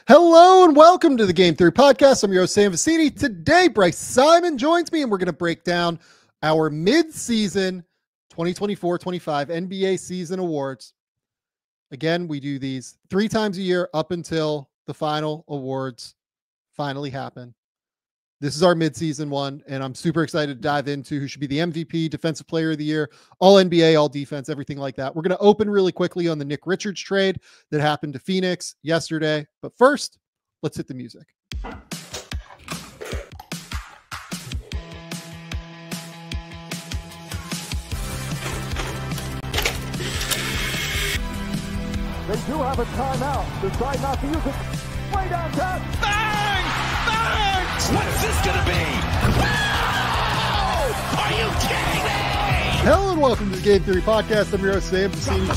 Hello and welcome to the Game Theory Podcast. I'm your host, Sam Vecenie. Today, Bryce Simon joins me, and we're going to break down our mid-season 2024-25 NBA Season Awards. Again, we do these 3 times a year up until the final awards finally happen. This is our mid-season one, and I'm super excited to dive into who should be the MVP, Defensive Player of the Year, all NBA, all defense, everything like that. We're going to open really quickly on the Nick Richards trade that happened to Phoenix yesterday. But first, let's hit the music. They do have a timeout. Decide not to use it. Way downtown. Bang! Bang! What's this gonna be? Wow! Are you kidding me? Hello and welcome to the Game Theory Podcast. I'm your host, Sam Vecenie.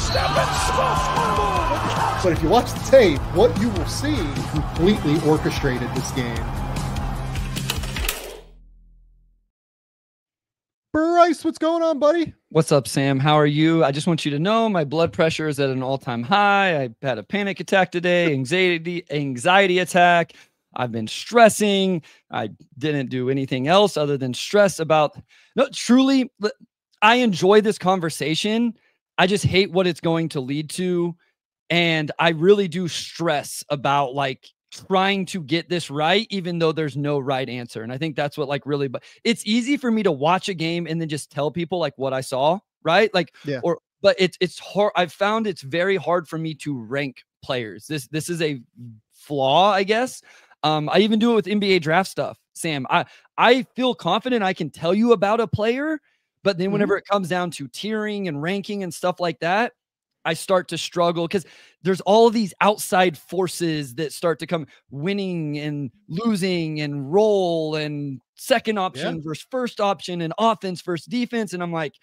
But if you watch the tape, what you will see completely orchestrated this game. Bryce, what's going on, buddy? What's up, Sam? How are you? I just want you to know my blood pressure is at an all-time high. I had a panic attack today, anxiety attack. I've been stressing. I didn't do anything else other than stress about. No, truly, I enjoy this conversation. I just hate what it's going to lead to. And I really do stress about trying to get this right, even though there's no right answer. And I think that's what really, but it's easy for me to watch a game and then just tell people what I saw, right? But it's hard. I've found it's very hard for me to rank players. This is a flaw, I guess. I even do it with NBA draft stuff, Sam. I feel confident I can tell you about a player, but then whenever it comes down to tiering and ranking and stuff like that, I start to struggle because there's all of these outside forces that start to come, winning and losing and role and second option versus first option and offense versus defense. And I'm like,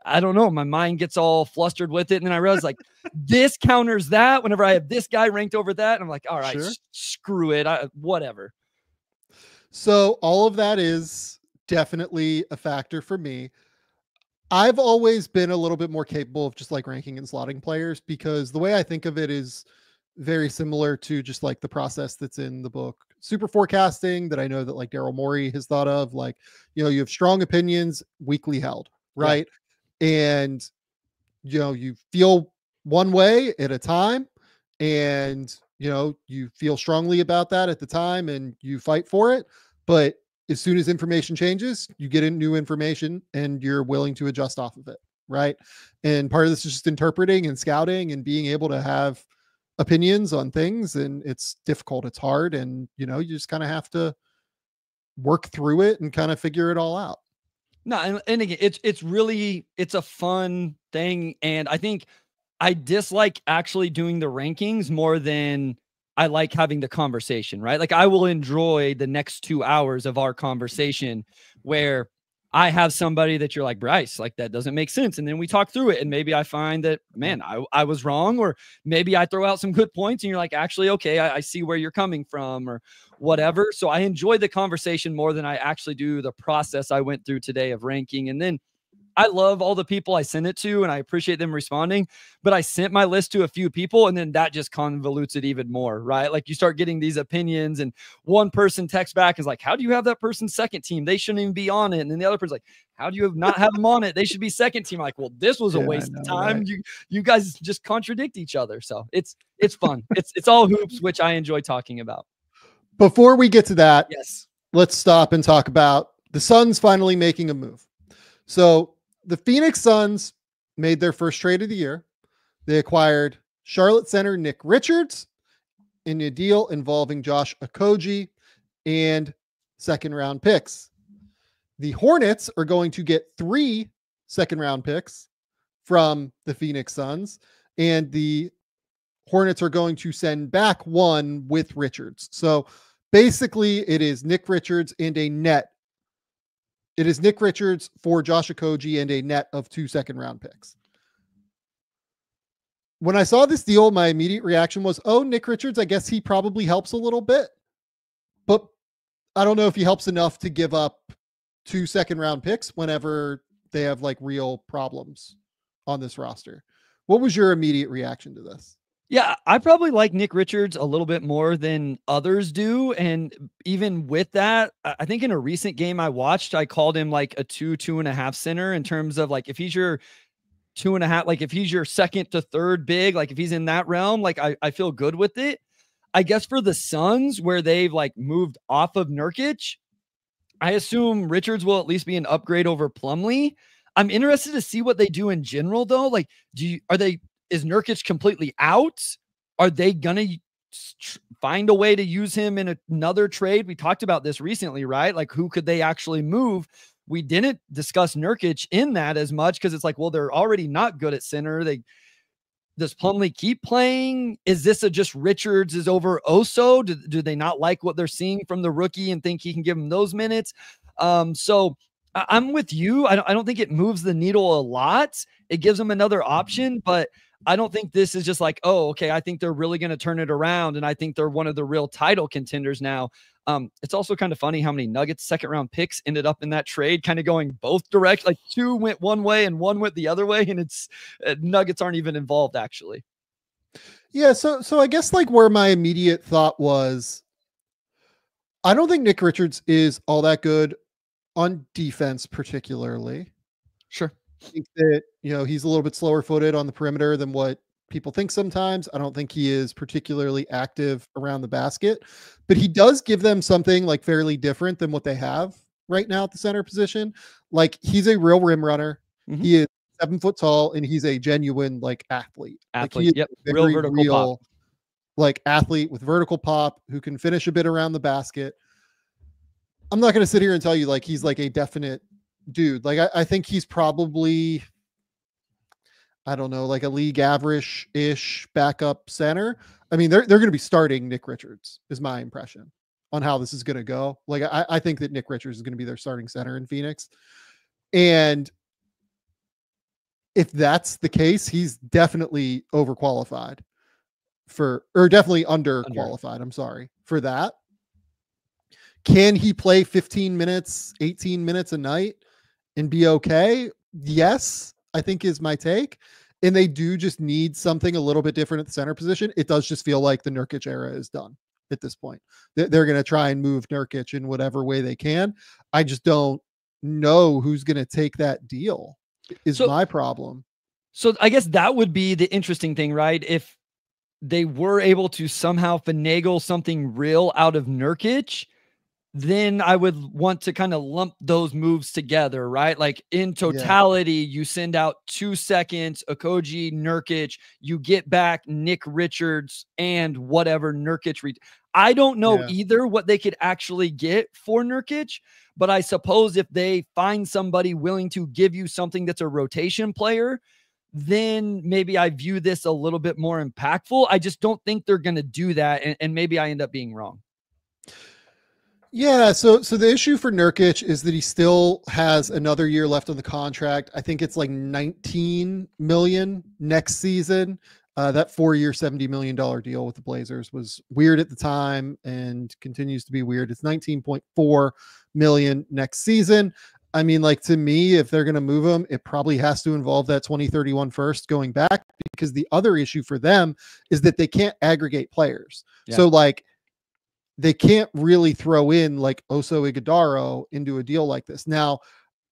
I don't know. My mind gets all flustered with it. And then I realize this counters that whenever I have this guy ranked over that. And I'm like, all right, screw it. Whatever. So all of that is definitely a factor for me. I've always been a little bit more capable of just ranking and slotting players because the way I think of it is very similar to just the process that's in the book Super Forecasting that I know that Daryl Morey has thought of. You have strong opinions weakly held, right? Yeah. And you feel one way at a time, and you feel strongly about that at the time and you fight for it, but as soon as information changes, you get in new information and you're willing to adjust off of it, right? And part of this is just interpreting and scouting and being able to have opinions on things. And it's difficult, it's hard, and you just kind of have to work through it and kind of figure it all out. No, and again, it's a fun thing, and I think I dislike actually doing the rankings more than I like having the conversation, right? I will enjoy the next 2 hours of our conversation where I have somebody that you're like, Bryce, that doesn't make sense. And then we talk through it. And maybe I find that, man, I was wrong. Or maybe I throw out some good points and you're like, actually, okay, I see where you're coming from or whatever. So I enjoy the conversation more than I actually do the process I went through today of ranking. And then I love all the people I send it to and I appreciate them responding, but I sent my list to a few people and then that just convolutes it even more, right? You start getting these opinions and one person texts back and is like, how do you have that person's second team? They shouldn't even be on it. And then the other person's like, how do you not have them on it? They should be second team. Well, this was a waste of time. Right? You guys just contradict each other. So it's fun. it's all hoops, which I enjoy talking about. Before we get to that, yes, let's stop and talk about the Suns finally making a move. So the Phoenix Suns made their first trade of the year. They acquired Charlotte center Nick Richards in a deal involving Josh Okogie and second-round picks. The Hornets are going to get 3 second-round picks from the Phoenix Suns, and the Hornets are going to send back 1 with Richards. So basically, it is Nick Richards and a net. It is Nick Richards for Josh Okogie and a net of 2 second-round picks. When I saw this deal, my immediate reaction was, oh, Nick Richards, I guess he probably helps a little bit. But I don't know if he helps enough to give up 2 second-round picks whenever they have real problems on this roster. What was your immediate reaction to this? Yeah, I probably like Nick Richards a little bit more than others do. And even with that, I think in a recent game I watched, I called him like a 2.5 center in terms of like if he's your 2.5, like if he's your second to third big, like if he's in that realm, like I feel good with it. I guess for the Suns, where they've like moved off of Nurkic, I assume Richards will at least be an upgrade over Plumlee. I'm interested to see what they do in general, though. Like, is Nurkic completely out? Are they gonna find a way to use him in another trade? We talked about this recently, right? Like, who could they actually move? We didn't discuss Nurkic in that as much because it's like, well, they're already not good at center. Does Plumlee keep playing? Is this just Richards is over Oso? Do they not like what they're seeing from the rookie and think he can give them those minutes? So I'm with you. I don't think it moves the needle a lot. It gives them another option, but I don't think this is just like, oh, okay, I think they're really going to turn it around. And I think they're one of the real title contenders now. It's also kind of funny how many Nuggets second round picks ended up in that trade, kind of going both directions. Like 2 went one way and 1 went the other way. And it's Nuggets aren't even involved actually. Yeah. So I guess like where my immediate thought was, I don't think Nick Richards is all that good on defense, particularly. Sure. I think that, he's a little bit slower footed on the perimeter than what people think sometimes. I don't think he is particularly active around the basket, but he does give them something like fairly different than what they have right now at the center position. Like he's a real rim runner. Mm-hmm. He is 7 foot tall and he's a genuine like athlete. Like he is yep. Real vertical pop. Like athlete with vertical pop who can finish a bit around the basket. I'm not going to sit here and tell you like he's like a definite dude. Like I think he's probably, I don't know, like a league average-ish backup center. I mean, they're going to be starting Nick Richards is my impression on how this is going to go. Like I think that Nick Richards is going to be their starting center in Phoenix. And if that's the case, he's definitely overqualified or definitely underqualified. I'm sorry for that. Can he play 15 minutes, 18 minutes a night and be okay? Yes, I think is my take. And they do just need something a little bit different at the center position. It does just feel like the Nurkic era is done at this point. They're going to try and move Nurkic in whatever way they can. I just don't know who's going to take that deal is my problem. So I guess that would be the interesting thing, right? If they were able to somehow finagle something real out of Nurkic, then I would want to kind of lump those moves together, right? Like in totality, you send out 2 seconds, Okogie, Nurkic, you get back Nick Richards and whatever Nurkic. I don't know either what they could actually get for Nurkic, but I suppose if they find somebody willing to give you something that's a rotation player, then maybe I view this a little bit more impactful. I just don't think they're going to do that. And maybe I end up being wrong. Yeah, so the issue for Nurkic is that he still has another year left on the contract. I think it's like $19 million next season. That 4-year, $70 million deal with the Blazers was weird at the time and continues to be weird. It's $19.4 million next season. I mean, like to me, if they're going to move him, it probably has to involve that 2031 first going back, because the other issue for them is that they can't aggregate players. Yeah. So like, they can't really throw in like Oso Ighodaro into a deal like this. Now,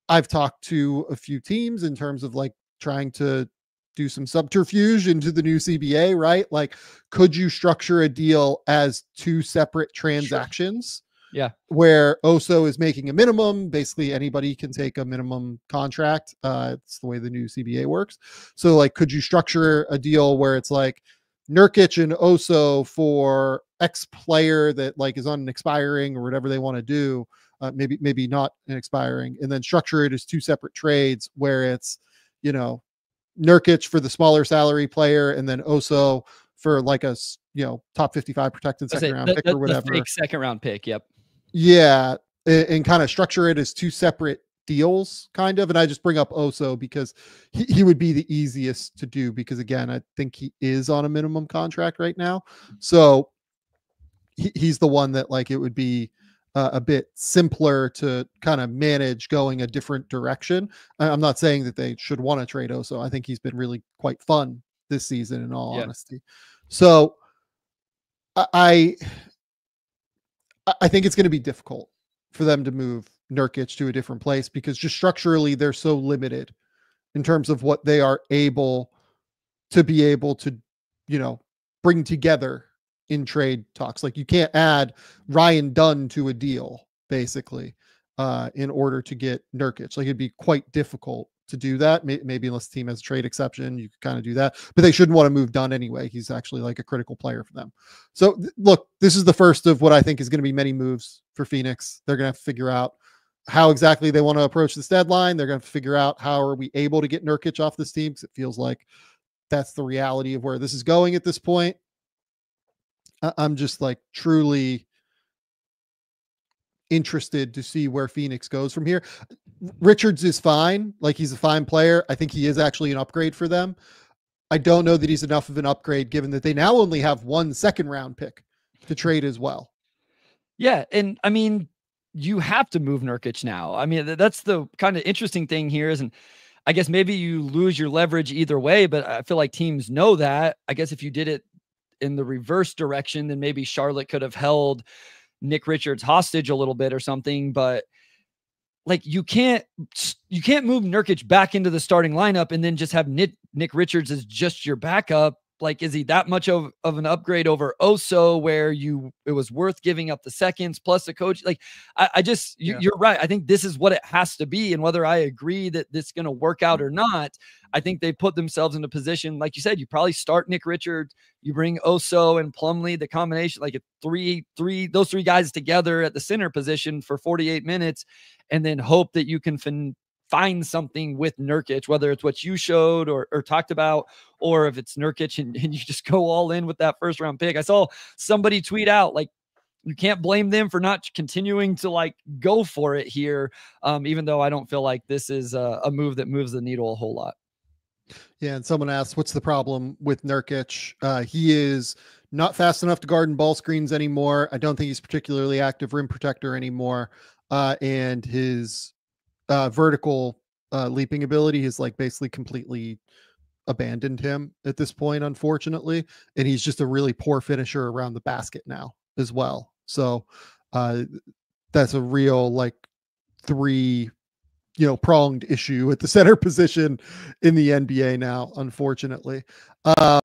I've talked to a few teams in terms of like trying to do some subterfuge into the new CBA, right? Like, could you structure a deal as 2 separate transactions? Sure. Yeah. Where Oso is making a minimum. Basically, anybody can take a minimum contract. It's the way the new CBA works. So, like, could you structure a deal where it's like Nurkic and Oso for X player that like is on an expiring or whatever they want to do, maybe not an expiring, and then structure it as 2 separate trades where it's, Nurkic for the smaller salary player and then Oso for like a, top 55 protected second round pick or whatever. The fake second round pick. Yep. Yeah. And kind of structure it as 2 separate deals kind of. And I just bring up Oso because he would be the easiest to do because again, I think he is on a minimum contract right now. So he's the one that like, it would be a bit simpler to kind of manage going a different direction. I'm not saying that they should want to trade Oso. I think he's been really quite fun this season in all honesty. So I think it's going to be difficult for them to move Nurkic to a different place because just structurally they're so limited in terms of what they are able to bring together in trade talks. Like you can't add Ryan Dunn to a deal basically in order to get Nurkic. Like it'd be quite difficult to do that. Maybe unless the team has a trade exception, you could kind of do that, but they shouldn't want to move Dunn anyway. He's actually like a critical player for them. So look, this is the first of what I think is going to be many moves for Phoenix. They're going to have to figure out how exactly they want to approach this deadline. They're going to figure out how are we able to get Nurkic off this team, because it feels like that's the reality of where this is going at this point. I'm just like truly interested to see where Phoenix goes from here. Richards is fine. Like he's a fine player. I think he is actually an upgrade for them. I don't know that he's enough of an upgrade given that they now only have 1 second-round pick to trade as well. Yeah. And I mean, you have to move Nurkic now. I mean, that's the kind of interesting thing here is, and I guess maybe you lose your leverage either way, but I feel like teams know that. I guess if you did it in the reverse direction, then maybe Charlotte could have held Nick Richards hostage a little bit or something, but like you can't move Nurkic back into the starting lineup and then just have Nick Richards as just your backup. Like, is he that much of an upgrade over Oso where it was worth giving up the seconds plus the coach? Like, you're right. I think this is what it has to be. And whether I agree that this is going to work out or not, I think they put themselves in a position, like you said, you probably start Nick Richards, you bring Oso and Plumlee, the combination, like those three guys together at the center position for 48 minutes, and then hope that you can find something with Nurkic, whether it's what you showed or talked about, or if it's Nurkic and you just go all in with that first round pick. I saw somebody tweet out, like, you can't blame them for not continuing to like go for it here. Even though I don't feel like this is a move that moves the needle a whole lot. Yeah. And someone asked, what's the problem with Nurkic? He is not fast enough to guard and ball screens anymore. I don't think he's particularly active rim protector anymore. And his vertical leaping ability has like basically completely abandoned him at this point, unfortunately. And he's just a really poor finisher around the basket now as well. So that's a real like pronged issue at the center position in the NBA now, unfortunately. Yeah,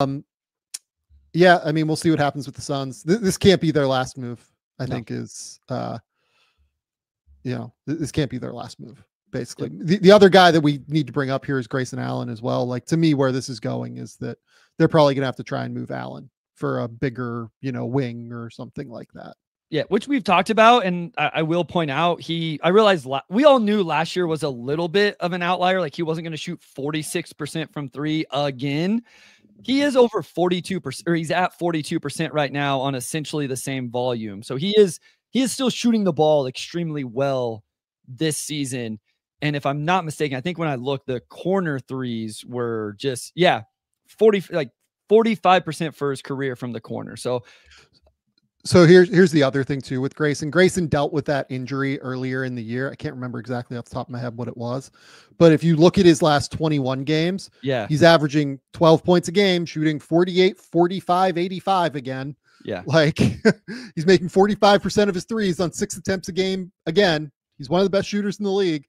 I mean, we'll see what happens with the Suns. This can't be their last move, I think is, this can't be their last move. Basically, the other guy that we need to bring up here is Grayson Allen as well. Like, to me, where this is going is that they're probably going to have to try and move Allen for a bigger, wing or something like that. Yeah, which we've talked about. And I will point out, I realized we all knew last year was a little bit of an outlier. Like, he wasn't going to shoot 46% from 3 again. He is over 42%, or he's at 42% right now on essentially the same volume. So he is still shooting the ball extremely well this season. And if I'm not mistaken, I think when I looked, the corner threes were just 45% for his career from the corner. So here's the other thing too with Grayson. Grayson dealt with that injury earlier in the year. I can't remember exactly off the top of my head what it was, but if you look at his last 21 games, he's averaging 12 points a game, shooting 48, 45, 85 again. Yeah. Like he's making 45% of his threes on 6 attempts a game. Again, he's one of the best shooters in the league.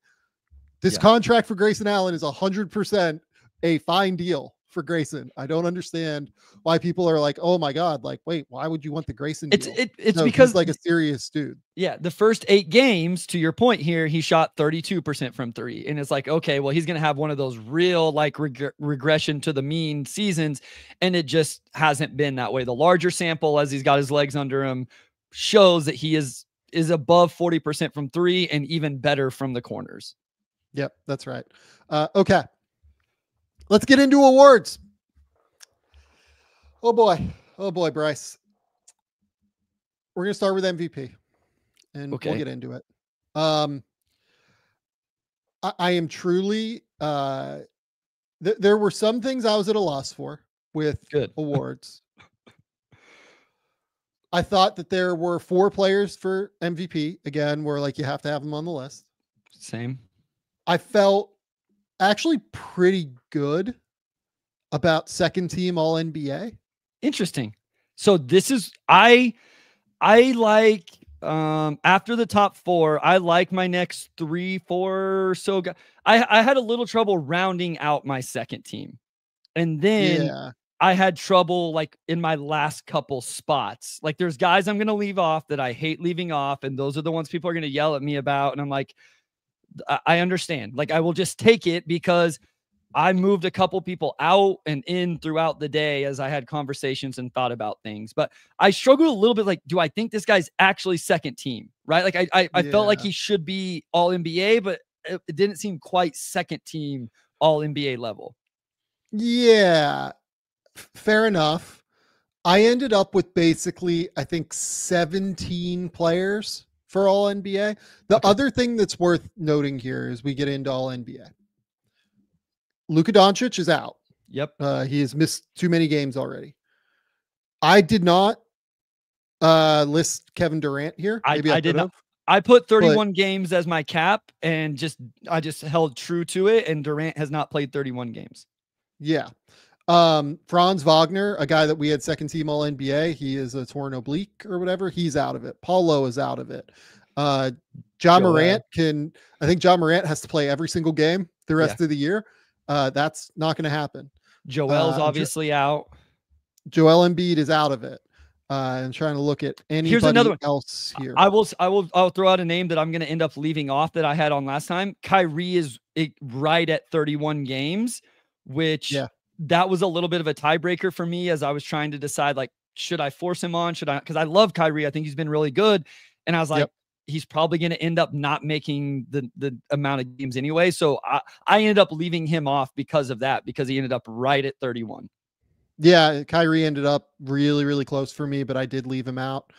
This contract for Grayson Allen is 100% a fine deal for Grayson. I don't understand why people are like, oh my God, like, wait, why would you want the Grayson deal? It's because he's like a serious dude. Yeah. The first 8 games, to your point here, he shot 32% from 3. And it's like, okay, well, he's going to have one of those real like regression to the mean seasons. And it just hasn't been that way. The larger sample, as he's got his legs under him, shows that he is above 40% from 3 and even better from the corners. Yep, that's right. Okay. Let's get into awards. Oh boy, Bryce. We're going to start with MVP and we'll get into it. I am truly, there were some things I was at a loss for with awards. I thought that there were 4 players for MVP, again, where like you have to have them on the list. Same. I felt actually pretty good about second team All NBA. Interesting. So this is I like after the top 4, I like my next 3, 4 or so. I had a little trouble rounding out my second team. And then I had trouble like in my last couple spots. Like there's guys I'm going to leave off that I hate leaving off. And those are the ones people are going to yell at me about. And I'm like, I understand. Like I will just take it because I moved a couple people out and in throughout the day as I had conversations and thought about things. But I struggled a little bit. Like, do I think this guy's actually second team? Right? Like I felt like he should be all NBA, but it didn't seem quite second team all NBA level. Yeah, fair enough. I ended up with basically, I think, 17 players for all NBA. The other thing that's worth noting here as we get into all NBA. Luka Doncic is out. Yep. He has missed too many games already. I did not list Kevin Durant here. Maybe I did not. I put 31 games as my cap and I just held true to it. And Durant has not played 31 games. Yeah. Franz Wagner, a guy that we had second team all NBA, he is a torn oblique or whatever. He's out of it. Paulo is out of it. John Morant I think John Morant has to play every single game the rest of the year. That's not going to happen. Joel's obviously out. Joel Embiid is out of it. I'm trying to look at anybody else here. I'll throw out a name that I'm going to end up leaving off that I had on last time. Kyrie is right at 31 games, which that was a little bit of a tiebreaker for me as I was trying to decide, like, should I force him on? Should I? Because I love Kyrie. I think he's been really good. And I was like, he's probably going to end up not making the amount of games anyway. So I ended up leaving him off because of that, because he ended up right at 31. Yeah, Kyrie ended up really, really close for me, but I did leave him out.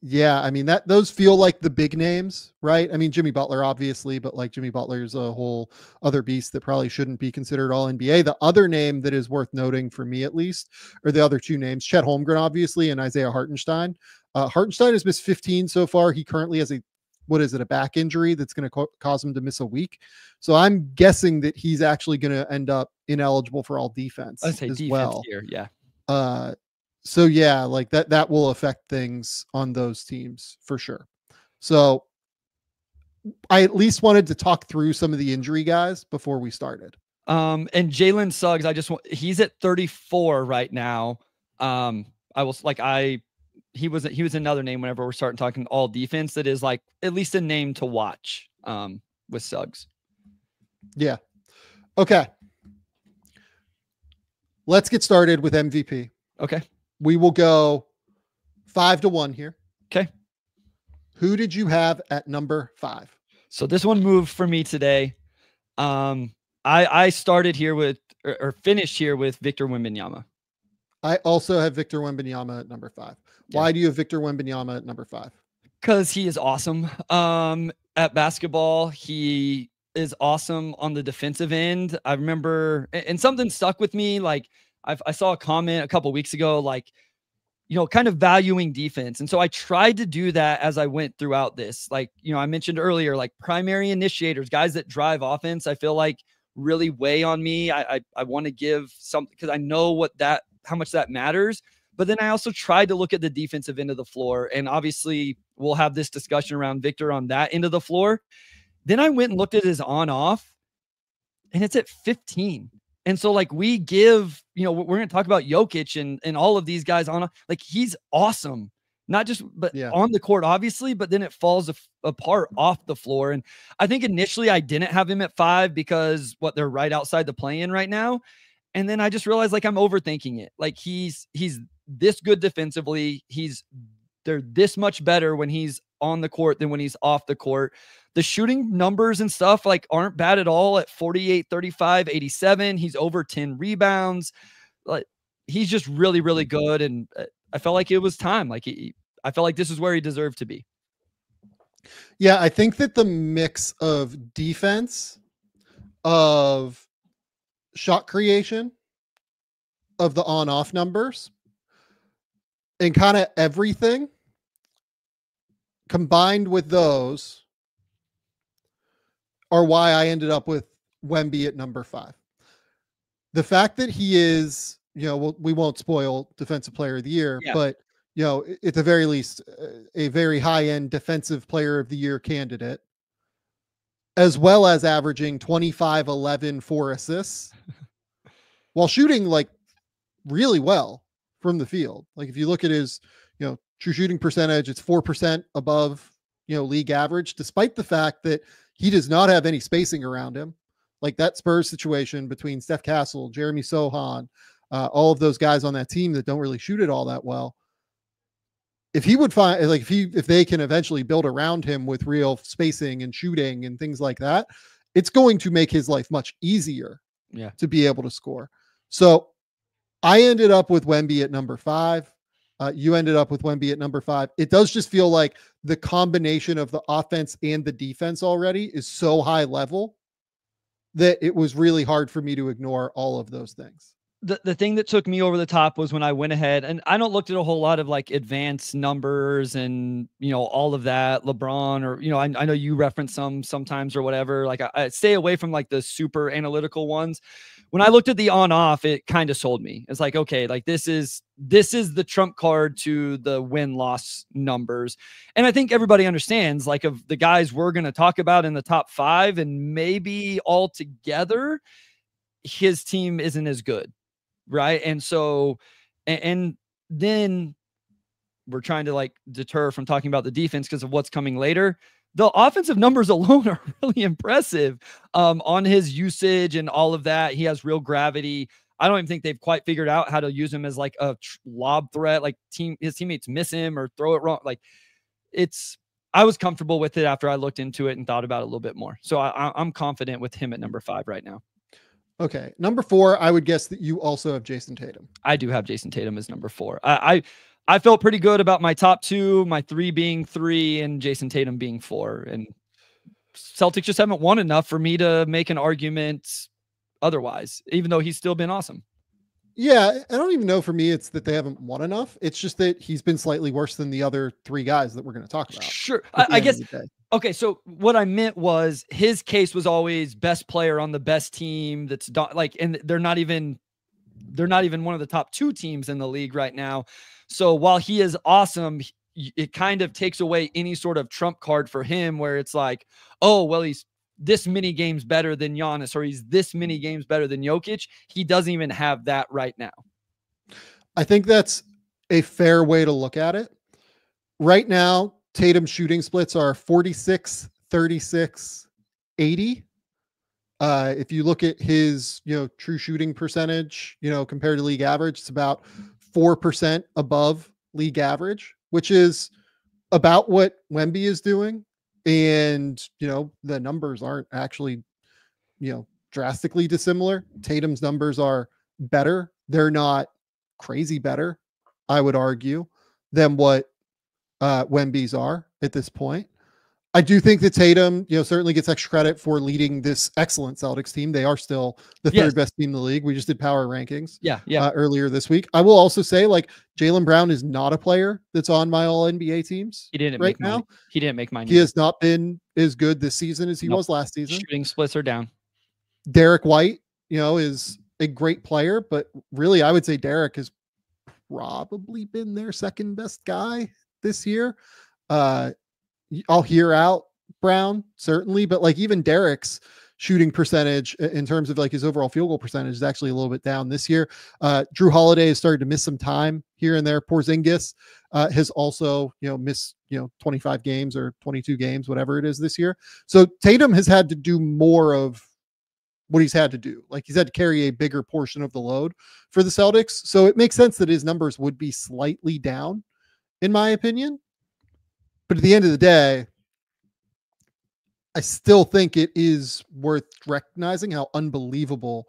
Yeah, I mean, those feel like the big names, right? I mean, Jimmy Butler, obviously, but like Jimmy Butler's a whole other beast that probably shouldn't be considered all NBA. The other name that is worth noting for me, at least, are the other two names, Chet Holmgren, obviously, and Isaiah Hartenstein. Hartenstein has missed 15 so far. He currently has a back injury that's going to cause him to miss a week. So I'm guessing that he's actually going to end up ineligible for all defense as well. Here, yeah. So yeah, like that will affect things on those teams for sure. So I at least wanted to talk through some of the injury guys before we started. And Jalen Suggs, he's at 34 right now. He was another name whenever we're starting talking all defense that is like at least a name to watch with Suggs. Yeah. Okay. Let's get started with MVP. Okay. We will go 5-1 here. Okay. Who did you have at number 5? So this one moved for me today. I started here with or finished here with Victor Wembanyama. I also have Victor Wembanyama at number 5. Why do you have Victor Wembanyama at number 5? Because he is awesome. At basketball, he is awesome on the defensive end. I remember, and something stuck with me. Like I saw a comment a couple weeks ago, like, kind of valuing defense. And so I tried to do that as I went throughout this. Like, I mentioned earlier, like primary initiators, guys that drive offense, I feel like really weigh on me. I want to give something because I know how much that matters. But then I also tried to look at the defensive end of the floor. And obviously we'll have this discussion around Victor on that end of the floor. Then I went and looked at his on-off and it's at 15. And so like we give, we're going to talk about Jokic and all of these guys on, like he's awesome, not just, but on the court, obviously, but then it falls apart off the floor. And I think initially I didn't have him at 5 because they're right outside the play-in right now. And then I just realized like I'm overthinking it. Like he's this good defensively. They're this much better when he's on the court than when he's off the court. The shooting numbers and stuff like aren't bad at all at 48, 35, 87. He's over 10 rebounds. Like he's just really, really good. And I felt like it was time. Like I felt like this is where he deserved to be. Yeah. I think that the mix of defense, of shot creation, of the on-off numbers, and kind of everything combined with those are why I ended up with Wemby at number 5. The fact that he is, we won't spoil defensive player of the year, Yeah. but at the very least, a very high-end defensive player of the year candidate, as well as averaging 25, 11, 4 assists while shooting like really well from the field. Like if you look at his, true shooting percentage, it's 4% above, league average, despite the fact that he does not have any spacing around him. Like that Spurs situation between Steph Castle, Jeremy Sohan, all of those guys on that team that don't really shoot it all that well. If he would find, like, if they can eventually build around him with real spacing and shooting and things like that, it's going to make his life much easier to be able to score. So I ended up with Wemby at number 5. You ended up with Wemby at number 5. It does just feel like the combination of the offense and the defense already is so high level that it was really hard for me to ignore all of those things. The thing that took me over the top was when I went ahead, and I don't looked at a whole lot of like advanced numbers and, all of that, LeBron, or, I know you reference some sometimes or whatever. Like I stay away from like the super analytical ones. When I looked at the on off, it kind of sold me. It's like, okay, like this is the trump card to the win loss numbers. And I think everybody understands, like, of the guys we're going to talk about in the top 5 and maybe all together, his team isn't as good. Right. And so, and then we're trying to like deter from talking about the defense because of what's coming later. The offensive numbers alone are really impressive on his usage and all of that. He has real gravity. I don't even think they've quite figured out how to use him as like a lob threat, like his teammates miss him or throw it wrong. Like I was comfortable with it after I looked into it and thought about it a little bit more. So I'm confident with him at number 5 right now. Okay. Number 4, I would guess that you also have Jason Tatum. I do have Jason Tatum as number 4. I felt pretty good about my top 2, my 3 being 3 and Jason Tatum being 4. And Celtics just haven't won enough for me to make an argument otherwise, even though he's still been awesome. Yeah. I don't even know, for me, it's that they haven't won enough. It's just that he's been slightly worse than the other 3 guys that we're going to talk about. Sure. I guess. Okay, so what I meant was his case was always best player on the best team. That's like, and they're not even one of the top 2 teams in the league right now. So while he is awesome, it kind of takes away any sort of trump card for him, where it's like, oh, well, he's this many games better than Giannis, or he's this many games better than Jokic. He doesn't even have that right now. I think that's a fair way to look at it. Right now, Tatum's shooting splits are 46, 36, 80. If you look at his, true shooting percentage, compared to league average, it's about 4% above league average, which is about what Wemby is doing. And, the numbers aren't actually, drastically dissimilar. Tatum's numbers are better. They're not crazy better, I would argue, than what Wemby's are at this point. I do think that Tatum, certainly gets extra credit for leading this excellent Celtics team. They are still the 3rd best team in the league. We just did power rankings earlier this week. I will also say, like, Jaylen Brown is not a player that's on my all NBA teams. He didn't right make now. He didn't make mine. He has not been as good this season as he was last season. Shooting splits are down. Derek White, is a great player, but really I would say Derek has probably been their 2nd best guy this year. I'll hear out Brown, certainly, but like even Derek's shooting percentage in terms of like his overall field goal percentage is actually a little bit down this year. Drew Holiday has started to miss some time here and there. Porzingis has also, missed, 25 games or 22 games, whatever it is this year. So Tatum has had to do more of what he's had to do. Like he's had to carry a bigger portion of the load for the Celtics. So it makes sense that his numbers would be slightly down, in my opinion. But at the end of the day, I still think it is worth recognizing how unbelievable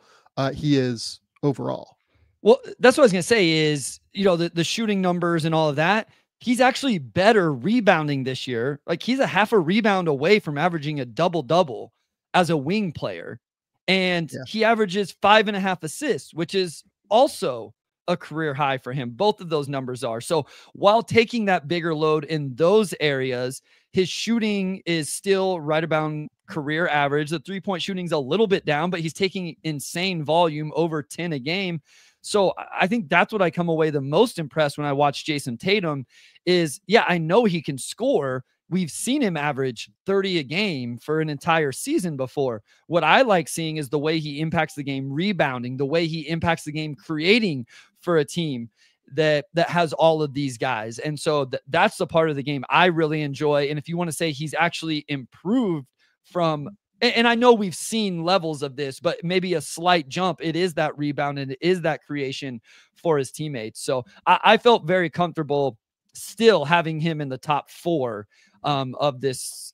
he is overall. Well, that's what I was going to say is, the shooting numbers and all of that, he's actually better rebounding this year. Like he's a half a rebound away from averaging a double-double as a wing player. And he averages 5.5 assists, which is also a career high for him. Both of those numbers are. So while taking that bigger load in those areas, his shooting is still right about career average. The 3-point shooting's a little bit down, but he's taking insane volume, over 10 a game. So I think that's what I come away the most impressed when I watch Jason Tatum is, yeah, I know he can score. We've seen him average 30 a game for an entire season before. What I like seeing is the way he impacts the game rebounding, the way he impacts the game creating for a team that has all of these guys. And so that's the part of the game I really enjoy. And if you want to say he's actually improved from, and I know we've seen levels of this, but maybe a slight jump, it is that rebound and it is that creation for his teammates. So I felt very comfortable still having him in the top 4 of this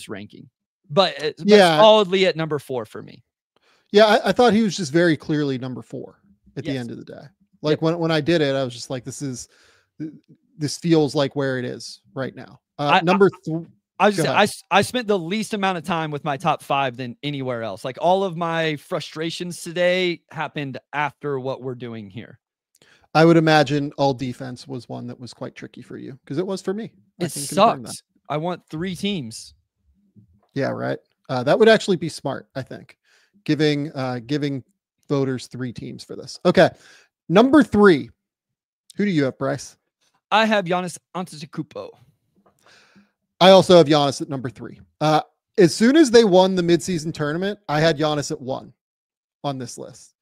ranking, but solidly at number 4 for me. Yeah, I thought he was just very clearly number 4 at the end of the day. Like when I did it, I was just like, this feels like where it is right now. Number 3. I spent the least amount of time with my top 5 than anywhere else. Like all of my frustrations today happened after what we're doing here. I would imagine all defense was one that was quite tricky for you because it was for me. It sucks. I want 3 teams. Yeah, right. That would actually be smart, I think, giving voters 3 teams for this. Okay. Number 3. Who do you have, Bryce? I have Giannis Antetokounmpo. I also have Giannis at number 3. As soon as they won the midseason tournament, I had Giannis at 1 on this list.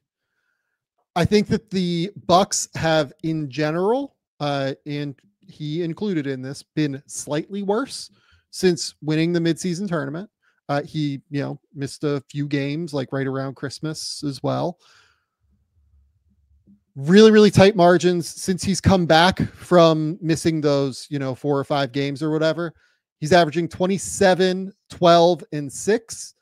I think that the Bucks have, in general, and he included in this, been slightly worse since winning the midseason tournament. He, missed a few games, like right around Christmas as well. Really, really tight margins since he's come back from missing those, 4 or 5 games or whatever. He's averaging 27, 12, and 6,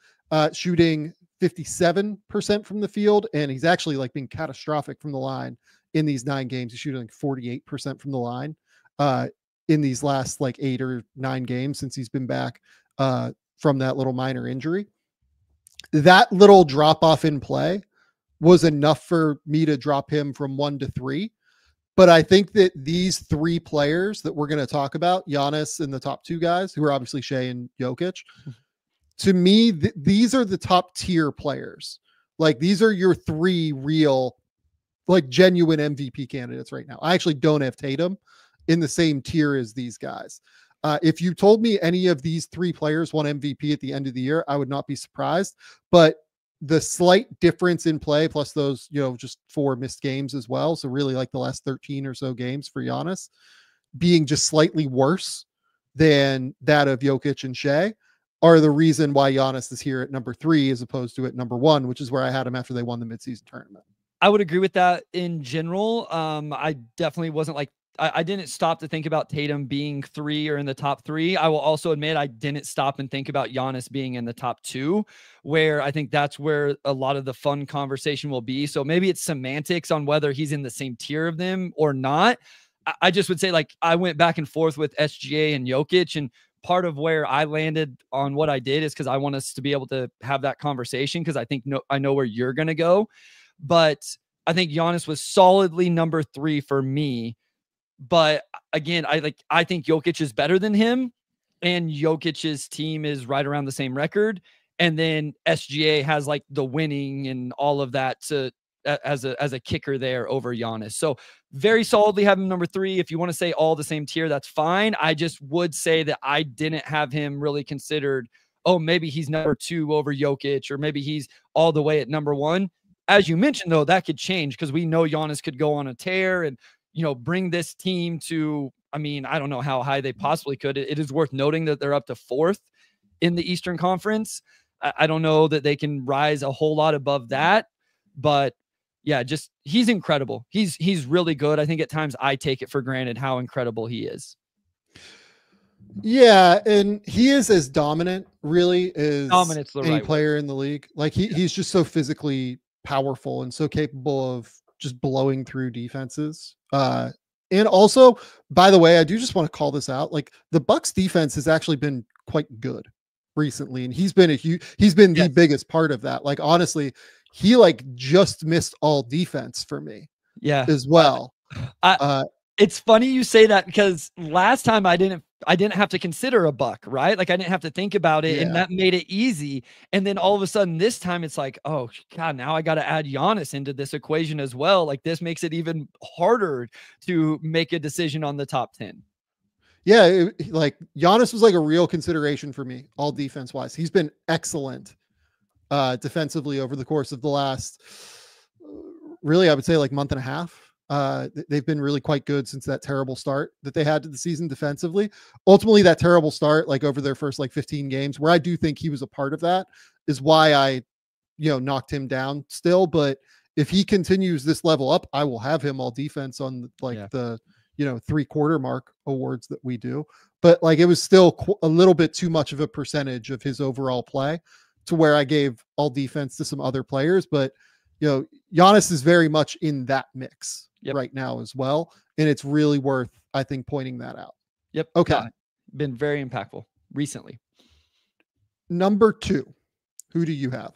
shooting 57% from the field. And he's actually like being catastrophic from the line in these 9 games. He's shooting like 48% from the line in these last like 8 or 9 games since he's been back from that little minor injury. That little drop off in play was enough for me to drop him from 1 to 3. But I think that these 3 players that we're going to talk about, Giannis and the top 2 guys, who are obviously Shea and Jokic, to me, these are the top tier players. Like these are your 3 real, like genuine MVP candidates right now. I actually don't have Tatum in the same tier as these guys. If you told me any of these 3 players won MVP at the end of the year, I would not be surprised. But the slight difference in play, plus those, just 4 missed games as well. So really like the last 13 or so games for Giannis being just slightly worse than that of Jokic and Shea are the reason why Giannis is here at number 3 as opposed to at number 1, which is where I had him after they won the midseason tournament. I would agree with that in general. I definitely wasn't like, I didn't stop to think about Tatum being 3 or in the top 3. I will also admit I didn't stop and think about Giannis being in the top 2, where I think that's where a lot of the fun conversation will be. So maybe it's semantics on whether he's in the same tier of them or not. I just would say like I went back and forth with SGA and Jokic, and part of where I landed on what I did is because I want us to be able to have that conversation because I know where you're going to go. But I think Giannis was solidly number 3 for me. But again, I think Jokic is better than him, and Jokic's team is right around the same record. And then SGA has like the winning and all of that as a kicker there over Giannis. So very solidly have him number 3. If you want to say all the same tier, that's fine. I just would say that I didn't have him really considered, oh, maybe he's number 2 over Jokic, or maybe he's all the way at number 1. As you mentioned, though, that could change because we know Giannis could go on a tear and bring this team to, I don't know how high they possibly could. It is worth noting that they're up to 4th in the Eastern Conference. I don't know that they can rise a whole lot above that, but yeah, just he's incredible. He's really good. I think at times I take it for granted how incredible he is. Yeah, and he is as dominant, really, as any player in the league. Like he's just so physically powerful and so capable of just blowing through defenses. And also, by the way, I do just want to call this out. Like the Bucks defense has actually been quite good recently, and he's been the biggest part of that. Like honestly, he like just missed all defense for me. Yeah, as well. It's funny you say that because last time I didn't I didn't have to consider a buck, right? Like I didn't have to think about it, and that made it easy. And then all of a sudden this time it's like, oh God, now I got to add Giannis into this equation as well. Like this makes it even harder to make a decision on the top 10. Yeah, like Giannis was like a real consideration for me, all defense wise. He's been excellent defensively over the course of the last, really, I would say like month and a half. They've been really quite good since that terrible start that they had to the season defensively. Ultimately, that terrible start, like over their first like 15 games, where I do think he was a part of that, is why I, knocked him down still. But if he continues this level up, I will have him all defense on the 3/4 mark awards that we do. But like it was still a little bit too much of a percentage of his overall play to where I gave all defense to some other players. But Giannis is very much in that mix right now as well, and it's really worth, I think, pointing that out. Yep. Okay. Been very impactful recently. Number 2, who do you have?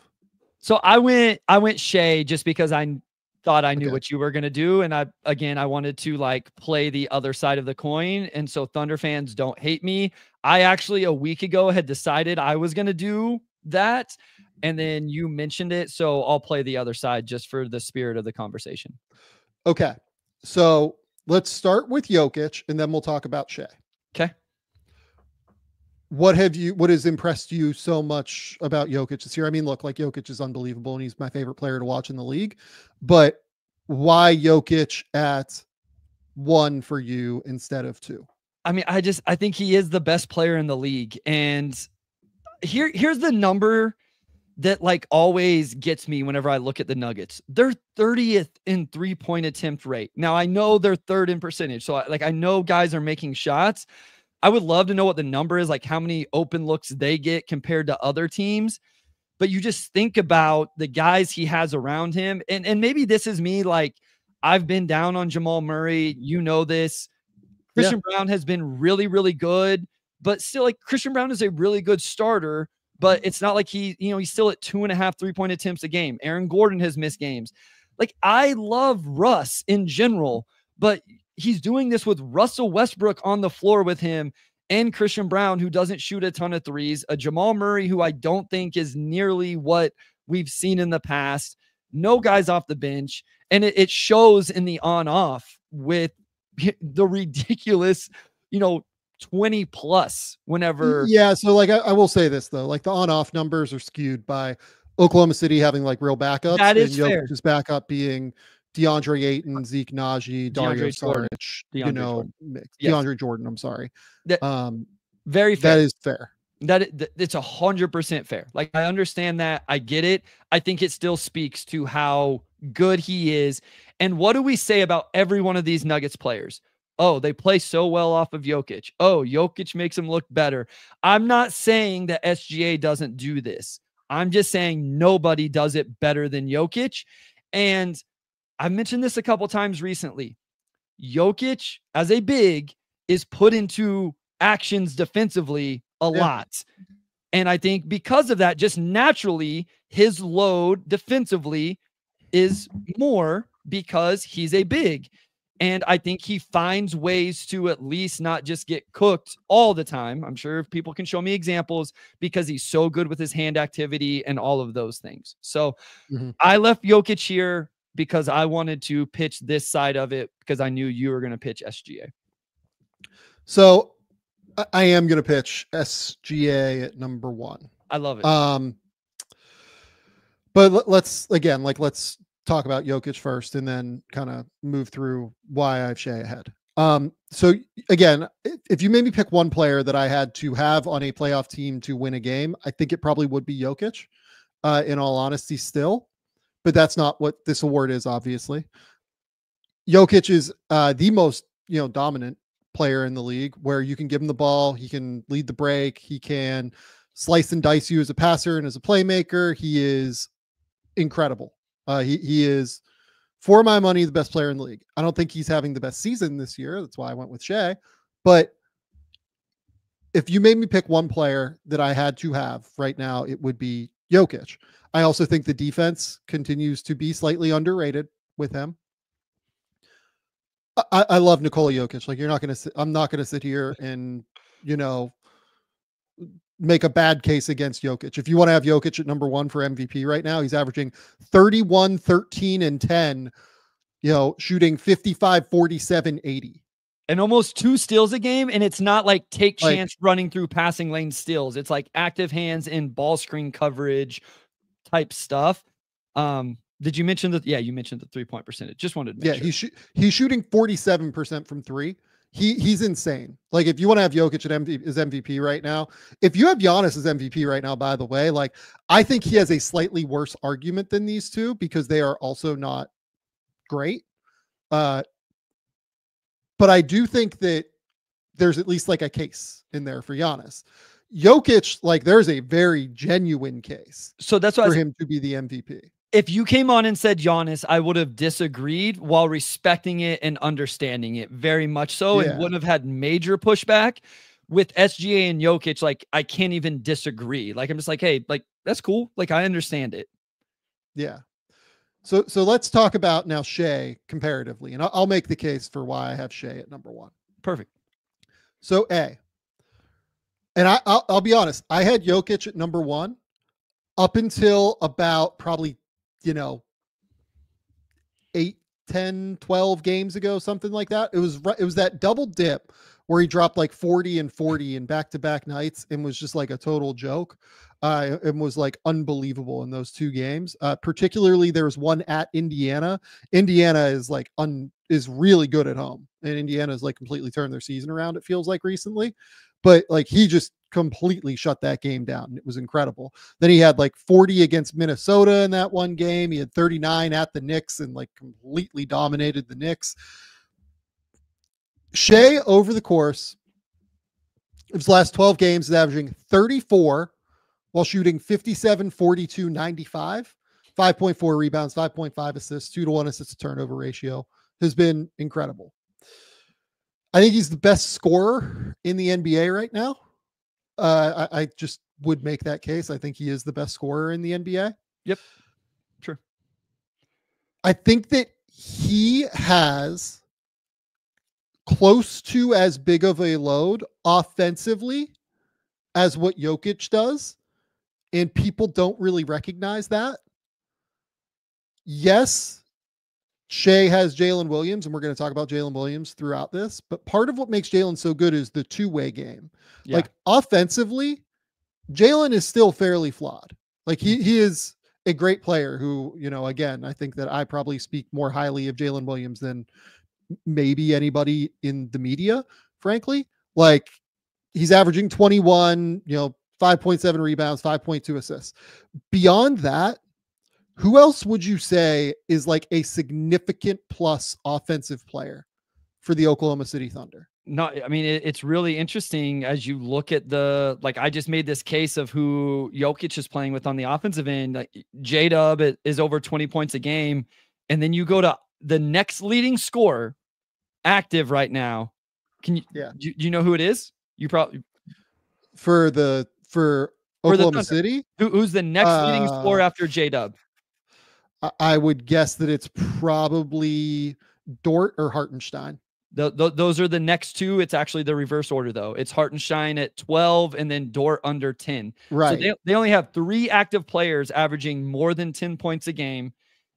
So I went Shea just because I thought I knew what you were going to do. And I wanted to like play the other side of the coin. And so Thunder fans, don't hate me. I actually a week ago had decided I was going to do that. And then you mentioned it. So I'll play the other side just for the spirit of the conversation. Okay. So let's start with Jokic and then we'll talk about Shea. Okay. What has impressed you so much about Jokic this year? I mean, look, like Jokic is unbelievable and he's my favorite player to watch in the league, but why Jokic at 1 for you instead of 2? I mean, I think he is the best player in the league. And here's the number that like always gets me whenever I look at the Nuggets. They're 30th in 3-point attempt rate. Now I know they're 3rd in percentage. So I know guys are making shots. I would love to know what the number is, like how many open looks they get compared to other teams. But you just think about the guys he has around him. And maybe this is me, like I've been down on Jamal Murray. You know this. Christian Brown has been really, really good. But still, like Christian Brown is a really good starter. But it's not like he's still at 2.5 3-point attempts a game. Aaron Gordon has missed games. Like I love Russ in general, but he's doing this with Russell Westbrook on the floor with him and Christian Brown, who doesn't shoot a ton of threes, a Jamal Murray, who I don't think is nearly what we've seen in the past. No guys off the bench. And it shows in the on-off with the ridiculous, 20 plus whenever. Yeah. So like, I will say this though, like the on-off numbers are skewed by Oklahoma City having like real backups. That is fair. Jokic's backup being DeAndre Ayton, Zeke Naji, Dario Saric, DeAndre Jordan. I'm sorry. Very fair. That is fair. It's 100% fair. Like I understand that. I get it. I think it still speaks to how good he is. And what do we say about every one of these Nuggets players? Oh, they play so well off of Jokic. Oh, Jokic makes them look better. I'm not saying that SGA doesn't do this. I'm just saying nobody does it better than Jokic. And I've mentioned this a couple times recently. Jokic, as a big, is put into actions defensively a lot. And I think because of that, just naturally, his load defensively is more because he's a big. And I think he finds ways to at least not just get cooked all the time. I'm sure if people can show me examples because he's so good with his hand activity and all of those things. So I left Jokic here because I wanted to pitch this side of it because I knew you were going to pitch SGA. So I am going to pitch SGA at number 1. I love it. But let's talk about Jokic first and then kind of move through why I have Shea ahead. So again, if you made me pick one player that I had to have on a playoff team to win a game, I think it probably would be Jokic, in all honesty still, but that's not what this award is, obviously. Jokic is the most, dominant player in the league where you can give him the ball. He can lead the break. He can slice and dice you as a passer and as a playmaker. He is incredible. He is, for my money, the best player in the league. I don't think he's having the best season this year. That's why I went with Shea. But if you made me pick one player that I had to have right now, it would be Jokic. I also think the defense continues to be slightly underrated with him. I love Nikola Jokic. Like I'm not going to sit here and you know, make a bad case against Jokic. If you want to have Jokic at number 1 for MVP right now, he's averaging 31, 13, and 10, shooting 55, 47, 80. And almost 2 steals a game. And it's not like take Like, chance running through passing lane steals. It's like active hands in ball screen coverage type stuff. Did you mention that? Yeah, you mentioned the 3-point percentage. Just wanted to make sure. He's shooting 47% from 3. He's insane. Like, if you want to have Jokic as MVP right now, if you have Giannis as MVP right now, by the way, like, I think he has a slightly worse argument than these two because they are also not great. But I do think that there's at least like a case in there for Giannis. Jokic, like, there's a very genuine case. So that's why for him to be the MVP. If you came on and said Giannis, I would have disagreed while respecting it and understanding it very much so, and wouldn't have had major pushback. With SGA and Jokic, like, I can't even disagree. Like, I'm just like, hey, like, that's cool. Like, I understand it. Yeah. So let's talk about now Shea comparatively, and I'll make the case for why I have Shea at number 1. Perfect. So and I'll be honest, I had Jokic at number 1 up until about probably 8, 10, 12 games ago, something like that. It was that double dip where he dropped like 40 and 40 in back-to-back nights and was just like a total joke. And was like unbelievable in those 2 games. Particularly there was one at Indiana. Indiana is like is really good at home, and Indiana's like completely turned their season around, it feels like, recently. But like, he just completely shut that game down. It was incredible. Then he had like 40 against Minnesota in that one game. He had 39 at the Knicks and like completely dominated the Knicks. Shea, over the course of his last 12 games, is averaging 34 while shooting 57, 42, 95, 5.4 rebounds, 5.5 assists, 2-to-1 assist to turnover ratio. Has been incredible. I think he's the best scorer in the NBA right now. I just would make that case. I think he is the best scorer in the NBA. Yep. Sure. I think that he has close to as big of a load offensively as what Jokic does, and people don't really recognize that. Yes, Shea has Jalen Williams, and we're going to talk about Jalen Williams throughout this, but part of what makes Jalen so good is the two-way game. Yeah. Like, offensively, Jalen is still fairly flawed. Like, he is a great player who, again, I think that I probably speak more highly of Jalen Williams than maybe anybody in the media, frankly. Like, he's averaging 21, 5.7 rebounds, 5.2 assists. Beyond that, who else would you say is like a significant plus offensive player for the Oklahoma City Thunder? No, I mean, it's really interesting as you look at I just made this case of who Jokic is playing with on the offensive end. Like, J-Dub is over 20 points a game. And then you go to the next leading scorer active right now. Do you know who it is? You probably for Oklahoma City. Who's the next leading scorer after J-Dub? I would guess that it's probably Dort or Hartenstein. Those are the next two. It's actually the reverse order, though. It's Hartenstein at 12 and then Dort under 10. Right. So they only have 3 active players averaging more than 10 points a game,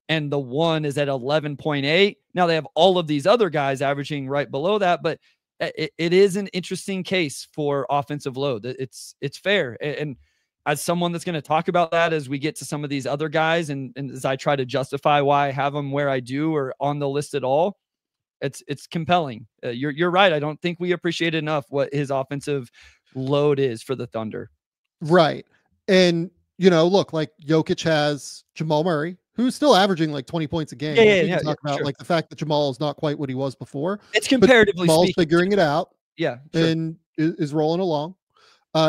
and the one is at 11.8. Now they have all of these other guys averaging right below that, but it is an interesting case for offensive load. It's fair. And as someone that's going to talk about that as we get to some of these other guys, and as I try to justify why I have them where I do or on the list at all, it's compelling. You're right. I don't think we appreciate enough what his offensive load is for the Thunder. Right. And, look, like, Jokic has Jamal Murray, who's still averaging like 20 points a game. Yeah. Talk about like the fact that Jamal is not quite what he was before. It's comparatively Jamal's speaking. Figuring it out. Yeah. Sure. And is rolling along.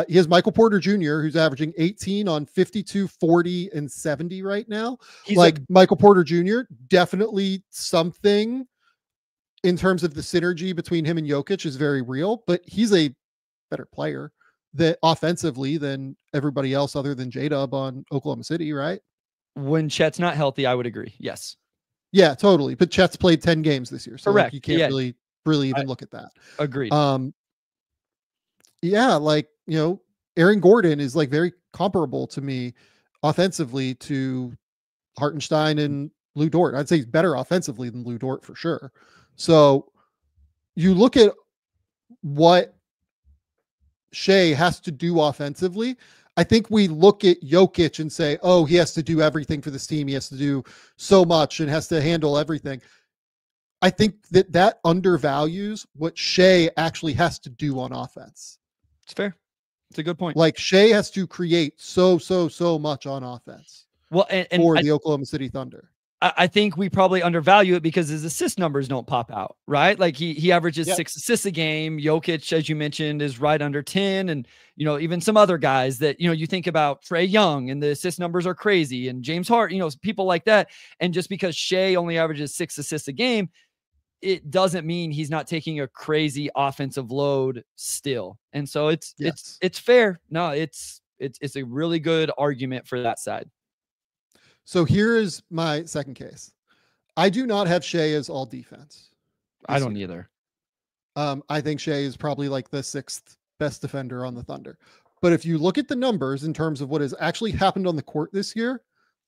He has Michael Porter Jr., who's averaging 18 on 52, 40, and 70 right now. Michael Porter Jr., definitely something in terms of the synergy between him and Jokic is very real, but he's a better player offensively than everybody else other than J-Dub on Oklahoma City, right? When Chet's not healthy, I would agree. Yes. Yeah, totally. But Chet's played 10 games this year. So correct. You can't really even look at that. Agreed. Yeah, like, Aaron Gordon is like very comparable to me offensively to Hartenstein and Lou Dort. I'd say he's better offensively than Lou Dort for sure. So you look at what Shea has to do offensively. I think we look at Jokic and say, oh, he has to do everything for this team. He has to do so much and has to handle everything. I think that undervalues what Shea actually has to do on offense. It's fair. It's a good point. Like Shea has to create so much on offense. Well, for the Oklahoma City Thunder. I think we probably undervalue it because his assist numbers don't pop out, right? Like he averages 6 assists a game. Jokic, as you mentioned, is right under 10. And, even some other guys that, you think about Trae Young and the assist numbers are crazy, and James Harden, people like that. And just because Shea only averages 6 assists a game, it doesn't mean he's not taking a crazy offensive load still. And so it's fair. No, it's a really good argument for that side. So here is my second case. I do not have Shea as all defense. I don't either. I think Shea is probably like the 6th best defender on the Thunder. But if you look at the numbers in terms of what has actually happened on the court this year,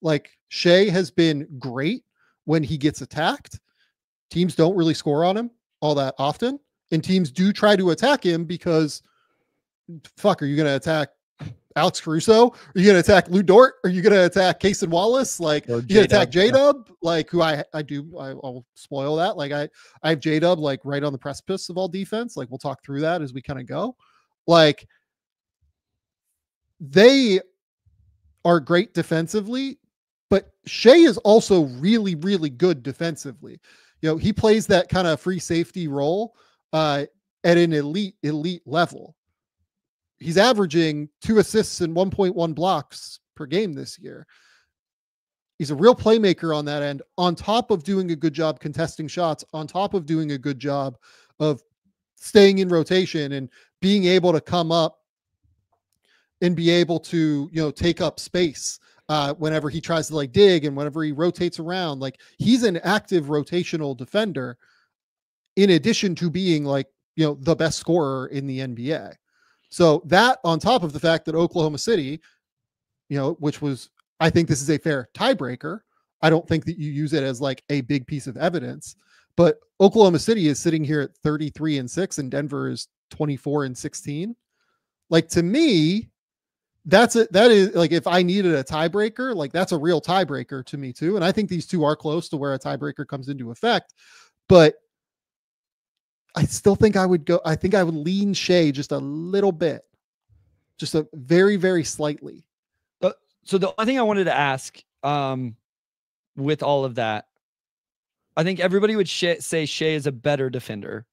like Shea has been great when he gets attacked. Teams don't really score on him all that often. And teams do try to attack him because, are you going to attack Alex Caruso? Are you going to attack Lou Dort? Are you going to attack Cason Wallace? Like, you going to attack J-Dub? Like, who I'll spoil that. Like, I have J-Dub like right on the precipice of all defense. Like, we'll talk through that as we kind of go. Like, they are great defensively, but Shea is also really, really good defensively. He plays that kind of free safety role at an elite level. He's averaging 2 assists and 1.1 blocks per game this year. He's a real playmaker on that end, on top of doing a good job contesting shots, on top of doing a good job of staying in rotation and being able to come up and be able to, take up space whenever he tries to like dig and whenever he rotates around. Like, he's an active rotational defender in addition to being like, the best scorer in the NBA. So that, on top of the fact that Oklahoma City, which was, I think this is a fair tiebreaker. I don't think that you use it as like a big piece of evidence, but Oklahoma City is sitting here at 33-6 and Denver is 24-16. Like, to me, that is like, if I needed a tiebreaker, like that's a real tiebreaker to me too. And I think these two are close to where a tiebreaker comes into effect, but I still think I would lean Shea just a little bit, just a very, very slightly. So the only thing I wanted to ask, with all of that, I think everybody would say Shea is a better defender.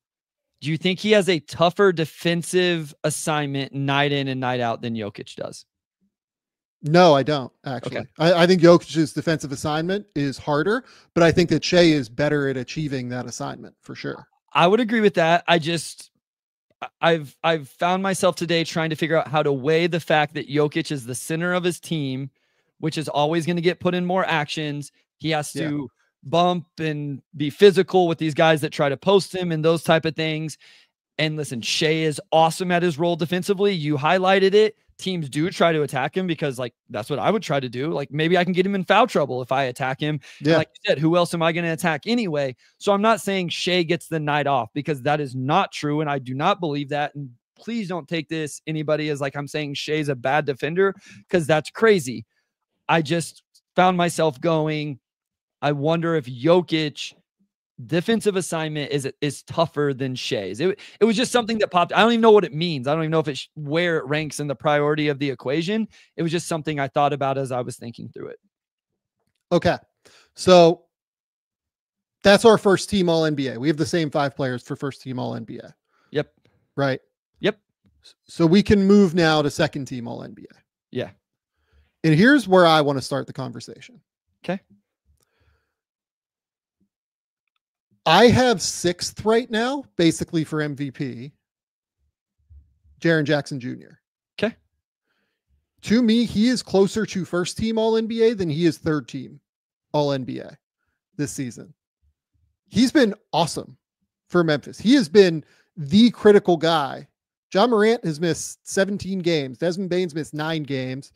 Do you think he has a tougher defensive assignment night in and night out than Jokic does? No, I don't actually. Okay. I think Jokic's defensive assignment is harder, but I think that Shea is better at achieving that assignment for sure. I would agree with that. I've found myself today trying to figure out how to weigh the fact that Jokic is the center of his team, which is always going to get put in more actions. He has to bump and be physical with these guys that try to post him and those type of things. And listen, Shea is awesome at his role defensively. You highlighted it. Teams do try to attack him because like, that's what I would try to do. Like, maybe I can get him in foul trouble if I attack him. Yeah. And like you said, who else am I going to attack anyway? So I'm not saying Shea gets the night off, because that is not true. And I do not believe that. And please don't take this, anybody, as like I'm saying Shea's a bad defender, because that's crazy. I just found myself going, I wonder if Jokic defensive assignment is tougher than Shea's. It was just something that popped. I don't even know what it means. I don't even know if it's where it ranks in the priority of the equation. It was just something I thought about as I was thinking through it. Okay. So that's our first team all NBA. We have the same 5 players for first team all NBA. Yep. Right. Yep. So we can move now to second team all NBA. Yeah. And here's where I want to start the conversation. Okay. I have 6th right now, basically for MVP, Jaren Jackson Jr. Okay. To me, he is closer to first team all NBA than he is third team all NBA this season. He's been awesome for Memphis. He has been the critical guy John Morant has missed 17 games. Desmond Bane's missed 9 games.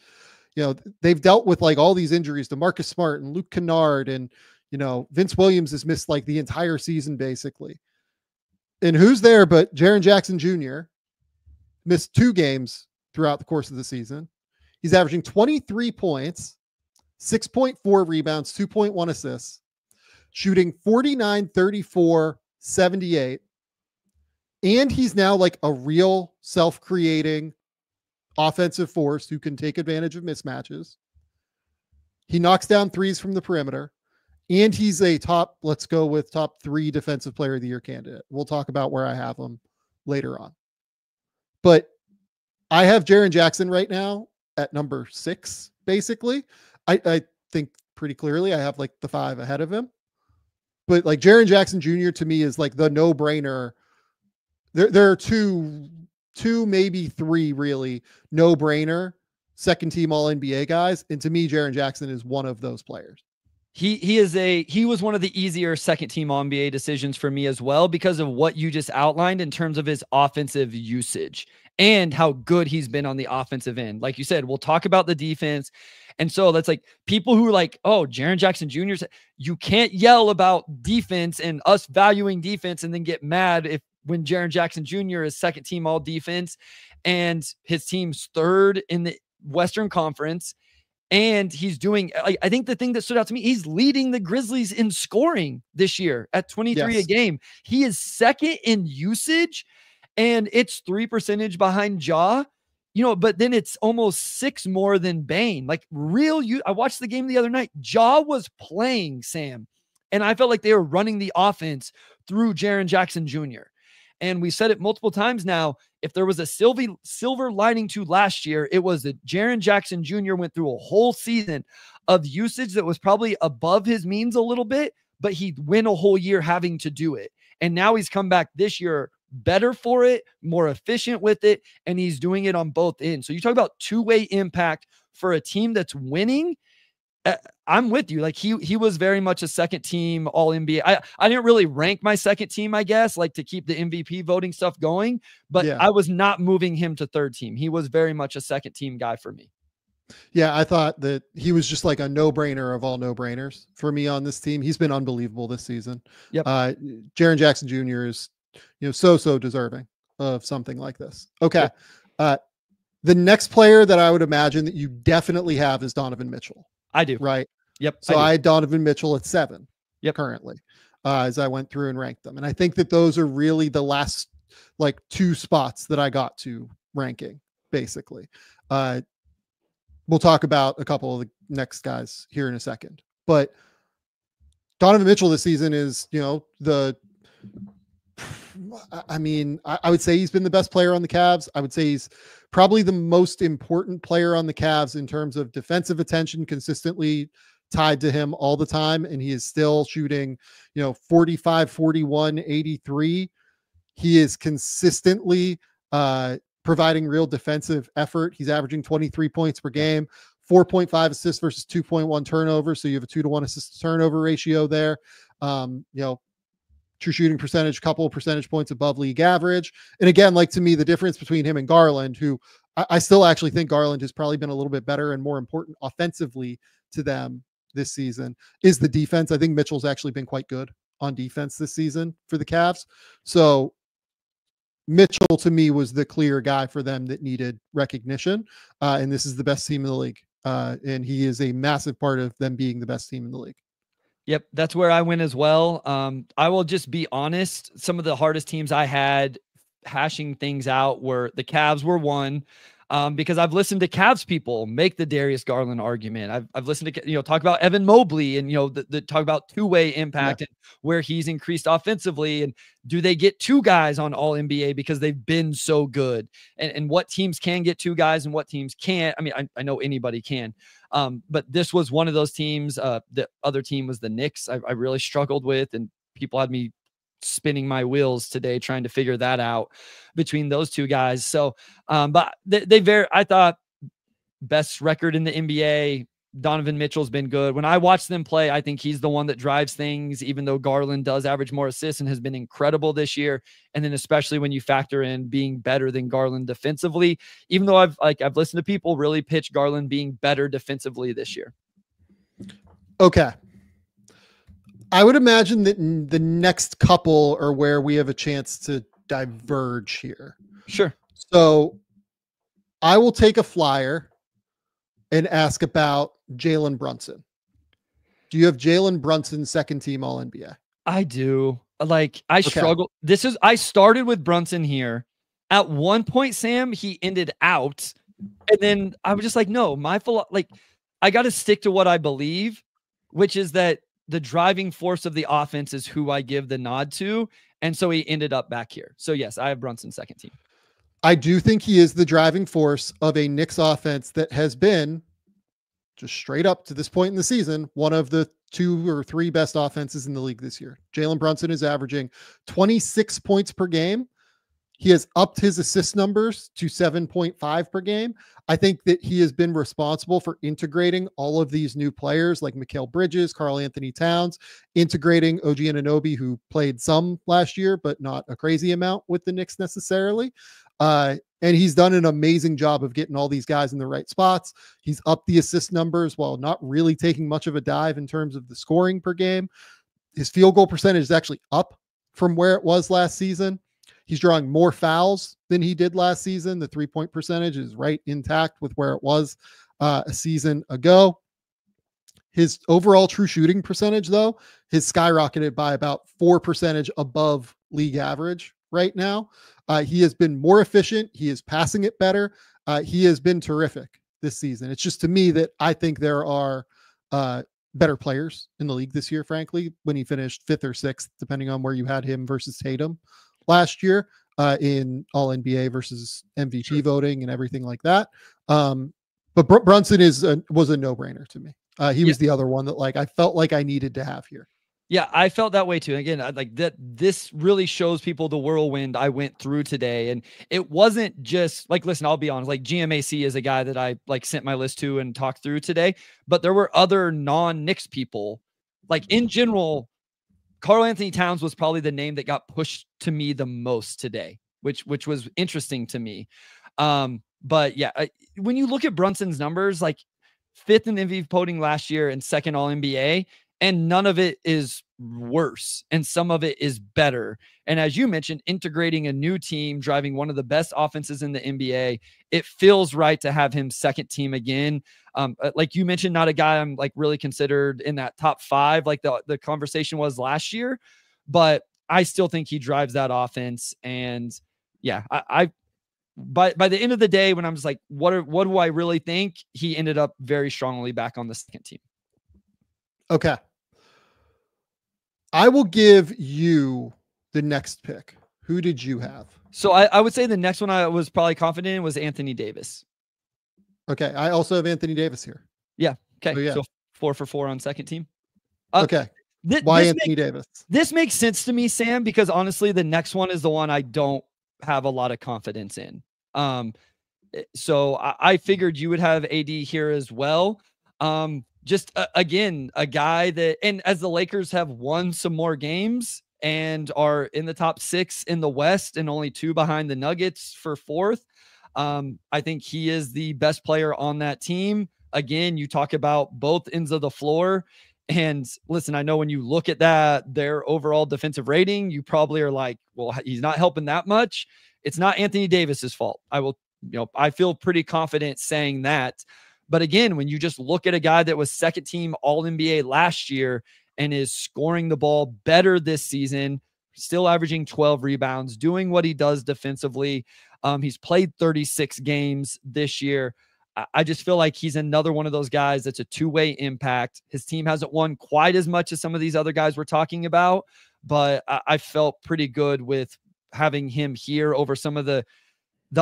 They've dealt with like all these injuries to Marcus Smart and Luke Kennard, and Vince Williams has missed like the entire season basically. And who's there but Jaren Jackson Jr. missed 2 games throughout the course of the season. He's averaging 23 points, 6.4 rebounds, 2.1 assists, shooting 49, 34, 78. And he's now like a real self-creating offensive force who can take advantage of mismatches. He knocks down threes from the perimeter, and he's a top 3 defensive player of the year candidate. We'll talk about where I have him later on. But I have Jaren Jackson right now at number 6, basically. I think pretty clearly I have like the 5 ahead of him. But like Jaren Jackson Jr. to me is like the no-brainer. There are two, maybe 3 really no-brainer second team all NBA guys. And to me, Jaren Jackson is one of those players. He was one of the easier second team all NBA decisions for me as well, because of what you just outlined in terms of his offensive usage and how good he's been on the offensive end. Like you said, we'll talk about the defense. And so that's like people who are like, oh, Jaren Jackson Jr., you can't yell about defense and us valuing defense and then get mad when Jaren Jackson Jr. is second team all defense and his team's 3rd in the Western Conference. And he's doing, I think the thing that stood out to me, he's leading the Grizzlies in scoring this year at 23 a game. He is 2nd in usage, and it's 3% behind Ja, but then it's almost 6 more than Bane. Like I watched the game the other night. Ja was playing, Sam, and I felt like they were running the offense through Jaren Jackson Jr. And we said it multiple times now. If there was a silver lining to last year, it was that Jaren Jackson Jr. went through a whole season of usage that was probably above his means a little bit, but he went a whole year having to do it. And now he's come back this year better for it, more efficient with it, and he's doing it on both ends. So you talk about two-way impact for a team that's winning. I'm with you. Like he was very much a second team all NBA. I didn't really rank my second team, I guess, like to keep the MVP voting stuff going, but I was not moving him to third team. He was very much a second team guy for me. Yeah, I thought that he was just like a no-brainer of all no-brainers for me on this team. He's been unbelievable this season. Yep. Jaren Jackson Jr. is, so deserving of something like this. Okay. Yep. The next player that I would imagine that you definitely have is Donovan Mitchell. I do. Right. Yep. So I had Donovan Mitchell at 7. Yep. Currently, as I went through and ranked them. And I think that those are really the last 2 spots that I got to ranking, basically. We'll talk about a couple of the next guys here in a second, but Donovan Mitchell this season is, I would say he's been the best player on the Cavs. I would say he's probably the most important player on the Cavs in terms of defensive attention, consistently tied to him all the time. And he is still shooting, 45, 41, 83. He is consistently providing real defensive effort. He's averaging 23 points per game, 4.5 assists versus 2.1 turnovers. So you have a 2-to-1 assist to turnover ratio there. True shooting percentage, couple of percentage points above league average. And again, to me, the difference between him and Garland, who I still actually think Garland has probably been a little bit better and more important offensively to them this season, is the defense. I think Mitchell's actually been quite good on defense this season for the Cavs. So Mitchell to me was the clear guy for them that needed recognition. And this is the best team in the league. And he is a massive part of them being the best team in the league. Yep, that's where I went as well. I will just be honest. Some of the hardest teams I had hashing things out were the Cavs were one, because I've listened to Cavs people make the Darius Garland argument. I've listened to, talk about Evan Mobley and, the talk about two-way impact and where he's increased offensively. And do they get 2 guys on all NBA because they've been so good, and what teams can get 2 guys and what teams can't. I mean, I know anybody can. But this was one of those teams. The other team was the Knicks. I really struggled with, and people had me spinning my wheels today trying to figure that out between those 2 guys. So, but I thought best record in the NBA, Donovan Mitchell's been good. When I watch them play, I think he's the one that drives things, even though Garland does average more assists and has been incredible this year. And then especially when you factor in being better than Garland defensively, even though I've listened to people really pitch Garland being better defensively this year. Okay. I would imagine that the next couple are where we have a chance to diverge here. Sure. So I will take a flyer and ask about Jalen Brunson. Do you have Jalen Brunson second team All-NBA? I do. I struggle. I started with Brunson here. At one point, Sam, he ended out. And then I was just like, no, I got to stick to what I believe, which is that the driving force of the offense is who I give the nod to. And so he ended up back here. So yes, I have Brunson second team. I do think he is the driving force of a Knicks offense that has been, just straight up to this point in the season, one of the 2 or 3 best offenses in the league this year. Jalen Brunson is averaging 26 points per game. He has upped his assist numbers to 7.5 per game. I think that he has been responsible for integrating all of these new players like Mikal Bridges, Karl Anthony Towns, integrating OG Anunoby, who played some last year, but not a crazy amount with the Knicks necessarily. And he's done an amazing job of getting all these guys in the right spots. He's upped the assist numbers while not really taking much of a dive in terms of the scoring per game. His field goal percentage is actually up from where it was last season. He's drawing more fouls than he did last season. The 3-point percentage is right intact with where it was a season ago. His overall true shooting percentage, though, has skyrocketed by about 4 percentage above league average right now. He has been more efficient. He is passing it better. He has been terrific this season. It's just to me that I think there are better players in the league this year, frankly, when he finished 5th or 6th, depending on where you had him versus Tatum last year in all NBA versus MVP voting and everything like that. But Brunson was a no-brainer to me. He was the other one that I felt like I needed to have here. Yeah, I felt that way too. Again, this really shows people the whirlwind I went through today. And it wasn't just listen, I'll be honest, GMAC is a guy that I sent my list to and talked through today, but there were other non-Knicks people. In general, Karl Anthony Towns was probably the name that got pushed to me the most today, which was interesting to me. But yeah, when you look at Brunson's numbers, 5th in MVP voting last year and 2nd All NBA, and none of it is worse, and some of it is better. And as you mentioned, integrating a new team, driving one of the best offenses in the NBA, it feels right to have him second team again. Like you mentioned, not a guy I'm really considered in that top 5, like the conversation was last year, but I still think he drives that offense. And yeah, by the end of the day, when I'm just what do I really think? He ended up very strongly back on the second team. Okay. I will give you the next pick. Who did you have? So I would say the next one I was probably confident in was Anthony Davis. Okay. I also have Anthony Davis here. Yeah. Okay. Oh, yeah. So 4 for 4 on second team. Okay. Why Anthony Davis? This makes sense to me, Sam, because honestly, the next one is the one I don't have a lot of confidence in. So I figured you would have AD here as well. Again, a guy that, and as the Lakers have won some more games and are in the top 6 in the West and only 2 behind the Nuggets for 4th, I think he is the best player on that team. Again, you talk about both ends of the floor. And listen, I know when you look at their overall defensive rating, you probably are well, he's not helping that much. It's not Anthony Davis's fault. I feel pretty confident saying that. But again, when you just look at a guy that was second team All NBA last year and is scoring the ball better this season, still averaging 12 rebounds, doing what he does defensively. He's played 36 games this year. I just feel like he's another one of those guys that's a two-way impact. His team hasn't won quite as much as some of these other guys we're talking about, but I felt pretty good with having him here over some of the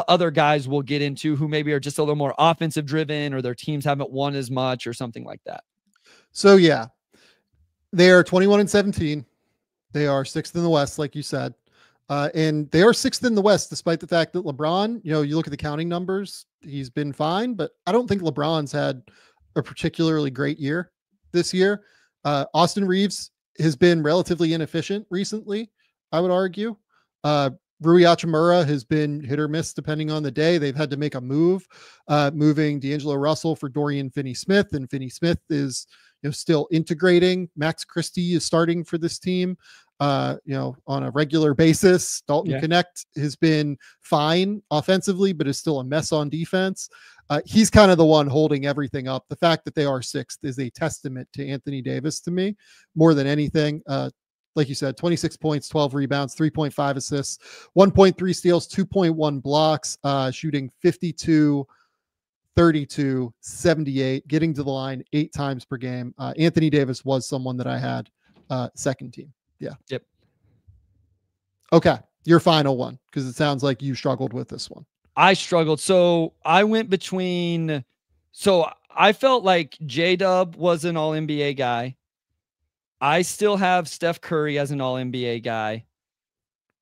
other guys we'll get into who maybe are just a little more offensive driven or their teams haven't won as much or something like that. So yeah, they are 21-17. They are 6th in the West, like you said. And they are 6th in the West, despite the fact that LeBron, you look at the counting numbers, he's been fine, but I don't think LeBron's had a particularly great year this year. Austin Reeves has been relatively inefficient recently, I would argue. Rui Hachimura has been hit or miss depending on the day. They've had to make a move, moving D'Angelo Russell for Dorian Finney-Smith, and Finney-Smith is still integrating. Max Christie is starting for this team, on a regular basis. Dalton Connect has been fine offensively, but is still a mess on defense. He's kind of the one holding everything up. The fact that they are sixth is a testament to Anthony Davis to me more than anything. Like you said, 26 points, 12 rebounds, 3.5 assists, 1.3 steals, 2.1 blocks, shooting 52, 32, 78, getting to the line 8 times per game. Anthony Davis was someone that I had second team. Yeah. Yep. Okay. Your final one, because it sounds like you struggled with this one. I struggled. So I went between, so I felt like J-Dub was an all NBA guy. I still have Steph Curry as an all NBA guy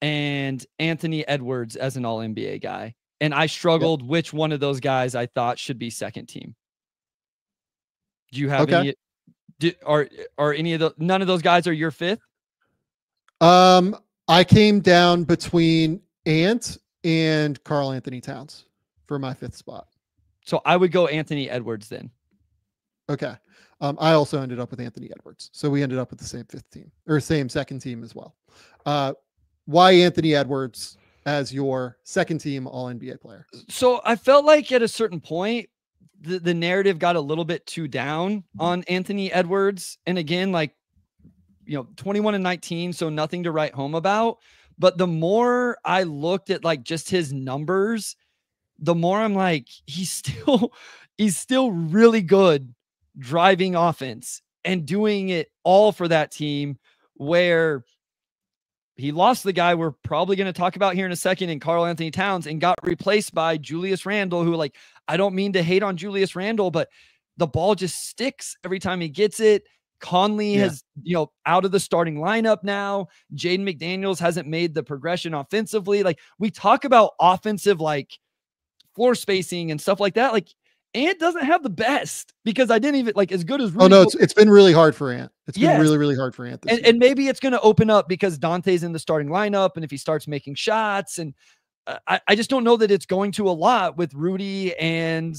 and Anthony Edwards as an all NBA guy. And I struggled which one of those guys I thought should be second team. Do you have any, are any of the, none of those guys are your fifth? I came down between Ant and Karl Anthony Towns for my fifth spot. So I would go Anthony Edwards then. Okay. I also ended up with Anthony Edwards. So we ended up with the same fifth team or same second team as well. Why Anthony Edwards as your second team all NBA player? So I felt like at a certain point, the narrative got a little bit too down on Anthony Edwards. And again, like, 21 and 19, so nothing to write home about. But the more I looked at like just his numbers, the more I'm like, he's still really good driving offense and doing it all for that team, where he lost the guy we're probably going to talk about here in a second in Karl Anthony Towns and got replaced by Julius Randle, who, like, I don't mean to hate on Julius Randle, but the ball just sticks every time he gets it. Conley has, out of the starting lineup now. Jaden McDaniels hasn't made the progression offensively. Like, we talk about offensive, like, floor spacing and stuff like that. Like, Ant doesn't have the best, because I didn't even like as good as Rudy. Oh no, it's been really hard for Ant. It's been really, really hard for Ant. And maybe it's going to open up because Dante's in the starting lineup, and if he starts making shots, and I just don't know that it's going to a lot with Rudy and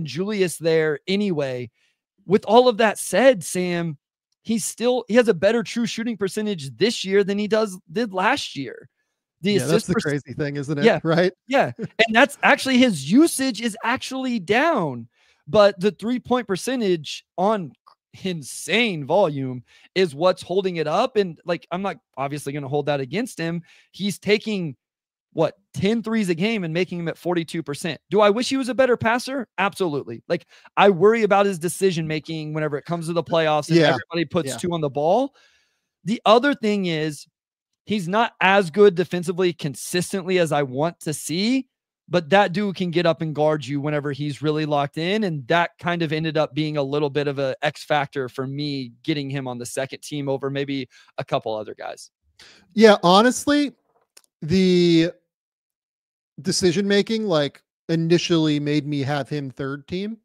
Julius there anyway. With all of that said, Sam, he has a better true shooting percentage this year than he did last year. That's the crazy thing, isn't it? Yeah. Right. Yeah. And that's actually, his usage is actually down, but the 3-point percentage on insane volume is what's holding it up. And like, I'm not obviously going to hold that against him. He's taking 10 threes a game and making him at 42%. Do I wish he was a better passer? Absolutely. Like, I worry about his decision-making whenever it comes to the playoffs and everybody puts 2 on the ball. The other thing is, he's not as good defensively consistently as I want to see, but that dude can get up and guard you whenever he's really locked in. And that kind of ended up being a little bit of a X factor for me, getting him on the second team over maybe a couple other guys. Yeah, honestly, the decision-making, like, initially made me have him third team,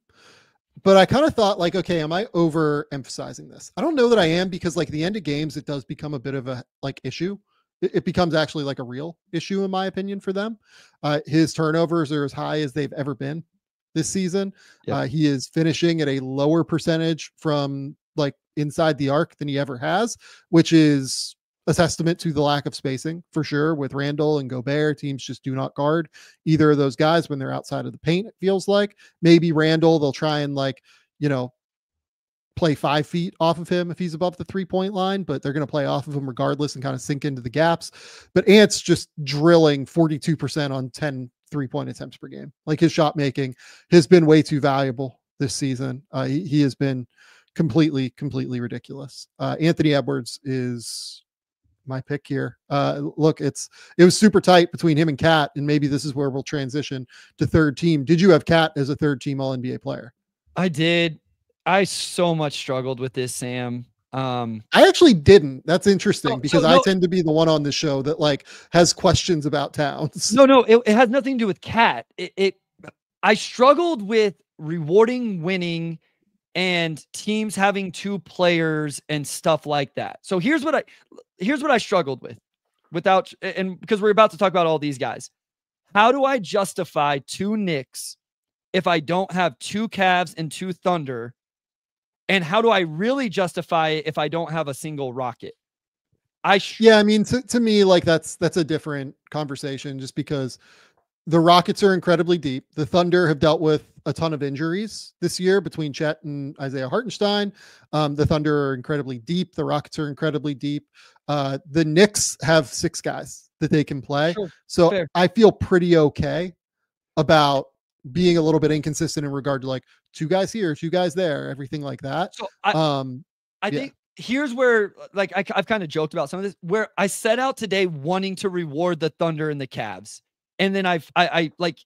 but I kind of thought, like, okay, am I overemphasizing this? I don't know that I am, because like the end of games, it does become a bit of a issue. It becomes actually like a real issue, in my opinion, for them. His turnovers are as high as they've ever been this season. He is finishing at a lower percentage from like inside the arc than he ever has, which is a testament to the lack of spacing for sure. With Randall and Gobert, teams just do not guard either of those guys when they're outside of the paint. It feels like maybe Randall, they'll try and play 5 feet off of him if he's above the 3-point line, but they're going to play off of him regardless and kind of sink into the gaps. But Ant's just drilling 42% on 10 3-point attempts per game. Like, his shot making has been way too valuable this season. He has been completely ridiculous. Anthony Edwards is my pick here. Look, it was super tight between him and Cat, and maybe this is where we'll transition to third team. Did you have Cat as a third team all NBA player? I did. I so much struggled with this, Sam. I actually didn't. That's interesting, because I tend to be the one on the show that like has questions about Towns. No, it has nothing to do with Cat. I struggled with rewarding winning and teams having 2 players and stuff like that. So here's what I struggled with without, and because we're about to talk about all these guys. How do I justify 2 Knicks if I don't have 2 Cavs and 2 Thunder? And how do I really justify it if I don't have a single Rocket? Yeah, I mean, to me, like that's a different conversation, just because the Rockets are incredibly deep. The Thunder have dealt with a ton of injuries this year between Chet and Isaiah Hartenstein. The Thunder are incredibly deep. The Rockets are incredibly deep. The Knicks have 6 guys that they can play. Sure, so fair. I feel pretty okay about being a little bit inconsistent in regard to like 2 guys here, 2 guys there, everything like that. So I think here's where, like, I've kind of joked about some of this, where I set out today wanting to reward the Thunder and the Cavs. And then I like,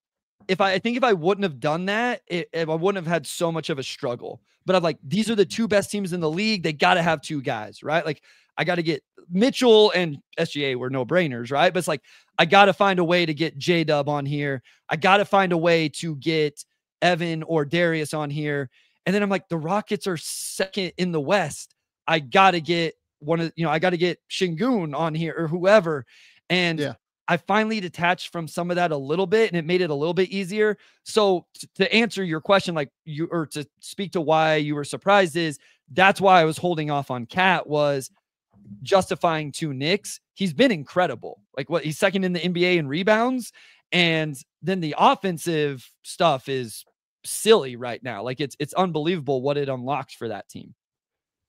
if I wouldn't have done that, I wouldn't have had so much of a struggle. But I'm like, these are the 2 best teams in the league. They got to have 2 guys, right? Like, I got to get Mitchell and SGA were no brainers, right? But it's like, I got to find a way to get J-Dub on here. I got to find a way to get Evan or Darius on here. And then I'm like, the Rockets are second in the West. I got to get I got to get Şengün on here or whoever. And I finally detached from some of that a little bit, and it made it a little bit easier. So to answer your question, like or to speak to why you were surprised, is that's why I was holding off on Cat, was justifying 2 Knicks. He's been incredible. Like, he's second in the NBA in rebounds. And then the offensive stuff is silly right now. Like, it's unbelievable what it unlocks for that team.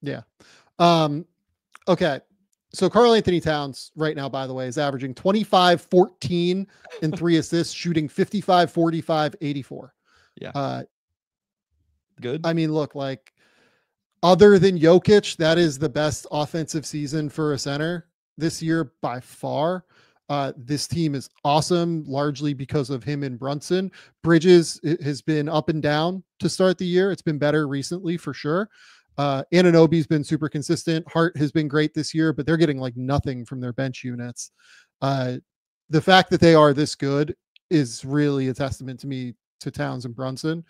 Yeah. Okay. So Karl-Anthony Towns right now, by the way, is averaging 25, 14 and 3 assists, shooting 55, 45, 84. Yeah. Good. I mean, look, like, other than Jokic, that is the best offensive season for a center this year by far. This team is awesome, largely because of him and Brunson. Bridges has been up and down to start the year. It's been better recently for sure. Anunoby's been super consistent. Hart has been great this year, but they're getting like nothing from their bench units. The fact that they are this good is really a testament to me to Towns and Brunson.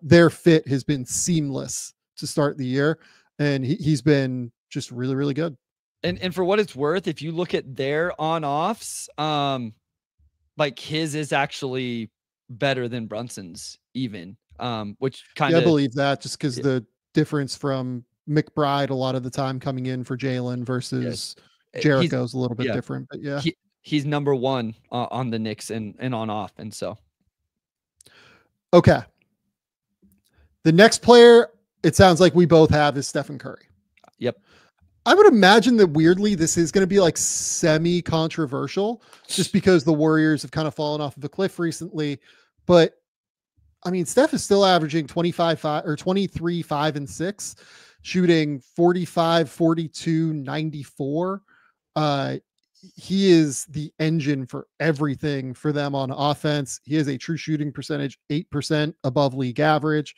Their fit has been seamless to start the year, and he's been just really, really good. And for what it's worth, if you look at their on-offs, like, his is actually better than Brunson's even, which kind of, I believe that, just because the difference from McBride a lot of the time coming in for Jalen versus Jericho's a little bit different, but he's number 1 on the Knicks and on off. And so, okay. The next player, it sounds like we both have, is Stephen Curry. Yep. I would imagine that weirdly, this is going to be like semi-controversial just because the Warriors have kind of fallen off of a cliff recently. But I mean, Steph is still averaging 23, 5 and 6, shooting 45, 42, 94. He is the engine for everything for them on offense. He has a true shooting percentage, 8% above league average.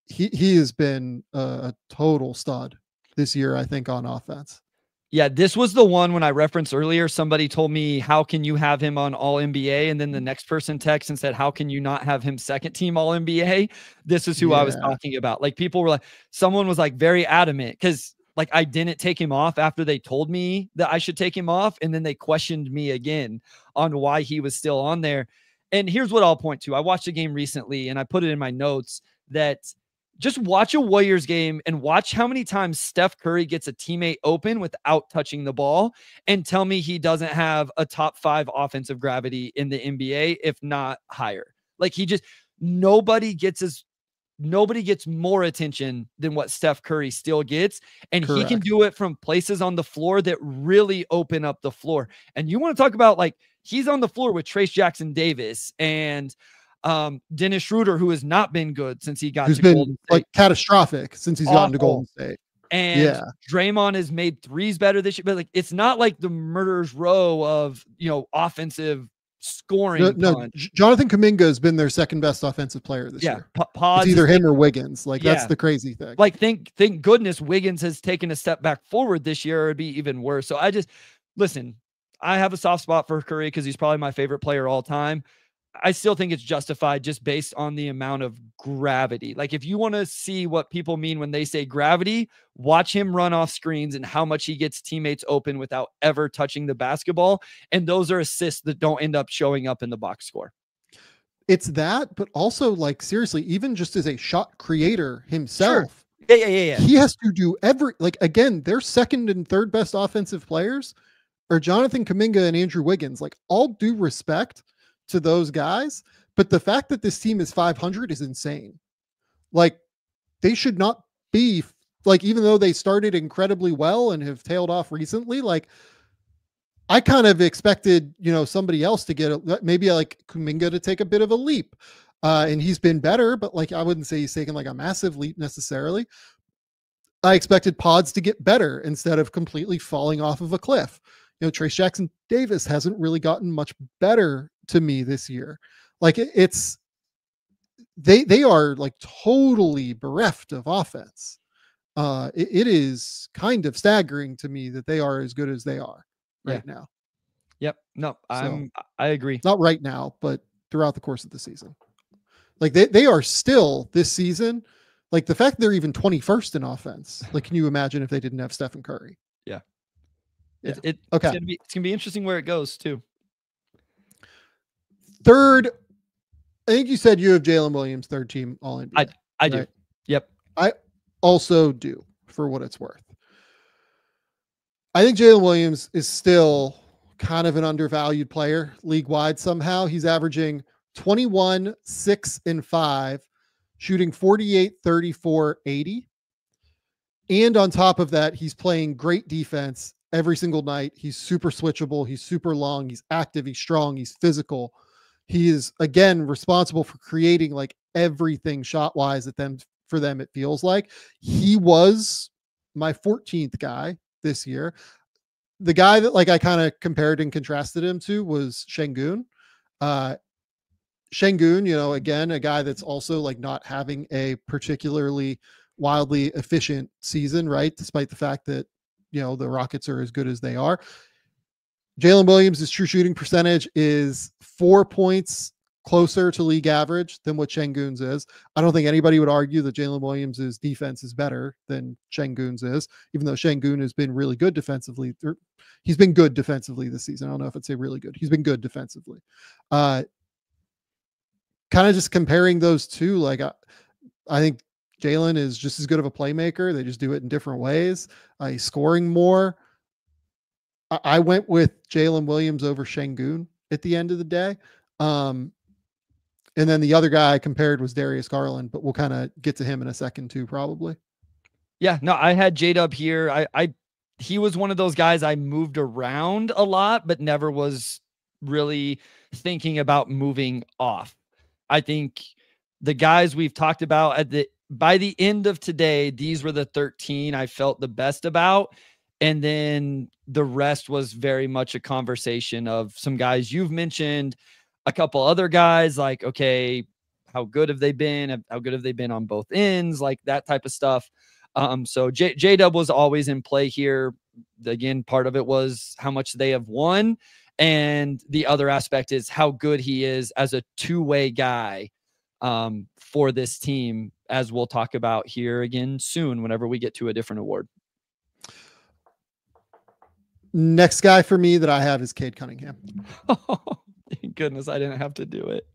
He has been a total stud this year, I think, on offense. Yeah, this was the one when I referenced earlier. Somebody told me, how can you have him on all NBA? And then the next person texted and said, how can you not have him second team all NBA? This is who I was talking about. Like, people were like, someone was like very adamant, because like, I didn't take him off after they told me that I should take him off. And then they questioned me again on why he was still on there. And here's what I'll point to. I watched a game recently, and I put it in my notes, that just watch a Warriors game and watch how many times Steph Curry gets a teammate open without touching the ball, and tell me he doesn't have a top 5 offensive gravity in the NBA, if not higher. Like, nobody gets more attention than what Steph Curry still gets. And Correct. He can do it from places on the floor that really open up the floor. And you want to talk about, like, he's on the floor with Trace Jackson Davis and Dennis Schroeder, who has not been good since he got to Golden State. Like, catastrophic since he's gotten to Golden State. And Draymond has made threes better this year, but like, it's not like the murderer's row of, offensive scoring. No, Jonathan Kuminga has been their second best offensive player this year. It's either him or Wiggins. Like, that's the crazy thing. Like, thank goodness Wiggins has taken a step back forward this year, or it'd be even worse. So listen, I have a soft spot for Curry because he's probably my favorite player all time. I still think it's justified just based on the amount of gravity. Like if you want to see what people mean when they say gravity, watch him run off screens and how much he gets teammates open without ever touching the basketball. And those are assists that don't end up showing up in the box score. It's that, but also like seriously, even just as a shot creator himself, sure. Yeah. He has to do like again, their second and third best offensive players are Jonathan Kuminga and Andrew Wiggins. Like all due respect to those guys, but the fact that this team is 500 is insane. Like they should not be like, even though they started incredibly well and have tailed off recently, like I kind of expected, somebody else to get maybe like Kuminga to take a bit of a leap. And he's been better, but like, I wouldn't say he's taken like a massive leap necessarily. I expected Pods to get better instead of completely falling off of a cliff. Trace Jackson Davis hasn't really gotten much better to me this year. Like they are like totally bereft of offense. It is kind of staggering to me that they are as good as they are right now. Yep. No, I agree. Not right now, but throughout the course of the season. Like they are still this season. Like the fact that they're even 21st in offense. Like, can you imagine if they didn't have Stephen Curry? Yeah. Okay. It's gonna be interesting where it goes too. Third, I think you said you have Jalen Williams, third team all NBA. I do. Yep. I also do, for what it's worth. I think Jalen Williams is still kind of an undervalued player league wide somehow. He's averaging 21, 6, and 5, shooting 48, 34, 80. And on top of that, he's playing great defense every single night. He's super switchable. He's super long. He's active. He's strong. He's physical. He is, again, responsible for creating like everything shot wise for them. It feels like he was my 14th guy this year. The guy that like I kind of compared and contrasted him to was Şengün. Şengün, again, a guy that's also like not having a particularly wildly efficient season, right? Despite the fact that, the Rockets are as good as they are. Jalen Williams' true shooting percentage is 4 points closer to league average than what Şengün's is. I don't think anybody would argue that Jalen Williams' defense is better than Şengün's is, even though Şengün has been really good defensively. He's been good defensively this season. I don't know if I'd say really good. He's been good defensively. Kind of just comparing those two, like I think Jalen is just as good of a playmaker. They just do it in different ways. He's scoring more. I went with Jalen Williams over Şengün at the end of the day. And then the other guy I compared was Darius Garland, but we'll kind of get to him in a second too, probably. Yeah, no, I had J-Dub here. He was one of those guys I moved around a lot, but never was really thinking about moving off. I think the guys we've talked about by the end of today, these were the 13 I felt the best about. And then the rest was very much a conversation of some guys you've mentioned, a couple other guys like, okay, how good have they been? How good have they been on both ends? Like that type of stuff. So J-Dub was always in play here. Again, part of it was how much they have won. And the other aspect is how good he is as a two-way guy for this team, as we'll talk about here again soon, whenever we get to a different award. Next guy for me that I have is Cade Cunningham. Oh, thank goodness I didn't have to do it.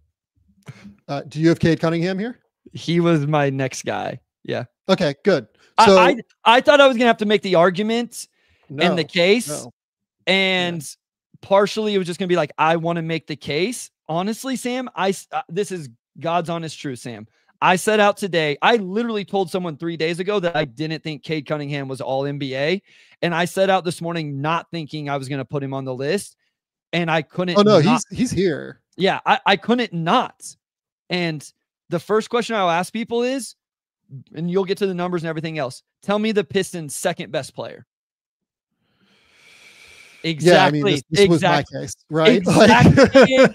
Do you have Cade Cunningham here? He was my next guy. Yeah. Okay, good. So I thought I was going to have to make the argument in the case. And partially it was just going to be like, I want to make the case. Honestly, Sam, this is God's honest truth, Sam. I set out today. I literally told someone 3 days ago that I didn't think Cade Cunningham was all NBA. And I set out this morning not thinking I was going to put him on the list. And I couldn't. Oh, no, he's here. Yeah, I couldn't not. And the first question I'll ask people is, and you'll get to the numbers and everything else, tell me the Pistons' second best player. Exactly. Yeah, I mean, this was my case, right?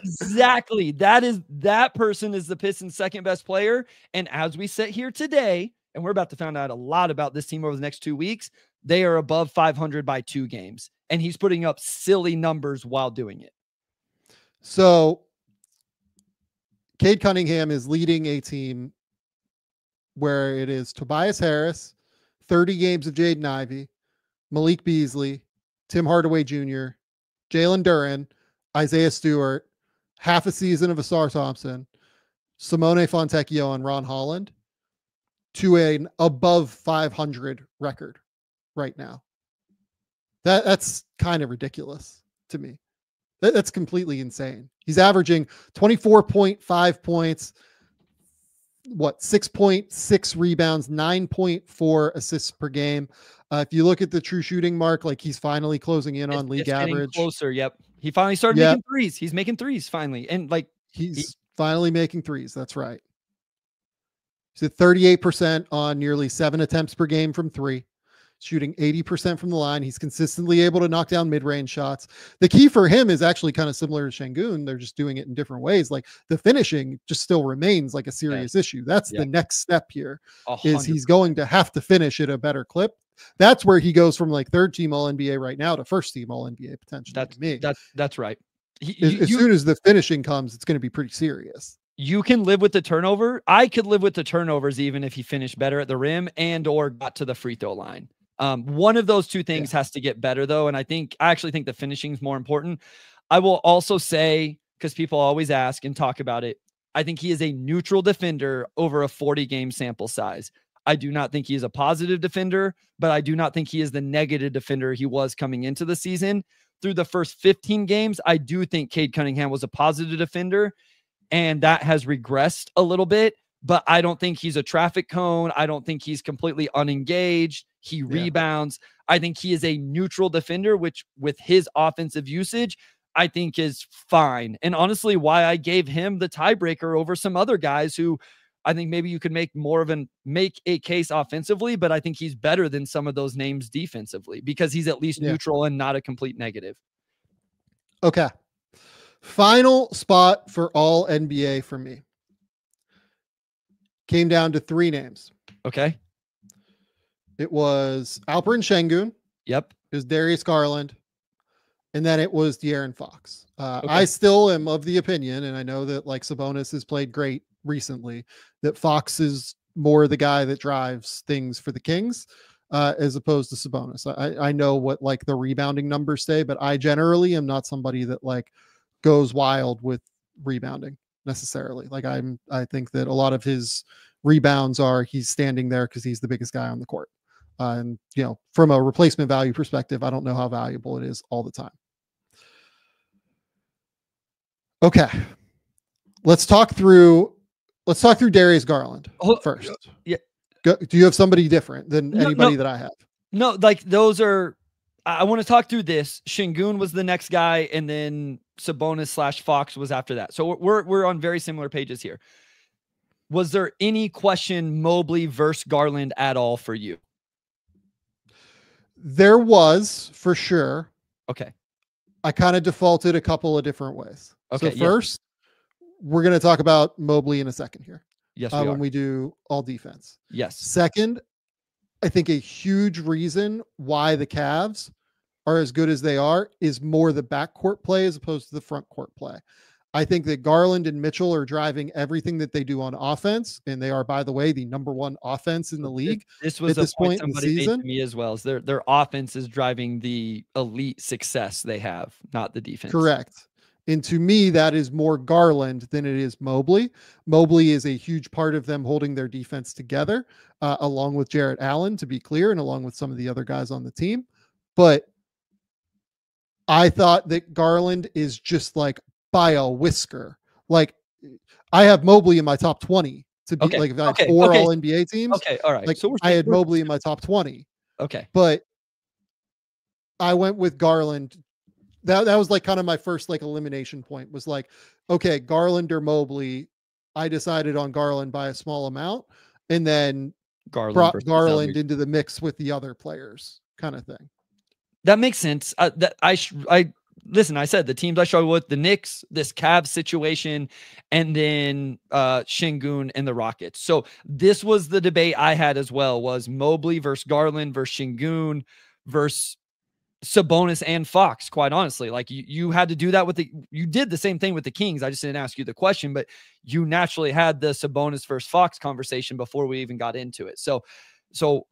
Exactly. That person is the Pistons' second best player. And as we sit here today, and we're about to find out a lot about this team over the next 2 weeks, they are above 500 by 2 games. And he's putting up silly numbers while doing it. So Cade Cunningham is leading a team where it is Tobias Harris, 30 games of Jaden Ivey, Malik Beasley, Tim Hardaway Jr., Jalen Duren, Isaiah Stewart, half a season of Asar Thompson, Simone Fontecchio, and Ron Holland to an above 500 record right now. That's kind of ridiculous to me. That's completely insane. He's averaging 24.5 points, 6.6 rebounds, 9.4 assists per game. If you look at the true shooting mark, like he's finally closing in on league average. Closer, yep. He finally started making threes. He's making threes finally, and like he's finally making threes. That's right. He's at 38% on nearly 7 attempts per game from three, shooting 80% from the line. He's consistently able to knock down mid-range shots. The key for him is actually kind of similar to Şengün. They're just doing it in different ways. Like the finishing just still remains like a serious issue. That's the next step here. 100%. Is he's going to have to finish at a better clip. That's where he goes from like third team all NBA right now to first team all NBA potentially. That's right. As soon as the finishing comes, it's going to be pretty serious. You can live with the turnover. I could live with the turnovers even if he finished better at the rim and or got to the free throw line. One of those two things has to get better though. And I actually think the finishing is more important. I will also say, because people always ask and talk about it, I think he is a neutral defender over a 40 game sample size. I do not think he is a positive defender, but I do not think he is the negative defender he was coming into the season. Through the first 15 games, I do think Cade Cunningham was a positive defender, and that has regressed a little bit, but I don't think he's a traffic cone. I don't think he's completely unengaged. He rebounds. I think he is a neutral defender, which with his offensive usage, I think is fine. And honestly, why I gave him the tiebreaker over some other guys who I think maybe you could make a case offensively, but I think he's better than some of those names defensively because he's at least neutral and not a complete negative. Okay. Final spot for all NBA for me. Came down to 3 names. Okay. It was Alperen Şengün. Yep. It was Darius Garland. And then it was De'Aaron Fox. I still am of the opinion, and I know that like Sabonis has played great recently, that Fox is more the guy that drives things for the Kings as opposed to Sabonis. I know what like the rebounding numbers say, but I generally am not somebody that like goes wild with rebounding necessarily. Like I think that a lot of his rebounds are he's standing there because he's the biggest guy on the court. And you know, from a replacement value perspective, I don't know how valuable it is all the time. Okay. Let's talk through Darius Garland first. Yeah. Do you have somebody different than anybody that I have? No, like those are, I want to talk through this. Şengün was the next guy, and then Sabonis / Fox was after that. So we're on very similar pages here. Was there any question Mobley versus Garland at all for you? There was, for sure. Okay. I kind of defaulted a couple of different ways. Okay. So first, we're going to talk about Mobley in a second here. Yes, when we do all defense. Yes. Second, I think a huge reason why the Cavs are as good as they are is more the backcourt play as opposed to the front court play. I think that Garland and Mitchell are driving everything that they do on offense, and they are, by the way, the #1 offense in the league. This was a point somebody made to me as well. Is their offense is driving the elite success they have, not the defense. Correct. And to me, that is more Garland than it is Mobley. Mobley is a huge part of them holding their defense together, along with Jarrett Allen, to be clear, and along with some of the other guys on the team. But I thought that Garland is just like by a whisker. Like I have Mobley in my top 20 to be like if I had 4 all NBA teams. Okay. All right. Like so I had Mobley in my top 20. Okay. But I went with Garland. That was like kind of my first like elimination point was like, okay, Garland or Mobley. I decided on Garland by a small amount and then brought Garland into the mix with the other players kind of thing. That makes sense. Listen, I said the teams I struggle with, the Knicks, this Cavs situation, and then Şengün and the Rockets. So this was the debate I had as well, was Mobley versus Garland versus Şengün versus Sabonis and Fox, quite honestly. Like you had to do that you did the same thing with the Kings. I just didn't ask you the question, but you naturally had the Sabonis versus Fox conversation before we even got into it. So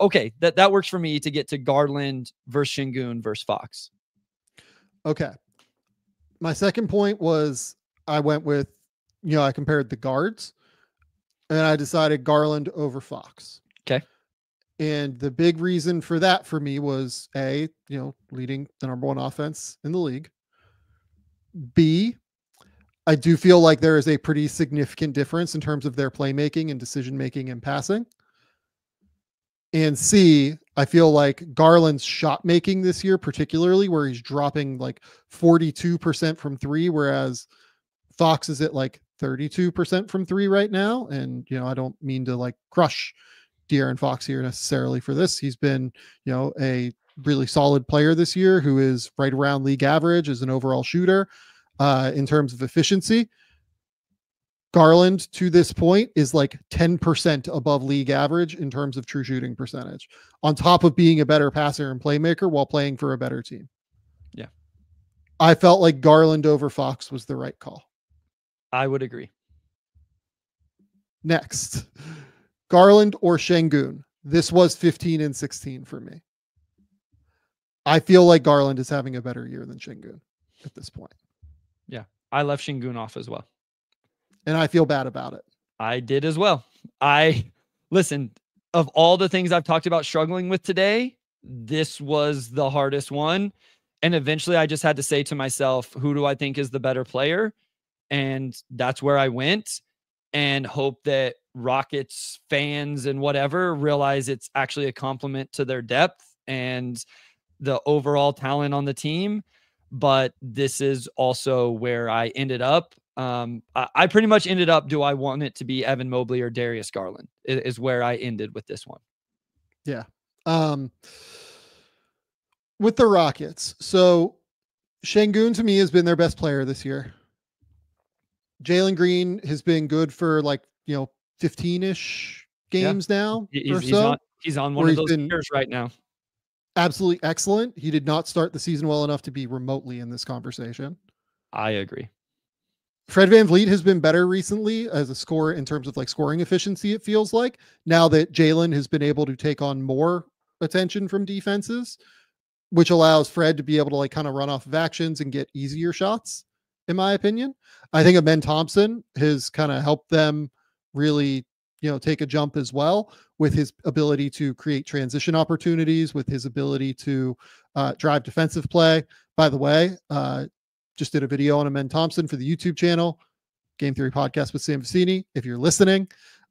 okay, that works for me to get to Garland versus Şengün versus Fox. Okay. My second point was I went with, I compared the guards and I decided Garland over Fox. Okay. And the big reason for that for me was A, leading the number one offense in the league. B, I do feel like there is a pretty significant difference in terms of their playmaking and decision-making and passing. And C, I feel like Garland's shot making this year, particularly where he's dropping like 42% from three, whereas Fox is at like 32% from three right now. And, I don't mean to like crush De'Aaron Fox here necessarily for this. He's been, a really solid player this year who is right around league average as an overall shooter in terms of efficiency. Garland to this point is like 10% above league average in terms of true shooting percentage, on top of being a better passer and playmaker while playing for a better team. Yeah. I felt like Garland over Fox was the right call. I would agree. Next, Garland or Şengün. This was 15 and 16 for me. I feel like Garland is having a better year than Şengün at this point. Yeah. I left Şengün off as well. And I feel bad about it. I did as well. Listen, of all the things I've talked about struggling with today, this was the hardest one. And eventually I just had to say to myself, who do I think is the better player? And that's where I went, and hope that Rockets fans and whatever realize it's actually a compliment to their depth and the overall talent on the team. But this is also where I ended up. I pretty much ended up, do I want it to be Evan Mobley or Darius Garland is where I ended with this one. Yeah. With the Rockets. So Şengün to me has been their best player this year. Jalen Green has been good for 15-ish games now or so. He's on one of those years right now. Absolutely excellent. He did not start the season well enough to be remotely in this conversation. I agree. Fred VanVleet has been better recently as a scorer in terms of scoring efficiency, it feels like, now that Jalen has been able to take on more attention from defenses, which allows Fred to be able to kind of run off of actions and get easier shots, in my opinion. I think Amen Thompson has kind of helped them really, take a jump as well with his ability to create transition opportunities, with his ability to drive defensive play. By the way, just did a video on Amen Thompson for the YouTube channel, Game Theory Podcast with Sam Vecenie. If you're listening,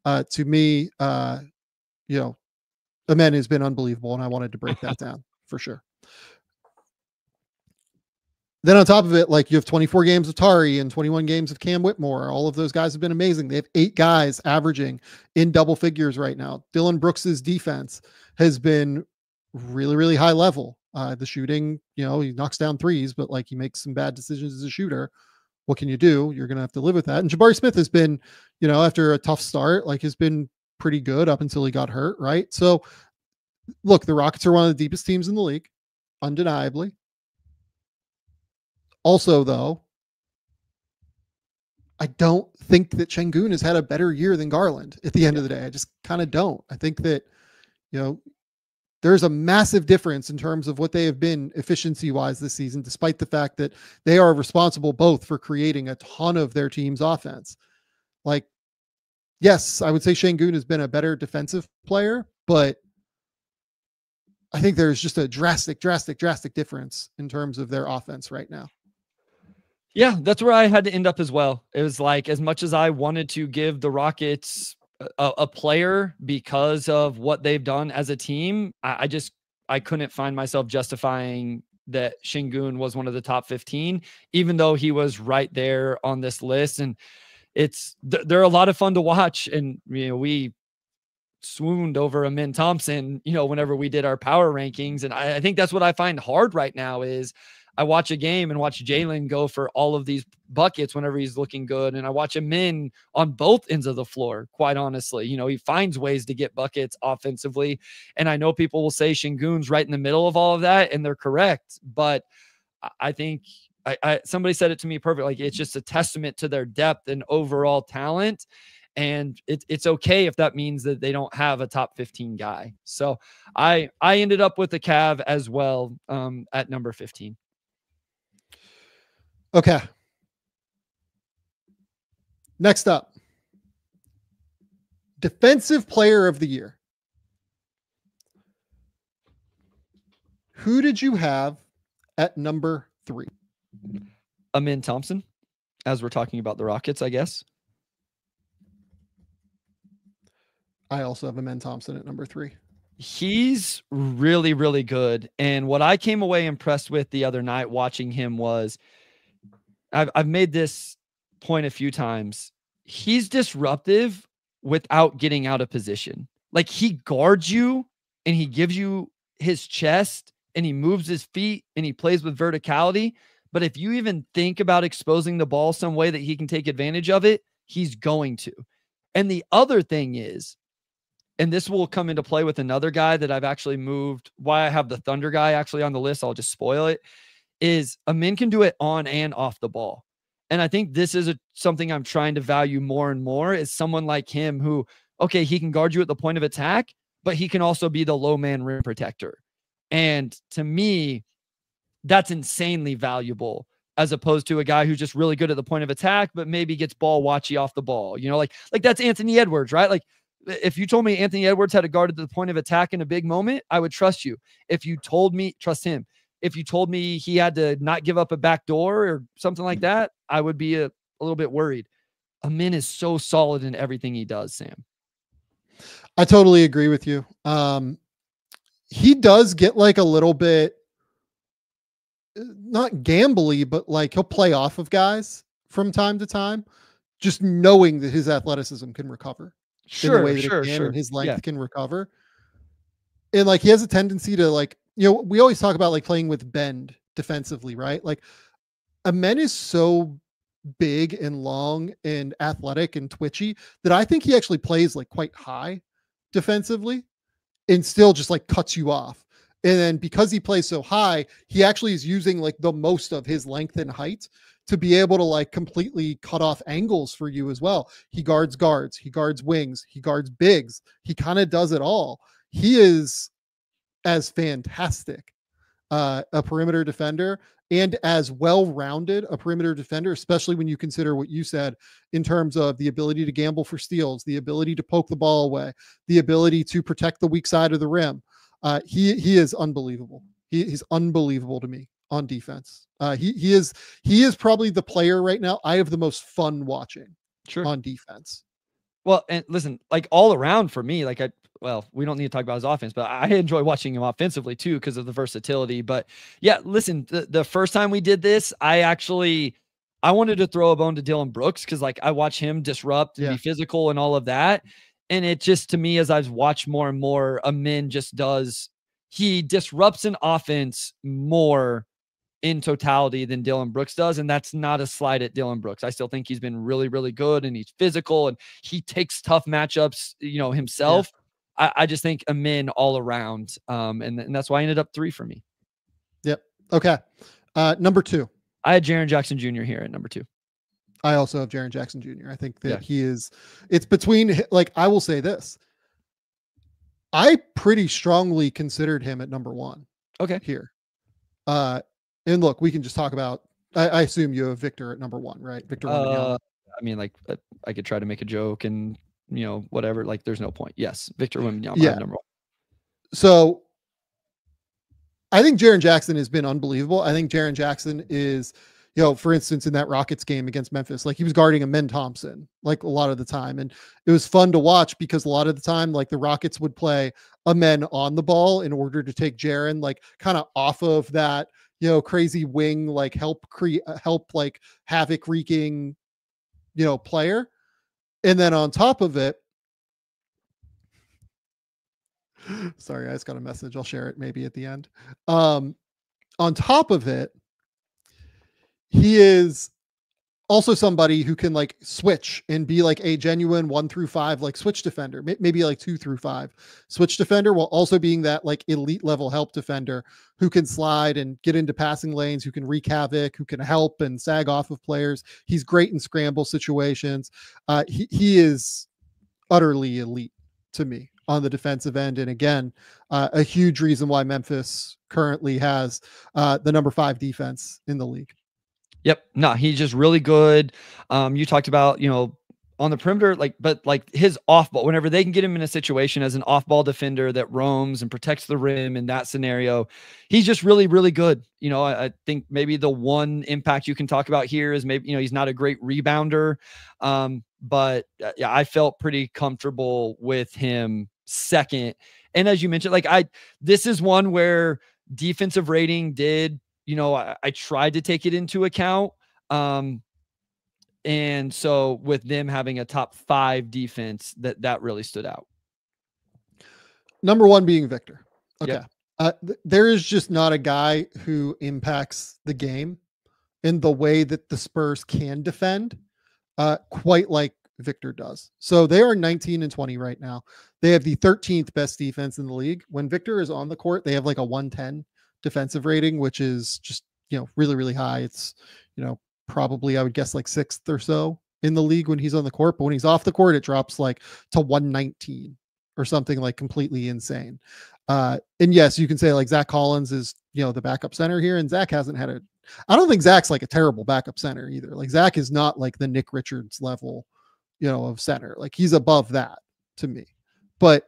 to me, Amen has been unbelievable, and I wanted to break that down for sure. Then on top of it, you have 24 games of Tari and 21 games of Cam Whitmore. All of those guys have been amazing. They have 8 guys averaging in double figures right now. Dillon Brooks's defense has been really, really high level. The shooting, he knocks down threes, but he makes some bad decisions as a shooter. What can you do? You're going to have to live with that. And Jabari Smith has been, after a tough start, has been pretty good up until he got hurt. Right. So look, the Rockets are one of the deepest teams in the league, undeniably. Also, though, I don't think that Şengün has had a better year than Garland at the end of the day. I just kind of don't. I think that, there's a massive difference in terms of what they have been efficiency-wise this season, despite the fact that they are responsible both for creating a ton of their team's offense. Yes, I would say Şengün has been a better defensive player, but I think there's just a drastic difference in terms of their offense right now. Yeah, that's where I had to end up as well. It was as much as I wanted to give the Rockets a player because of what they've done as a team, I couldn't find myself justifying that Şengün was one of the top 15, even though he was right there on this list. And they're a lot of fun to watch. And, we swooned over Amen Thompson, whenever we did our power rankings. And I think that's what I find hard right now is I watch a game and watch Jalen go for all of these buckets whenever he's looking good. And I watch him in on both ends of the floor, quite honestly. You know, he finds ways to get buckets offensively. And I know people will say Şengün's right in the middle of all of that, and they're correct. But I think somebody said it to me perfect. Like, it's just a testament to their depth and overall talent. And it's okay if that means that they don't have a top 15 guy. So I ended up with the Cav as well at number 15. Okay. Next up, Defensive Player of the Year. Who did you have at number 3? Amin Thompson, as we're talking about the Rockets, I guess. I also have Amin Thompson at number 3. He's really, really good. And what I came away impressed with the other night watching him was, I've made this point a few times. He's disruptive without getting out of position. Like, he guards you and he gives you his chest and he moves his feet and he plays with verticality. But if you even think about exposing the ball some way that he can take advantage of it, he's going to. And the other thing is, and this will come into play with another guy that I've actually moved, why I have the Thunder guy actually on the list, I'll just spoil it, is Amin can do it on and off the ball. And I think this is something I'm trying to value more and more, is someone like him who, okay, he can guard you at the point of attack, but he can also be the low man rim protector. And to me, that's insanely valuable, as opposed to a guy who's just really good at the point of attack, but maybe gets ball watchy off the ball. You know, like that's Anthony Edwards, right? Like, if you told me Anthony Edwards had a guard at the point of attack in a big moment, I would trust you. If you told me, trust him. If you told me he had to not give up a back door or something like that, I would be a little bit worried. Amin is so solid in everything he does, Sam. I totally agree with you. He does get like a little bit, not gambly, but like he'll play off of guys from time to time, just knowing that his athleticism can recover. In the way that it can, and his length can recover. And like, he has a tendency to, like, you know, we always talk about like playing with bend defensively, right? Like, Amin is so big and long and athletic and twitchy that I think he actually plays like quite high defensively and still just like cuts you off. And then because he plays so high, he actually is using like the most of his length and height to be able to like completely cut off angles for you as well. He guards, he guards wings, he guards bigs. He kind of does it all. He is as fantastic a perimeter defender and as well-rounded a perimeter defender, especially when you consider what you said in terms of the ability to gamble for steals, the ability to poke the ball away, the ability to protect the weak side of the rim. He is unbelievable. He's unbelievable to me on defense. He is probably the player right now I have the most fun watching on defense. Well, and listen, like all around for me, like we don't need to talk about his offense, but I enjoy watching him offensively too because of the versatility. But yeah, listen, the first time we did this, I wanted to throw a bone to Dillon Brooks because like I watch him disrupt and be physical and all of that. And it just, to me, as I've watched more and more, Amin he disrupts an offense more in totality than Dillon Brooks does. And that's not a slight at Dillon Brooks. I still think he's been really, really good and he's physical and he takes tough matchups, himself. Yeah. I just think Amin all around. And that's why I ended up 3 for me. Yep. Okay. Number 2. I had Jaren Jackson Jr. here at number 2. I also have Jaren Jackson Jr. I think that it's between, like, I will say this. I pretty strongly considered him at number 1. Okay. Here. And look, we can just talk about, I assume you have Victor at number 1, right? Victor. I mean, like, I could try to make a joke and, whatever, like there's no point. Yes. Victor Wembanyama, number 1. So I think Jaren Jackson has been unbelievable. I think Jaren Jackson is, for instance, in that Rockets game against Memphis, like he was guarding Amin Thompson, like a lot of the time. And it was fun to watch because a lot of the time, like the Rockets would play Amin on the ball in order to take Jaren, like kind of off of that, crazy wing, like help like havoc wreaking, player. And then on top of it, sorry, I just got a message. I'll share it maybe at the end. On top of it, he is also somebody who can like switch and be like a genuine 1-5 like switch defender, maybe like 2-5 switch defender, while also being that like elite level help defender who can slide and get into passing lanes, who can wreak havoc, who can help and sag off of players. He's great in scramble situations. He is utterly elite to me on the defensive end. And again, a huge reason why Memphis currently has the number 5 defense in the league. Yep. No, he's just really good. You talked about, on the perimeter, but his off ball, whenever they can get him in a situation as an off ball defender that roams and protects the rim in that scenario, he's just really, really good. I think maybe the one impact you can talk about here is maybe, he's not a great rebounder. But yeah, I felt pretty comfortable with him second. And as you mentioned, this is one where defensive rating did, I tried to take it into account. And so with them having a top 5 defense, that really stood out. Number 1 being Victor. Okay. Yep. There is just not a guy who impacts the game in the way that the Spurs can defend quite like Victor does. So they are 19-20 right now. They have the 13th best defense in the league. When Victor is on the court, they have like a 110 defensive rating, which is just, really, really high. It's, probably I would guess like 6th or so in the league when he's on the court, but when he's off the court, it drops like to 119 or something like completely insane. And yes, you can say like Zach Collins is, the backup center here, and Zach hasn't had I don't think Zach's like a terrible backup center either. Like Zach is not like the Nick Richards level, of center. Like he's above that to me, but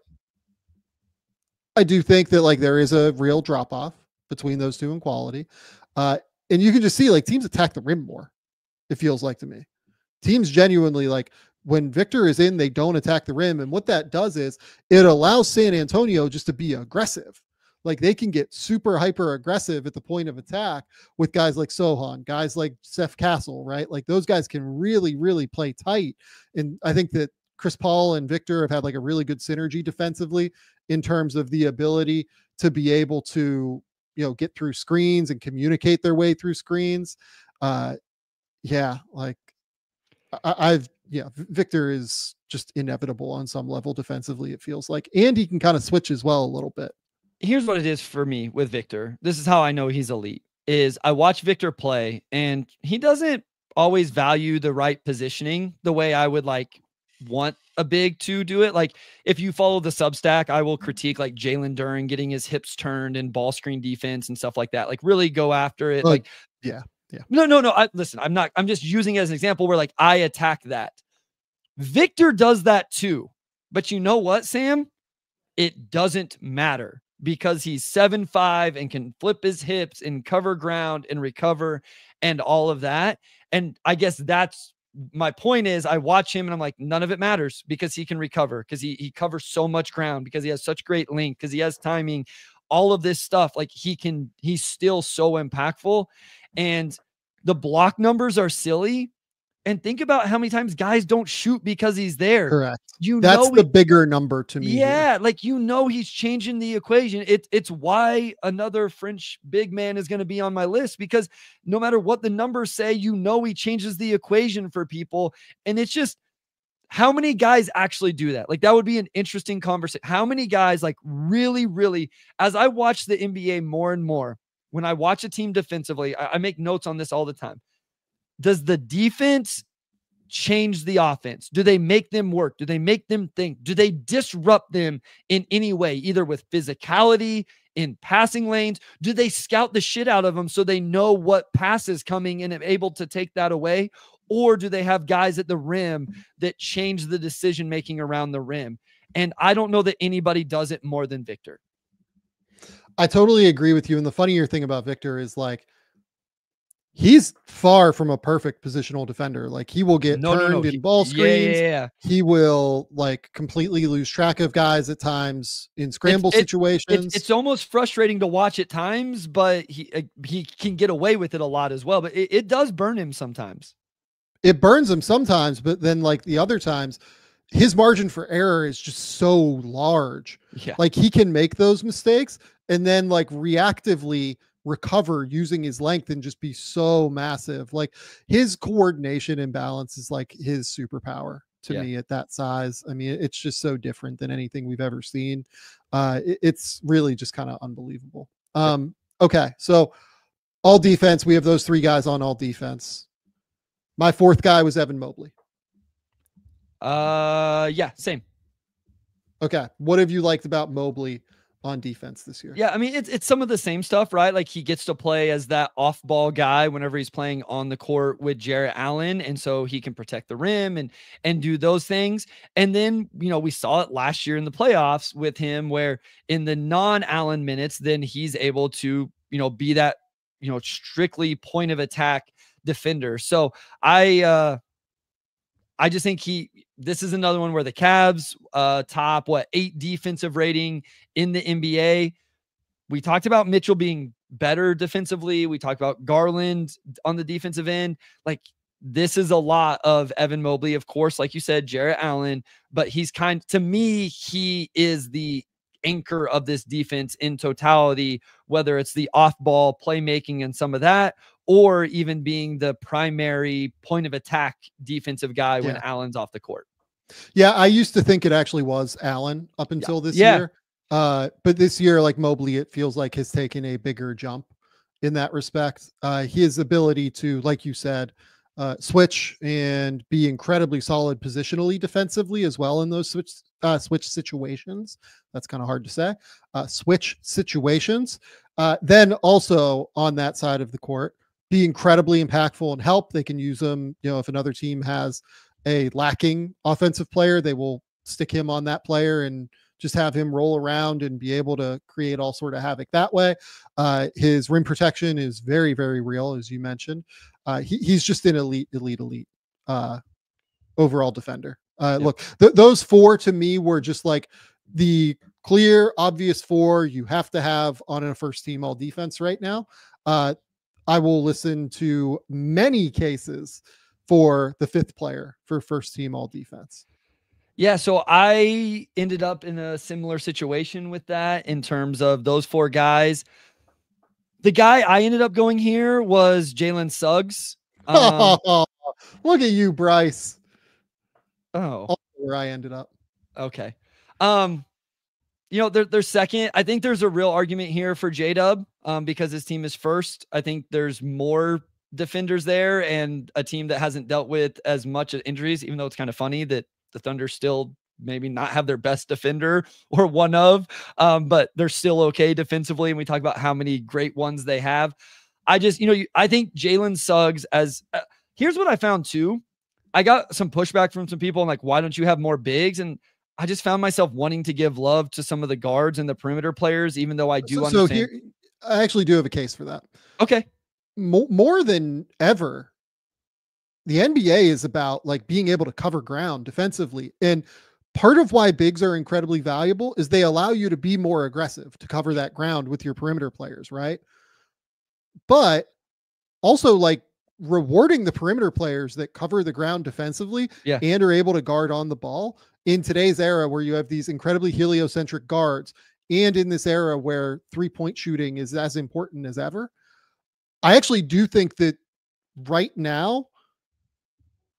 I do think that like there is a real drop off between those two in quality. And you can just see like teams attack the rim more. It feels like to me, teams genuinely like when Victor is in, they don't attack the rim. And what that does is it allows San Antonio just to be aggressive. Like they can get super hyper aggressive at the point of attack with guys like Sohan, guys like Seth Castle, right? Like those guys can really, really play tight. And I think that Chris Paul and Victor have had like a really good synergy defensively in terms of the ability to be able to, get through screens and communicate their way through screens. Victor is just inevitable on some level defensively, it feels like, and he can kind of switch as well a little bit. Here's what it is for me with Victor. This is how I know he's elite is I watch Victor play and he doesn't always value the right positioning the way I would want a big to do it. Like if you follow the Substack, I will critique like Jalen Duren getting his hips turned and ball screen defense and stuff like that. Like really go after it. Yeah. No. I'm just using it as an example where like I attack that. Victor does that too. But you know what, Sam? It doesn't matter because he's 7'5" and can flip his hips and cover ground and recover and all of that. And I guess that's my point is I watch him and I'm like, none of it matters because he can recover, because he covers so much ground, because he has such great length, because he has timing, all of this stuff. Like he's still so impactful, and the block numbers are silly. And think about how many times guys don't shoot because he's there. Correct. That's the bigger number to me. Yeah. Here. He's changing the equation. It's why another French big man is going to be on my list, because no matter what the numbers say, he changes the equation for people. And it's just how many guys actually do that? Like that would be an interesting conversation. How many guys really, really, as I watch the NBA more and more, when I watch a team defensively, I make notes on this all the time. Does the defense change the offense? Do they make them work? Do they make them think? Do they disrupt them in any way, either with physicality, in passing lanes? Do they scout the shit out of them so they know what pass is coming and are able to take that away? Or do they have guys at the rim that change the decision-making around the rim? And I don't know that anybody does it more than Victor. I totally agree with you. And the funnier thing about Victor is he's far from a perfect positional defender. Like he will get turned in ball screens. Yeah. He will completely lose track of guys at times in scramble situations. It's almost frustrating to watch at times, but he can get away with it a lot as well. But it does burn him sometimes. It burns him sometimes, but then the other times, his margin for error is just so large. Yeah. He can make those mistakes and then reactively recover using his length and just be so massive. Like his coordination and balance is like his superpower to me at that size. I mean, it's just so different than anything we've ever seen. It's really just kind of unbelievable. Okay. So all defense, we have those three guys on all defense. My fourth guy was Evan Mobley. Yeah, same. Okay. What have you liked about Mobley on defense this year? Yeah, I mean, it's some of the same stuff, right? Like he gets to play as that off-ball guy whenever he's playing on the court with Jarrett Allen, and so he can protect the rim and do those things. And then, we saw it last year in the playoffs with him, where in the non-Allen minutes, then he's able to, be that, strictly point of attack defender. So I just think this is another one where the Cavs top 8 defensive rating in the NBA. We talked about Mitchell being better defensively. We talked about Garland on the defensive end. Like this is a lot of Evan Mobley, of course, like you said, Jarrett Allen, but to me, he is the anchor of this defense in totality, whether it's the off-ball playmaking and some of that, or even being the primary point of attack defensive guy when Allen's off the court. Yeah, I used to think it actually was Allen up until this year. But this year, like Mobley, it feels like has taken a bigger jump in that respect. His ability to, like you said, switch and be incredibly solid positionally defensively as well in those switch situations. That's kind of hard to say. Switch situations. Then also on that side of the court, be incredibly impactful and help. They can use them. If another team has a lacking offensive player, they will stick him on that player and just have him roll around and be able to create all sort of havoc that way. His rim protection is very, very real, as you mentioned. He's just an elite overall defender. Look, those four to me were just like the clear, obvious four you have to have on a first team all defense right now. I will listen to many cases for the fifth player for first team all defense. Yeah, so I ended up in a similar situation with that in terms of those four guys. The guy I ended up going here was Jalen Suggs. Look at you, Bryce. Oh, where I ended up. Okay. They're second. I think there's a real argument here for J-Dub because his team is first. I think there's more defenders there and a team that hasn't dealt with as much injuries, even though it's kind of funny that the Thunder still maybe not have their best defender or one of, but they're still okay defensively. And we talk about how many great ones they have. I think Jalen Suggs here's what I found too. I got some pushback from some people. I'm like, why don't you have more bigs? And I just found myself wanting to give love to some of the guards and the perimeter players, even though I do understand. So here, I actually do have a case for that. Okay. More than ever, the NBA is about like being able to cover ground defensively. And part of why bigs are incredibly valuable is they allow you to be more aggressive to cover that ground with your perimeter players, right? But also like rewarding the perimeter players that cover the ground defensively and are able to guard on the ball in today's era where you have these incredibly heliocentric guards and in this era where 3-point shooting is as important as ever. I actually do think that right now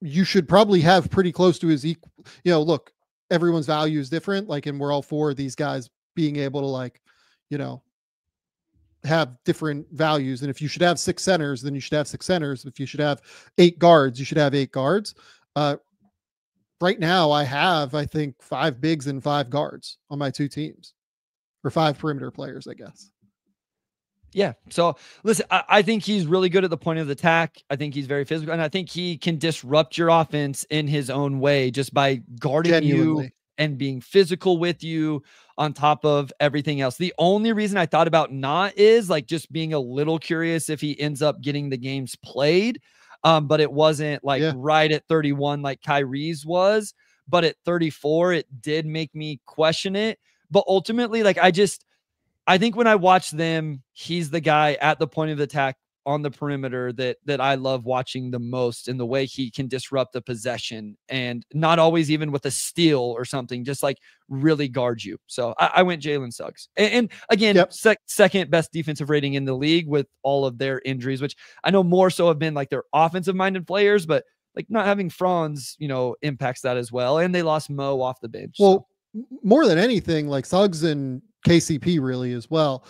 you should probably have pretty close to his equal. Look, everyone's value is different. Like, and we're all for these guys being able to have different values. And if you should have 6 centers, then you should have 6 centers. If you should have 8 guards, you should have 8 guards. Right now I have, I think 5 bigs and 5 guards on my 2 teams, or 5 perimeter players, I guess. Yeah. So listen, I think he's really good at the point of the attack. I think he's very physical, and I think he can disrupt your offense in his own way just by guarding you and being physical with you on top of everything else. The only reason I thought about not is like just being a little curious if he ends up getting the games played. But it wasn't like right at 31 like Kyrie's was, but at 34, it did make me question it. But ultimately, like I think when I watch them, he's the guy at the point of the attack on the perimeter that I love watching the most, in the way he can disrupt the possession, and not always even with a steal or something, just like really guard you. So I went Jalen Suggs. And again, second best defensive rating in the league with all of their injuries, which I know more so have been like their offensive minded players, but like not having Franz, impacts that as well. And they lost Mo off the bench. Well, more than anything, like Suggs and KCP really as well.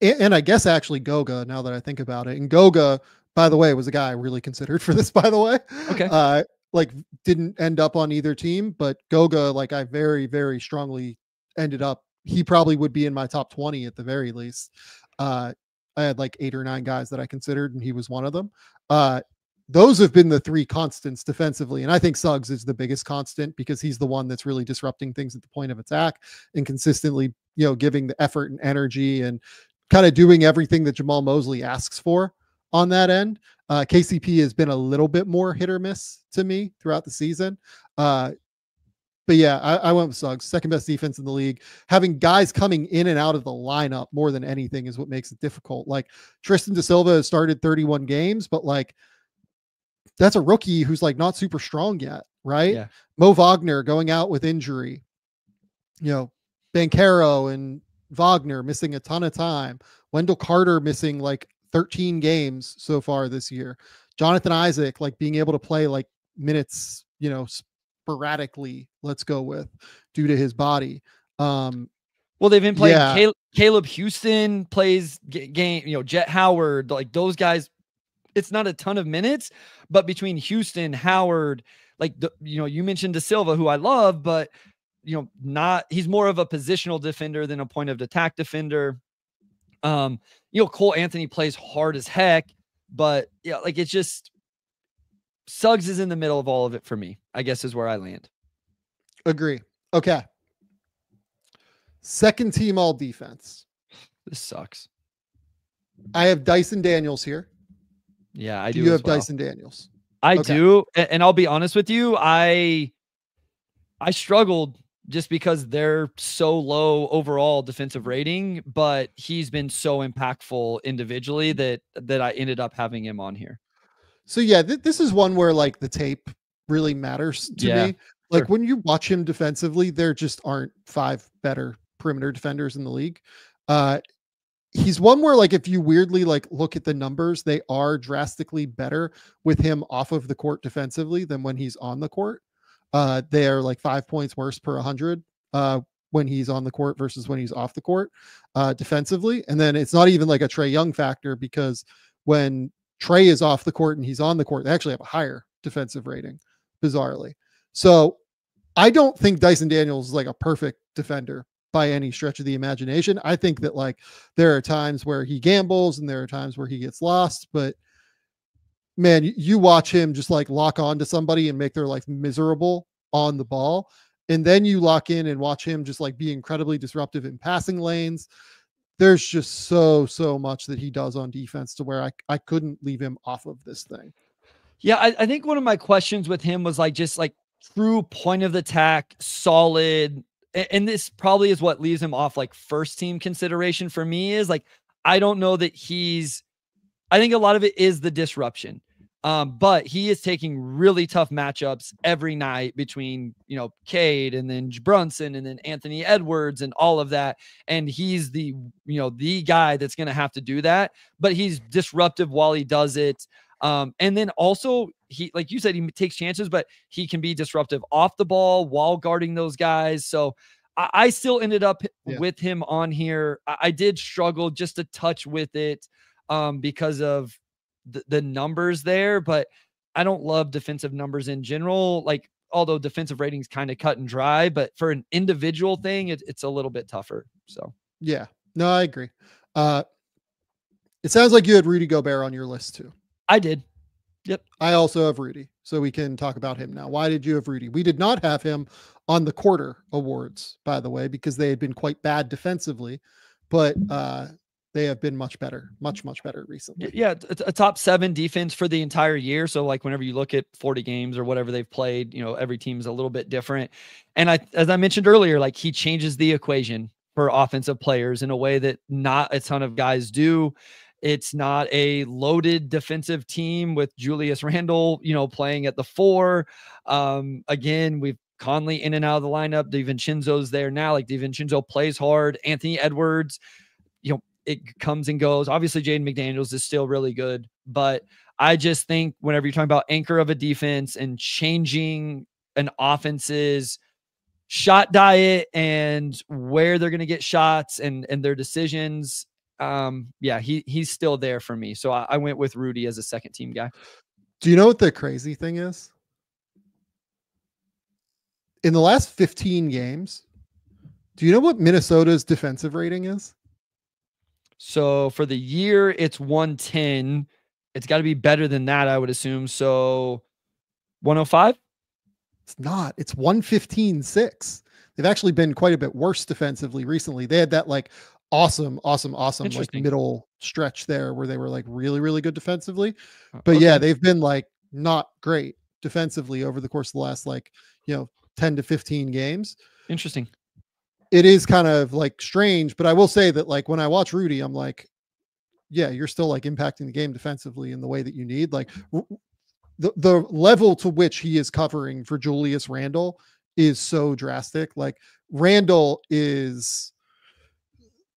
And I guess actually Goga, now that I think about it. And Goga, by the way, was a guy I really considered for this, by the way. Okay. Like didn't end up on either team, but Goga, like I very, very strongly ended up, he probably would be in my top 20 at the very least. I had like 8 or 9 guys that I considered, and he was one of them. Those have been the 3 constants defensively. And I think Suggs is the biggest constant because he's the one that's really disrupting things at the point of attack and consistently, giving the effort and energy and kind of doing everything that Jamal Mosley asks for on that end. KCP has been a little bit more hit or miss to me throughout the season. But yeah, I went with Suggs, second best defense in the league. Having guys coming in and out of the lineup more than anything is what makes it difficult. Like Tristan Da Silva has started 31 games, but like, that's a rookie who's like not super strong yet, right? Yeah. Mo Wagner going out with injury, Banchero and Wagner missing a ton of time. Wendell Carter missing like 13 games so far this year. Jonathan Isaac, like being able to play like minutes, sporadically, let's go with, due to his body. Well, they've been playing Caleb Houston plays game, Jet Howard, like those guys. It's not a ton of minutes, but between Houston, Howard, like, you mentioned Da Silva, who I love, but he's more of a positional defender than a point of attack defender. Cole Anthony plays hard as heck, but yeah, like it's just Suggs is in the middle of all of it for me, I guess is where I land. Agree. Okay. Second team all defense. This sucks. I have Dyson Daniels here. Yeah, I do. You have Dyson Daniels. I do. And I'll be honest with you. I struggled just because they're so low overall defensive rating, but he's been so impactful individually that I ended up having him on here. So yeah, this is one where like the tape really matters to me. Like when you watch him defensively, there just aren't 5 better perimeter defenders in the league. He's one where like if you weirdly like look at the numbers, they are drastically better with him off of the court defensively than when he's on the court. They are like 5 points worse per 100 when he's on the court versus when he's off the court defensively. And then it's not even like a Trae Young factor, because when Trae is off the court and he's on the court, they actually have a higher defensive rating, bizarrely. So I don't think Dyson Daniels is like a perfect defender by any stretch of the imagination. I think that like there are times where he gambles and there are times where he gets lost, but man, you watch him just like lock on to somebody and make their life miserable on the ball. And then you lock in and watch him just like be incredibly disruptive in passing lanes. There's just so much that he does on defense to where I couldn't leave him off of this thing. Yeah. I think one of my questions with him was like, just like true point of attack, solid. And this probably is what leaves him off like first team consideration for me, is like, I don't know that I think a lot of it is the disruption. But he is taking really tough matchups every night between, Cade and then Brunson and then Anthony Edwards and all of that. And he's the guy that's going to have to do that, but he's disruptive while he does it. And then also he, like you said, he takes chances, but he can be disruptive off the ball while guarding those guys. So I still ended up with him on here. I did struggle just a touch with it because of the numbers there, but I don't love defensive numbers in general. Like, although defensive ratings kind of cut and dry, but for an individual thing, it's a little bit tougher. So yeah, no, I agree. It sounds like you had Rudy Gobert on your list too. I did. Yep. I also have Rudy, so we can talk about him now. Why did you have Rudy? We did not have him on the quarter awards, by the way, because they had been quite bad defensively, but they have been much better recently. Yeah, a top 7 defense for the entire year. So like whenever you look at 40 games or whatever they've played, every team is a little bit different. And as I mentioned earlier, like he changes the equation for offensive players in a way that not a ton of guys do. It's not a loaded defensive team with Julius Randle, playing at the 4. Again, we've Conley in and out of the lineup. DiVincenzo's there now. Like DiVincenzo plays hard. Anthony Edwards, it comes and goes. Obviously, Jaden McDaniels is still really good, but I just think whenever you're talking about anchor of a defense and changing an offense's shot diet and where they're going to get shots and their decisions, he's still there for me. So I went with Rudy as a second team guy. Do you know what the crazy thing is? In the last 15 games, do you know what Minnesota's defensive rating is? So for the year, it's 110. It's got to be better than that, I would assume. So 105? It's not. It's 115.6. They've actually been quite a bit worse defensively recently. They had that like awesome like middle stretch there where they were like really, really good defensively. But okay. Yeah, they've been like not great defensively over the course of the last 10 to 15 games. Interesting. It is kind of like strange, but I will say that like when I watch Rudy, I'm like, yeah, you're still like impacting the game defensively in the way that you need. Like the level to which he is covering for Julius Randle is so drastic. Like Randle is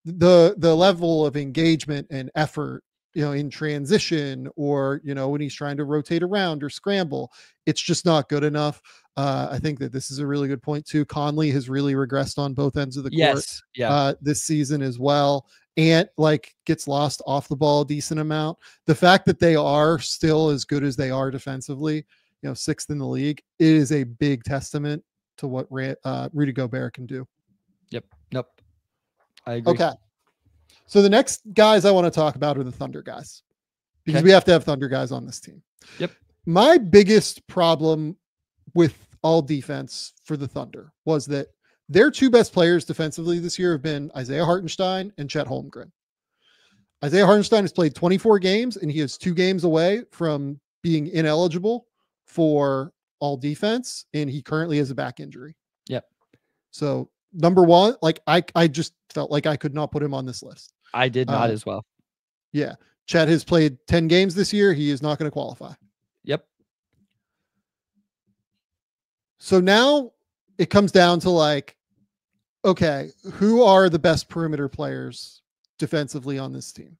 the level of engagement and effort, in transition or, when he's trying to rotate around or scramble, it's just not good enough. I think that this is a really good point too. Conley has really regressed on both ends of the court this season as well. And like gets lost off the ball a decent amount. The fact that they are still as good as they are defensively, 6th in the league, it is a big testament to what Rudy Gobert can do. Yep. Nope. I agree. Okay. So the next guys I want to talk about are the Thunder guys, because we have to have Thunder guys on this team. Yep. My biggest problem with all defense for the Thunder was that their 2 best players defensively this year have been Isaiah Hartenstein and Chet Holmgren. Isaiah Hartenstein has played 24 games, and he is 2 games away from being ineligible for all defense, and he currently has a back injury. Yep. So number one, like I just felt like I could not put him on this list. I did not as well. Yeah. Chet has played 10 games this year. He is not going to qualify. Yep. So now it comes down to like, okay, who are the best perimeter players defensively on this team?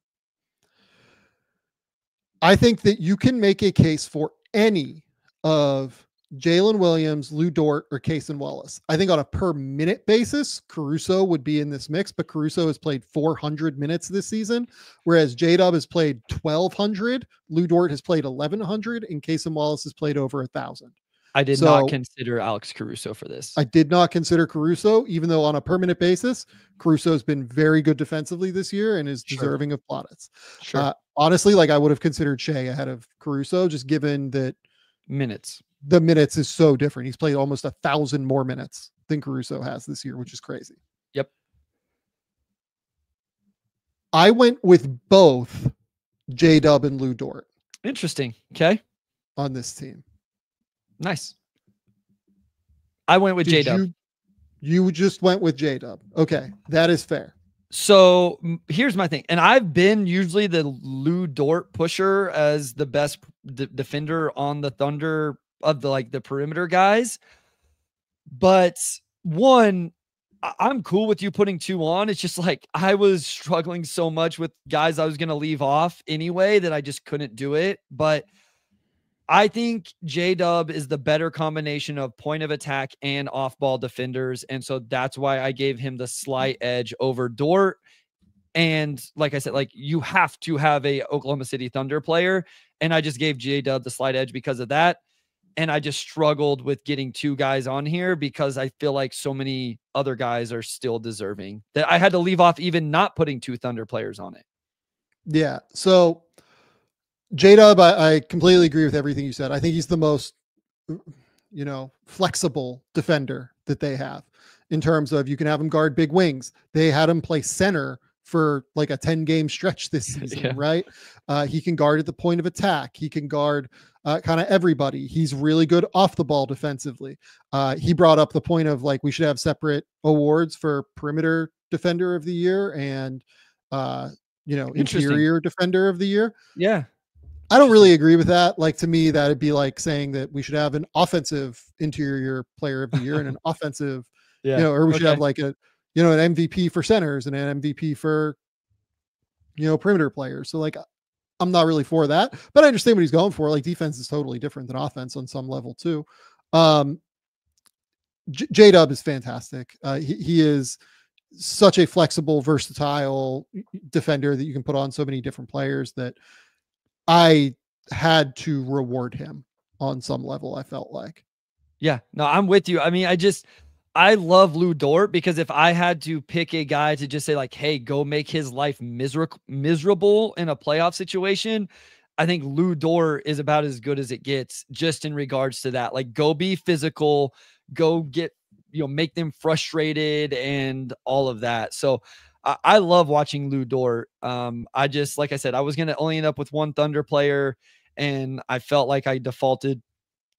I think that you can make a case for any of Jalen Williams, Lou Dort, or Cason Wallace. I think on a per minute basis, Caruso would be in this mix, but Caruso has played 400 minutes this season, whereas J-Dub has played 1,200, Lou Dort has played 1,100, and Cason Wallace has played over 1,000. I did not consider Alex Caruso for this. I did not consider Caruso, even though on a per minute basis, Caruso has been very good defensively this year and is deserving of plaudits. Sure. Honestly, like I would have considered Shea ahead of Caruso, just given that the minutes is so different. He's played almost 1,000 more minutes than Caruso has this year, which is crazy. Yep. I went with both J-Dub and Lou Dort. Interesting. Okay. On this team. Nice. I went with J-Dub. You just went with J-Dub. Okay. That is fair. So here's my thing. And I've been usually the Lou Dort pusher as the best defender on the Thunder of the perimeter guys. But one, I'm cool with you putting 2 on. It's just like I was struggling so much with guys I was going to leave off anyway that I just couldn't do it. But I think J-Dub is the better combination of point of attack and off-ball defenders. And so that's why I gave him the slight edge over Dort. And like I said, like you have to have a Oklahoma City Thunder player. And I just gave J-Dub the slight edge because of that. And I just struggled with getting 2 guys on here because I feel like so many other guys are still deserving that I had to leave off even not putting 2 Thunder players on it. Yeah. So J-Dub, I completely agree with everything you said. I think he's the most, flexible defender that they have in terms of you can have him guard big wings. They had him play center for like a 10-game stretch this season, right? He can guard at the point of attack. He can guard kind of everybody. He's really good off the ball defensively. He brought up the point of like we should have separate awards for perimeter defender of the year and interior defender of the year. Yeah. I don't really agree with that. Like, to me, that'd be like saying that we should have an offensive interior player of the year and an offensive, or we should have like an MVP for centers and an MVP for, perimeter players. So like, I'm not really for that, but I understand what he's going for. Like, defense is totally different than offense on some level too. J-Dub is fantastic. He is such a flexible, versatile defender that you can put on so many different players that I had to reward him on some level, I felt like. Yeah, no, I'm with you. I mean, I love Lou Dort, because if I had to pick a guy to just say like, hey, go make his life miserable in a playoff situation, I think Lou Dort is about as good as it gets, just in regards to that. Like, go be physical, go get, make them frustrated and all of that. So I love watching Lou Dort. I just, like I said, I was going to only end up with one Thunder player, and I felt like I defaulted,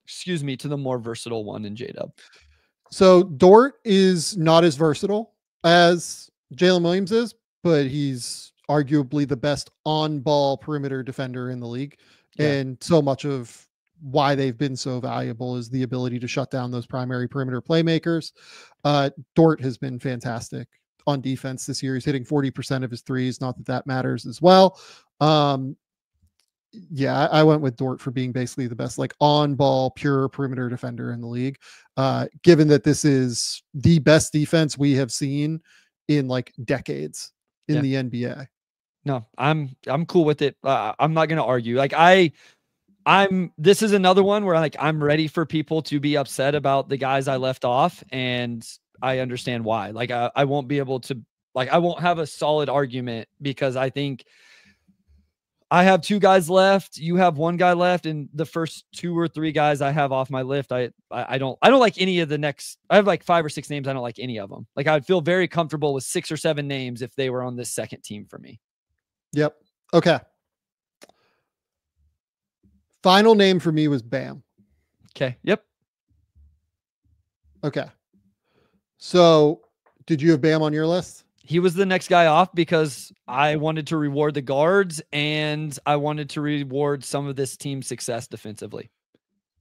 to the more versatile one in J-Dub. So Dort is not as versatile as Jalen Williams is, but he's arguably the best on-ball perimeter defender in the league. Yeah. And so much of why they've been so valuable is the ability to shut down those primary perimeter playmakers. Dort has been fantastic on defense this year. He's hitting 40% of his threes. Not that matters as well. Yeah, I went with Dort for being basically the best, like, on-ball pure perimeter defender in the league. Given that this is the best defense we have seen in like decades in the NBA. No, I'm cool with it. I'm not going to argue. Like, this is another one where I'm ready for people to be upset about the guys I left off, and I understand why. Like, I won't be able to, like, I won't have a solid argument, because I think I have two guys left. You have one guy left, and the first two or three guys I have off my list, I don't like any of the next. I have like 5 or 6 names. I don't like any of them. Like, I'd feel very comfortable with 6 or 7 names if they were on this second team for me. Yep. Okay. Final name for me was Bam. Okay. Yep. Okay. So did you have Bam on your list? He was the next guy off, because I wanted to reward the guards, and I wanted to reward some of this team's success defensively.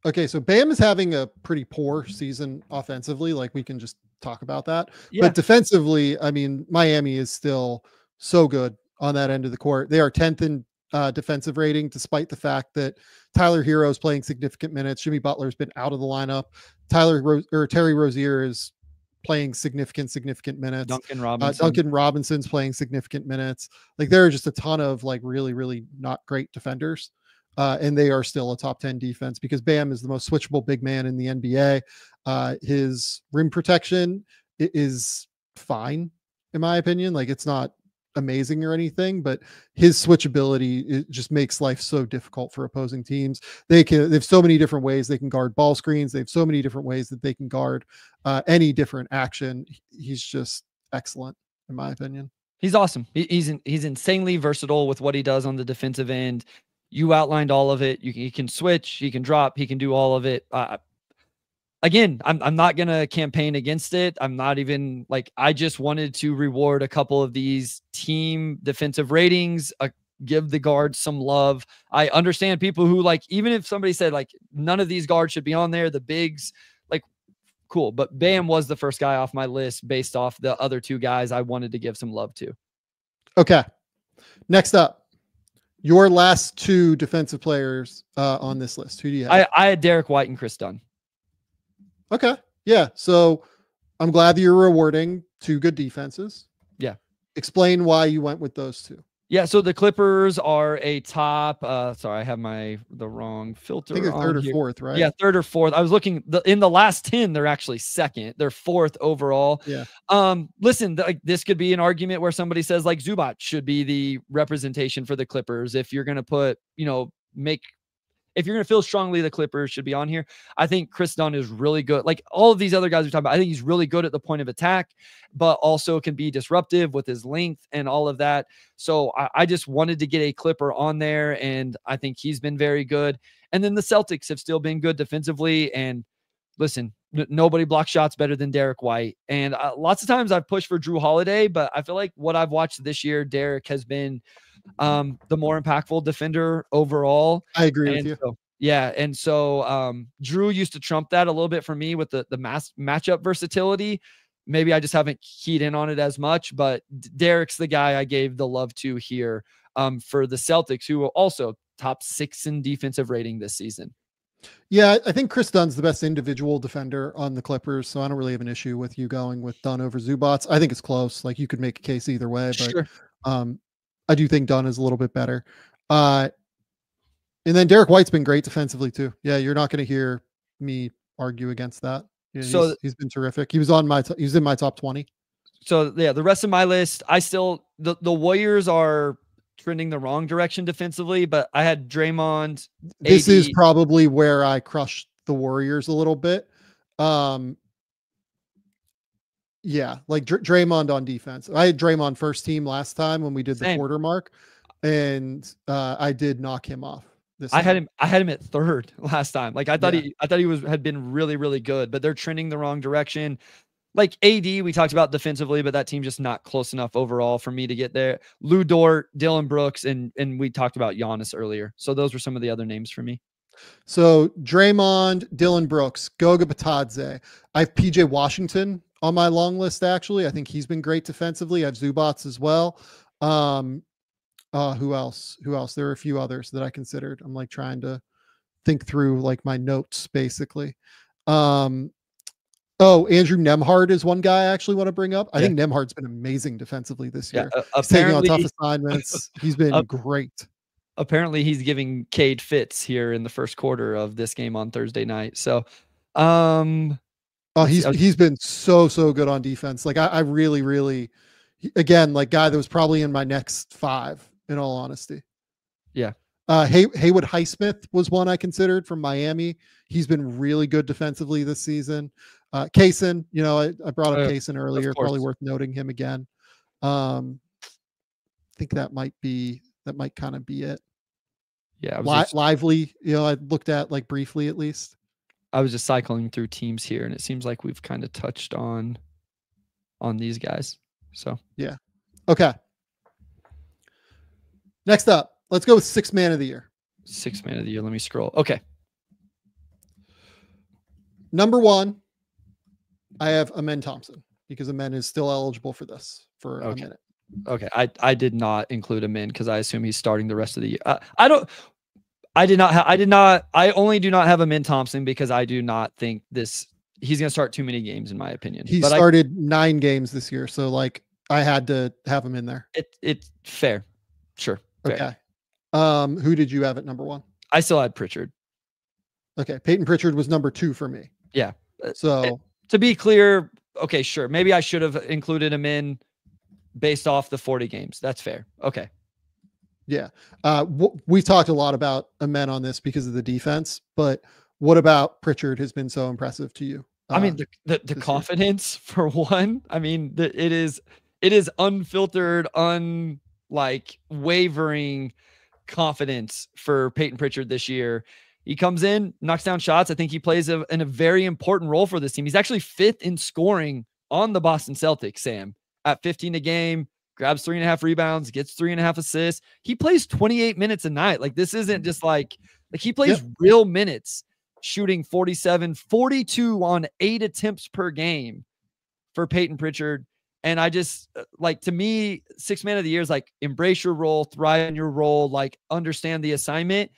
Okay. So Bam is having a pretty poor season offensively. Like, we can just talk about that. Yeah. But defensively, I mean, Miami is still so good on that end of the court. They are 10th in defensive rating, despite the fact that Tyler Hero is playing significant minutes. Jimmy Butler's been out of the lineup. Terry Rozier is playing significant minutes. Duncan Robinson's playing significant minutes. Like, there are just a ton of like really, really not great defenders. And they are still a top 10 defense, because Bam is the most switchable big man in the NBA. His rim protection is fine, in my opinion. Like, it's not amazing or anything, but his switchability, it just makes life so difficult for opposing teams. They have so many different ways they can guard ball screens. They have so many different ways that they can guard any different action. He's just excellent, in my opinion. He's awesome. He's insanely versatile with what he does on the defensive end. You outlined all of it. He can switch, he can drop, he can do all of it. Again, I'm not going to campaign against it. I'm not even like, I just wanted to reward a couple of these team defensive ratings, give the guards some love. I understand people who, like, even if somebody said like none of these guards should be on there, the bigs, like, cool. But Bam was the first guy off my list based off the other 2 guys I wanted to give some love to. Okay. Next up, your last 2 defensive players on this list. Who do you have? I had Derek White and Chris Dunn. Okay. Yeah. So I'm glad that you're rewarding 2 good defenses. Yeah. Explain why you went with those 2. Yeah. So the Clippers are a top, sorry, I have the wrong filter. I think they're 3rd or 4th, right? Yeah. 3rd or 4th. I was looking in the last 10, they're actually 2nd. They're 4th overall. Yeah. Listen, this could be an argument where somebody says like Zubac should be the representation for the Clippers. If you're going to put, if you're going to feel strongly the Clippers should be on here, I think Chris Dunn is really good. Like all of these other guys we're talking about, I think he's really good at the point of attack, but also can be disruptive with his length and all of that. So I just wanted to get a Clipper on there, and I think he's been very good. And then the Celtics have still been good defensively. And listen, nobody blocks shots better than Derek White. And lots of times I've pushed for Drew Holiday, but I feel like what I've watched this year, Derek has been the more impactful defender overall. I agree with And you. so, yeah. And so Drew used to trump that a little bit for me with the matchup versatility. Maybe I just haven't keyed in on it as much, but Derek's the guy I gave the love to here for the Celtics, who will also top 6 in defensive rating this season. Yeah, I think Chris Dunn's the best individual defender on the Clippers, so I don't really have an issue with you going with Dunn over Zubats. I think it's close. Like, you could make a case either way, but Sure. I do think Dunn is a little bit better. And then Derek White's been great defensively too. Yeah, you're not going to hear me argue against that. Yeah, So he's been terrific. He was in my top 20. So yeah, the rest of my list, I still the Warriors are trending the wrong direction defensively, but I had Draymond. This AD. is probably where I crushed the Warriors a little bit. Yeah, like Draymond on defense. I had Draymond first team last time when we did the quarter mark, and I did knock him off. I had him at 3rd last time. Like I thought he had been really, really good, but they're trending the wrong direction. Like AD, we talked about defensively, but that team just not close enough overall for me to get there. Lou Dort, Dylan Brooks, and we talked about Giannis earlier. So those were some of the other names for me. So Draymond, Dylan Brooks, Goga Batadze. I have PJ Washington on my long list, actually. I think he's been great defensively. I have Zubats as well. Who else? There were a few others that I considered. I'm like trying to think through like my notes, basically. Andrew Nembhard is one guy I actually want to bring up. I think Nembhard's been amazing defensively this year. He's taking on tough assignments. He's been great. Apparently he's giving Cade fits here in the first quarter of this game on Thursday night. So, he's been so good on defense. Like I really, again, like guy that was probably in my next 5, in all honesty. Yeah. Haywood Highsmith was one I considered from Miami. He's been really good defensively this season. Kaysen, I brought up Kaysen earlier, probably worth noting him again. I think that might kind of be it. Yeah. Lively, I looked at like briefly at least. I was just cycling through teams here, and it seems like we've kind of touched on these guys. So yeah. Okay. Next up, let's go with 6th man of the year. 6th man of the year. Let me scroll. Okay. Number 1, I have Amen Thompson, because Amen is still eligible for this for a minute. Okay. I did not include him in because I assume he's starting the rest of the year. I only do not have Amen Thompson because I do not think he's going to start too many games, in my opinion. He started 9 games this year. So like I had to have him in there. It's fair. Sure. Fair. Okay. Who did you have at number 1? I still had Pritchard. Okay. Peyton Pritchard was number 2 for me. Yeah. So to be clear, okay, sure. Maybe I should have included him in based off the 40 games. That's fair. Okay. Yeah. We talked a lot about Amen on this because of the defense, but what about Pritchard has been so impressive to you? I mean, the confidence for one, I mean, it is unfiltered, wavering confidence for Peyton Pritchard this year. He comes in, knocks down shots. I think he plays in a very important role for this team. He's actually 5th in scoring on the Boston Celtics, Sam, at 15 a game, grabs 3.5 rebounds, gets 3.5 assists. He plays 28 minutes a night. Like, this isn't just like he plays real minutes, shooting 47, 42 on 8 attempts per game for Peyton Pritchard. And I just to me, 6th man of the year is like, embrace your role, thrive in your role, like understand the assignment.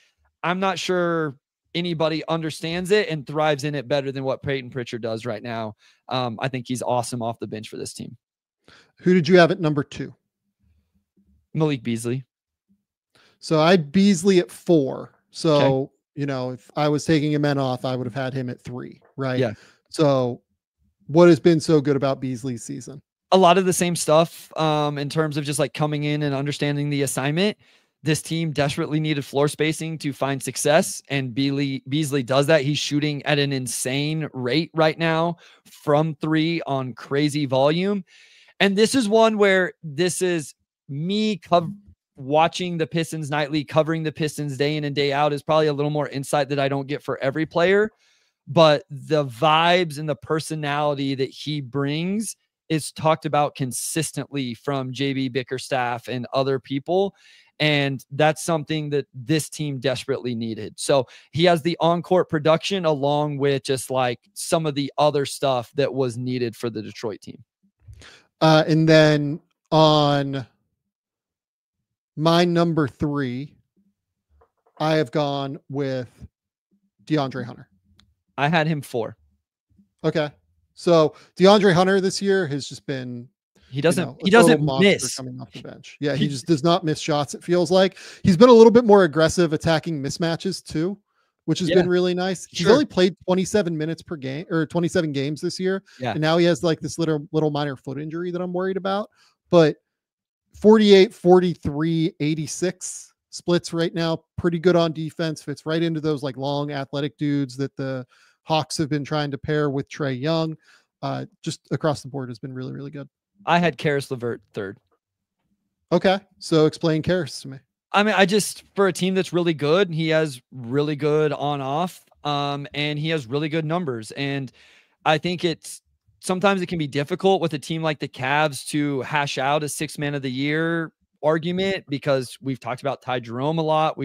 I'm not sure anybody understands it and thrives in it better than what Peyton Pritchard does right now. I think he's awesome off the bench for this team. Who did you have at number 2? Malik Beasley. So I had Beasley at 4. So, if I was taking Amen off, I would have had him at 3, right? Yeah. So what has been so good about Beasley's season? A lot of the same stuff in terms of just like coming in and understanding the assignment. This team desperately needed floor spacing to find success, and Beasley does that. He's shooting at an insane rate right now from 3 on crazy volume. And this is one where this is me watching the Pistons nightly, covering the Pistons day in and day out is probably a little more insight that I don't get for every player. but the vibes and the personality that he brings is talked about consistently from JB Bickerstaff and other people. And that's something that this team desperately needed. So he has the on-court production along with just like some of the other stuff that was needed for the Detroit team. And then on my number 3, I have gone with DeAndre Hunter. I had him 4. Okay. So DeAndre Hunter this year has just been, he doesn't miss coming off the bench. Yeah. He just does not miss shots. It feels like he's been a little bit more aggressive attacking mismatches too, which has been really nice. He's only played 27 minutes per game or 27 games this year. Yeah. And now he has like this little minor foot injury that I'm worried about, but 48, 43, 86 splits right now. Pretty good on defense. Fits right into those like long athletic dudes that the Hawks have been trying to pair with Trae Young. Just across the board has been really, really good. I had Karis LeVert 3rd. Okay. So explain Karis to me. I mean, for a team that's really good, he has really good on off, and he has really good numbers. And I think sometimes it can be difficult with a team like the Cavs to hash out a 6th man of the year argument, because we've talked about Ty Jerome a lot.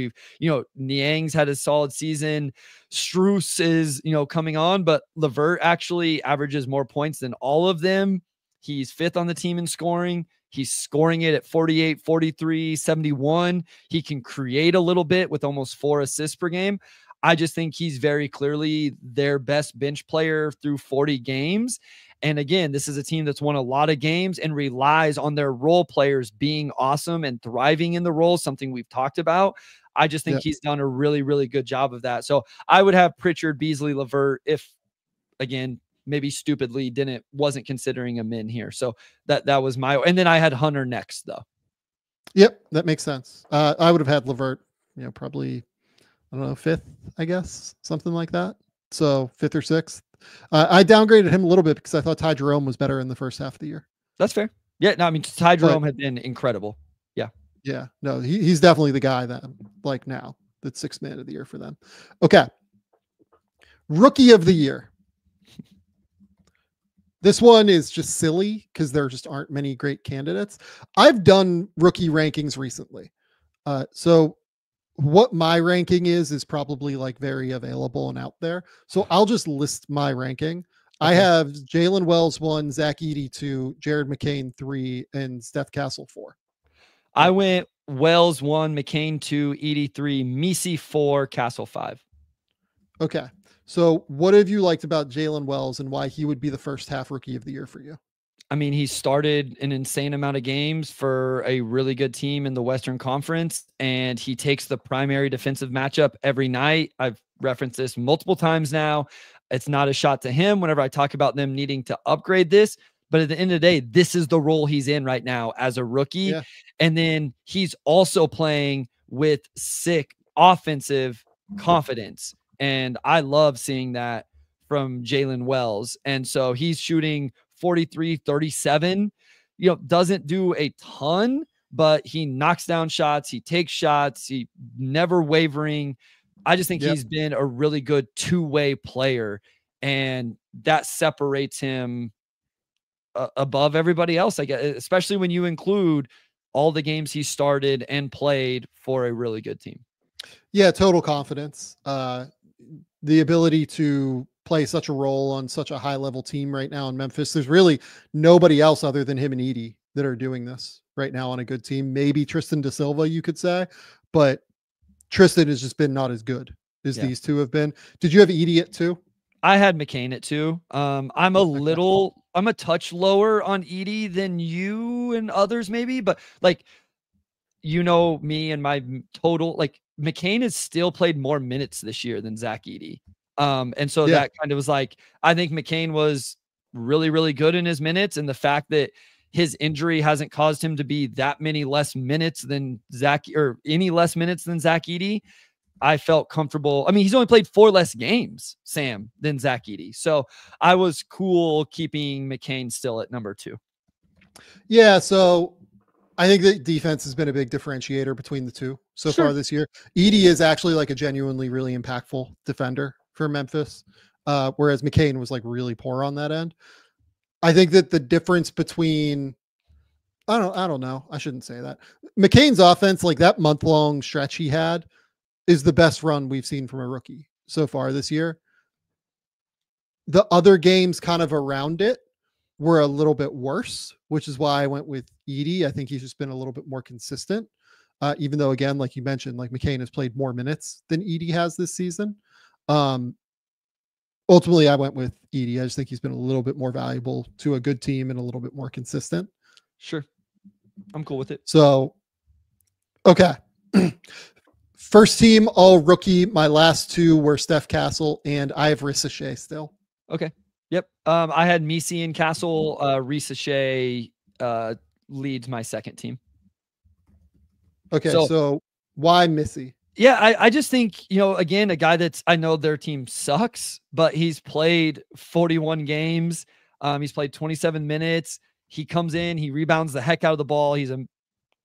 Niang's had a solid season. Strus is, coming on, but LeVert actually averages more points than all of them. He's 5th on the team in scoring. He's scoring it at 48, 43, 71. He can create a little bit with almost 4 assists per game. I just think he's very clearly their best bench player through 40 games. And again, this is a team that's won a lot of games and relies on their role players being awesome and thriving in the role, something we've talked about. I just think he's done a really, really good job of that. So I would have Pritchard, Beasley, LeVert if, again, maybe stupidly wasn't considering him in here. So that was and then I had Hunter next though. Yep. That makes sense. I would have had LeVert, probably, I don't know, 5th, I guess, something like that. So 5th or 6th. I downgraded him a little bit because I thought Ty Jerome was better in the first half of the year. That's fair. Yeah. No, I mean, Ty Jerome had been incredible. Yeah. Yeah. No, he's definitely the guy that like now that's 6th man of the year for them. Okay. Rookie of the year. This one is just silly because there just aren't many great candidates. I've done rookie rankings recently. So what my ranking is probably like very available and out there. So I'll just list my ranking. Okay. I have Jalen Wells 1, Zach Edey 2, Jared McCain 3, and Steph Castle 4. I went Wells 1, McCain 2, Edey 3, Messi 4, Castle 5. Okay. So what have you liked about Jalen Wells and why he would be the first half rookie of the year for you? I mean, he started an insane amount of games for a really good team in the Western Conference, and he takes the primary defensive matchup every night. I've referenced this multiple times now. It's not a shot to him whenever I talk about them needing to upgrade this, but at the end of the day, this is the role he's in right now as a rookie. Yeah. And then he's also playing with sick offensive confidence. And I love seeing that from Jalen Wells. And so he's shooting 43, 37, doesn't do a ton, but he knocks down shots. He takes shots. He never wavering. I just think he's been a really good two-way player, and that separates him above everybody else, I guess, especially when you include all the games he started and played for a really good team. Yeah. Total confidence. The ability to play such a role on such a high level team right now in Memphis. There's really nobody else other than him and Edey that are doing this right now on a good team. Maybe Tristan da Silva, you could say, but Tristan has just been not as good as these two have been. Did you have Edey at 2? I had McCain at 2. I'm a touch lower on Edey than you and others maybe, but like, me and my total, like McCain has still played more minutes this year than Zach Edey. And so that kind of was like, I think McCain was really, really good in his minutes. And the fact that his injury hasn't caused him to be that many less minutes than Zach, or any less minutes than Zach Edey, I felt comfortable. I mean, he's only played 4 less games, Sam, than Zach Edey. So I was cool keeping McCain still at number 2. Yeah. So I think the defense has been a big differentiator between the two so far this year. Edey is actually like a genuinely really impactful defender for Memphis. whereas McCain was like really poor on that end. I think that the difference between I don't know. I shouldn't say that. McCain's offense, like that month-long stretch he had, is the best run we've seen from a rookie so far this year. The other games kind of around it were a little bit worse, which is why I went with Edey. I think he's just been a little bit more consistent. Even though, again, like you mentioned, like McCain has played more minutes than Edey has this season. Ultimately, I went with Edey. I just think he's been a little bit more valuable to a good team and a little bit more consistent. Sure. I'm cool with it. So, okay. First team, all rookie. My last two were Steph Castle, and I have Ricochet still. Okay. Yep. I had Misi and Castle. Ricochet leads my second team. Okay, so why Missy? Yeah, I just think, again, a guy that's, I know their team sucks, but he's played 41 games. He's played 27 minutes. He comes in, he rebounds the heck out of the ball. He's a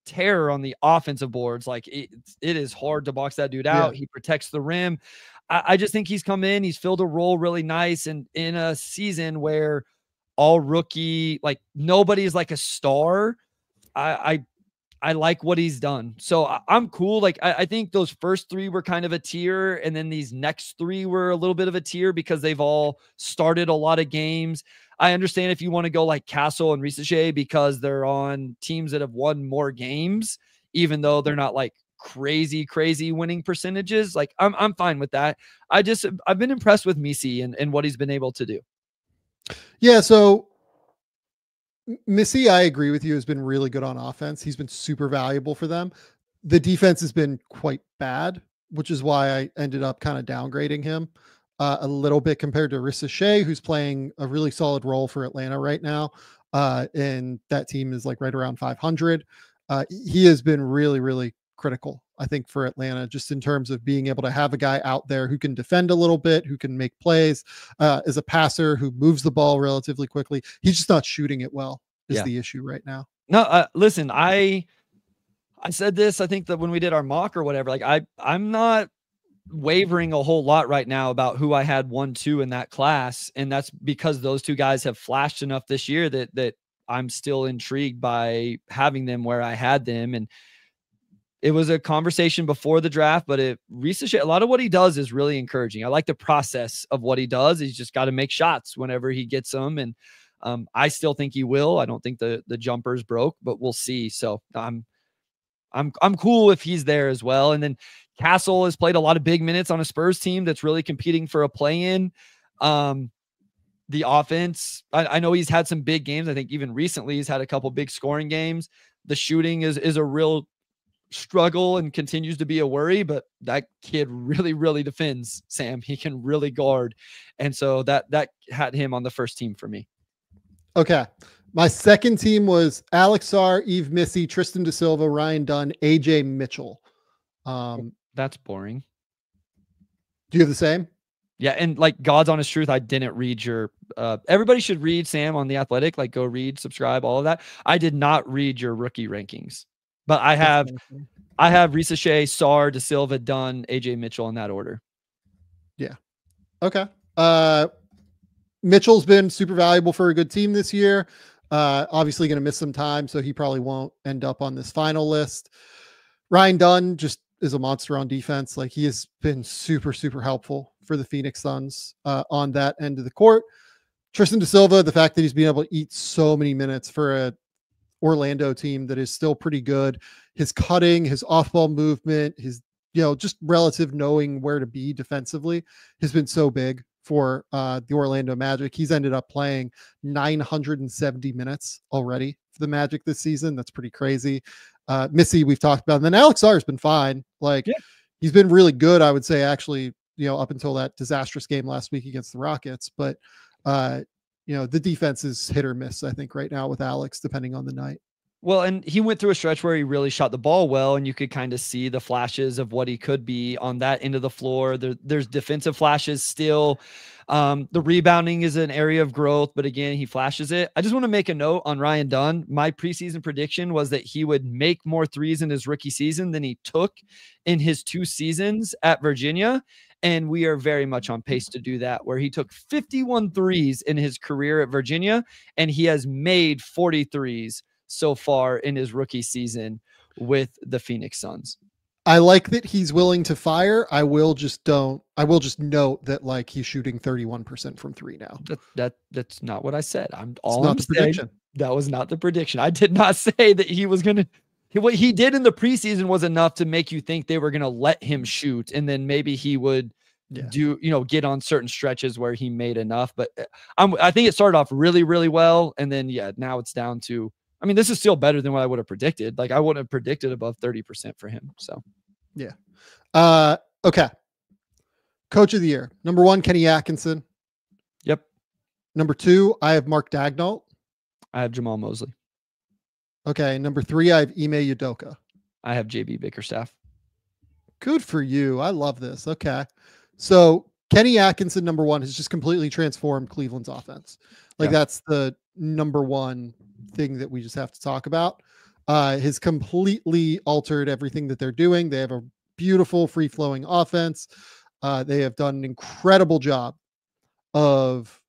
terror on the offensive boards. Like it is hard to box that dude out. Yeah. He protects the rim. I just think he's come in, he's filled a role really nice. And in a season where all rookie, like nobody's like a star, I like what he's done. So I'm cool. Like, I think those first three were kind of a tier. And then these next three were a little bit of a tier because they've all started a lot of games. I understand if you want to go like Castle and Ricochet because they're on teams that have won more games, even though they're not like crazy winning percentages. Like I'm fine with that. I've been impressed with Misi and what he's been able to do. Yeah. So Missy, I agree with you, has been really good on offense. He's been super valuable for them. The defense has been quite bad, which is why I ended up kind of downgrading him a little bit compared to Ricochet, who's playing a really solid role for Atlanta right now. And that team is like right around 500. He has been really critical, I think, for Atlanta, just in terms of being able to have a guy out there who can defend a little bit, who can make plays, as a passer, who moves the ball relatively quickly. He's just not shooting it well is the issue right now. No, listen, I said this, I think that when we did our mock or whatever, like I'm not wavering a whole lot right now about who I had 1-2 in that class. And that's because those two guys have flashed enough this year that I'm still intrigued by having them where I had them. And it was a conversation before the draft, but Ricochet, a lot of what he does is really encouraging. I like the process of what he does. He's just got to make shots whenever he gets them. And I still think he will. I don't think the jumper's broke, but we'll see. So I'm cool if he's there as well. And then Castle has played a lot of big minutes on a Spurs team that's really competing for a play-in. The offense, I know he's had some big games. I think even recently he's had a couple big scoring games. The shooting is a real struggle and continues to be a worry, but that kid really defends, Sam. He can really guard. And so that had him on the first team for me. Okay. My second team was Alex Sarr, Yves Missy, Tristan Da Silva, Ryan Dunn, AJ Mitchell. That's boring. Do you have the same? Yeah. And like God's honest truth, I didn't read your, everybody should read Sam on The Athletic, like go read, subscribe, all of that. I did not read your rookie rankings, but I have Ricochet, Sarr, Da Silva, Dunn, AJ Mitchell in that order. Yeah. Okay. Mitchell's been super valuable for a good team this year. Obviously going to miss some time, so he probably won't end up on this final list. Ryan Dunn just is a monster on defense. Like he has been super helpful for the Phoenix Suns on that end of the court. Tristan Da Silva, the fact that he's been able to eat so many minutes for a Orlando team that is still pretty good. His cutting, his off-ball movement, his just relative knowing where to be defensively has been so big for the Orlando Magic. He's ended up playing 970 minutes already for the Magic this season. That's pretty crazy. Missy, we've talked about. And then Alex Sarr has been fine. Like he's been really good, I would say, actually, up until that disastrous game last week against the Rockets. But, the defense is hit or miss, I think, right now with Alex, depending on the night. Well, and he went through a stretch where he really shot the ball well, and you could kind of see the flashes of what he could be on that end of the floor. There's defensive flashes still. The rebounding is an area of growth, but again, he flashes it. I just want to make a note on Ryan Dunn. My preseason prediction was that he would make more threes in his rookie season than he took in his 2 seasons at Virginia. And we are very much on pace to do that, where he took 51 threes in his career at Virginia, and he has made 43s so far in his rookie season with the Phoenix Suns. I like that he's willing to fire. I will just note that like he's shooting 31% from 3 now. That's not what I said. I'm prediction. That was not the prediction. I did not say that he was going to. What he did in the preseason was enough to make you think they were going to let him shoot, and then maybe he would get on certain stretches where he made enough. But I think it started off really, really well, and then now it's down to. I mean, this is still better than what I would have predicted. Like I wouldn't have predicted above 30% for him. So, yeah. Okay. Coach of the year. Number 1, Kenny Atkinson. Yep. Number 2, I have Mark Daigneault. I have Jamal Mosley. Okay. Number 3, I have Ime Udoka. I have JB Bickerstaff. Good for you. I love this. Okay. So Kenny Atkinson, number 1, has just completely transformed Cleveland's offense. Like that's the number 1 thing that we just have to talk about. Has completely altered everything that they're doing. They have a beautiful free flowing offense. They have done an incredible job of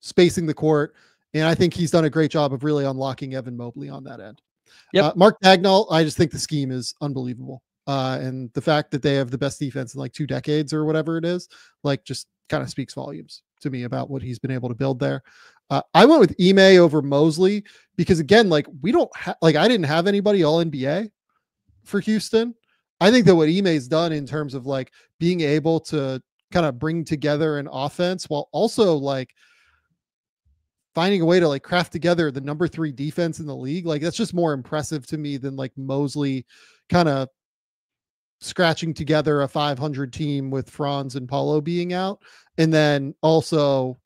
spacing the court. And I think he's done a great job of really unlocking Evan Mobley on that end. Yep. Mark Daigneault, I just think the scheme is unbelievable. And the fact that they have the best defense in like 2 decades or whatever it is, like just kind of speaks volumes to me about what he's been able to build there. I went with Ime over Mosley because again, like we don't I didn't have anybody all NBA for Houston. I think that what Ime's done in terms of like being able to kind of bring together an offense while also like finding a way to like craft together the number 3 defense in the league. Like that's just more impressive to me than like Mosley kind of scratching together a 500 team with Franz and Paulo being out. And then also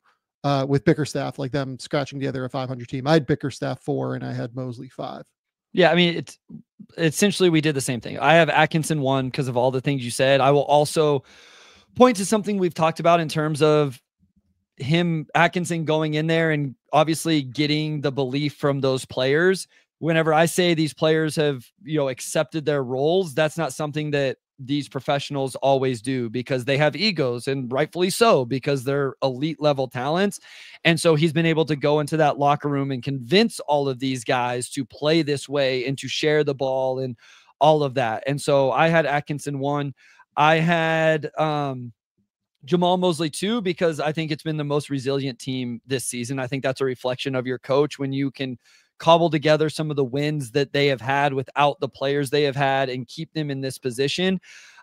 with Bickerstaff, like them scratching together a 500 team. I had Bickerstaff 4 and I had Mosley 5. Yeah, I mean, it's essentially we did the same thing. I have Atkinson 1 because of all the things you said. I will also point to something we've talked about in terms of Atkinson going in there and obviously getting the belief from those players. Whenever I say these players have, accepted their roles, that's not something that these professionals always do because they have egos, and rightfully so, because they're elite level talents. And so he's been able to go into that locker room and convince all of these guys to play this way and to share the ball and all of that. And so I had Atkinson 1. I had Jamal Mosley 2 because I think it's been the most resilient team this season. I think that's a reflection of your coach when you can cobble together some of the wins that they have had without the players they have had and keep them in this position.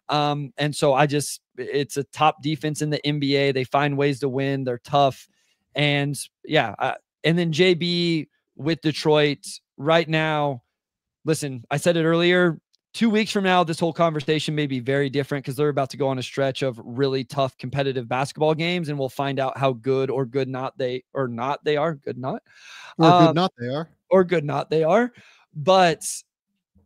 And so it's a top defense in the NBA. They find ways to win. They're tough. And and then JB with Detroit right now. Listen, I said it earlier, 2 weeks from now, this whole conversation may be very different because they're about to go on a stretch of really tough competitive basketball games, and we'll find out how good or good not they are. But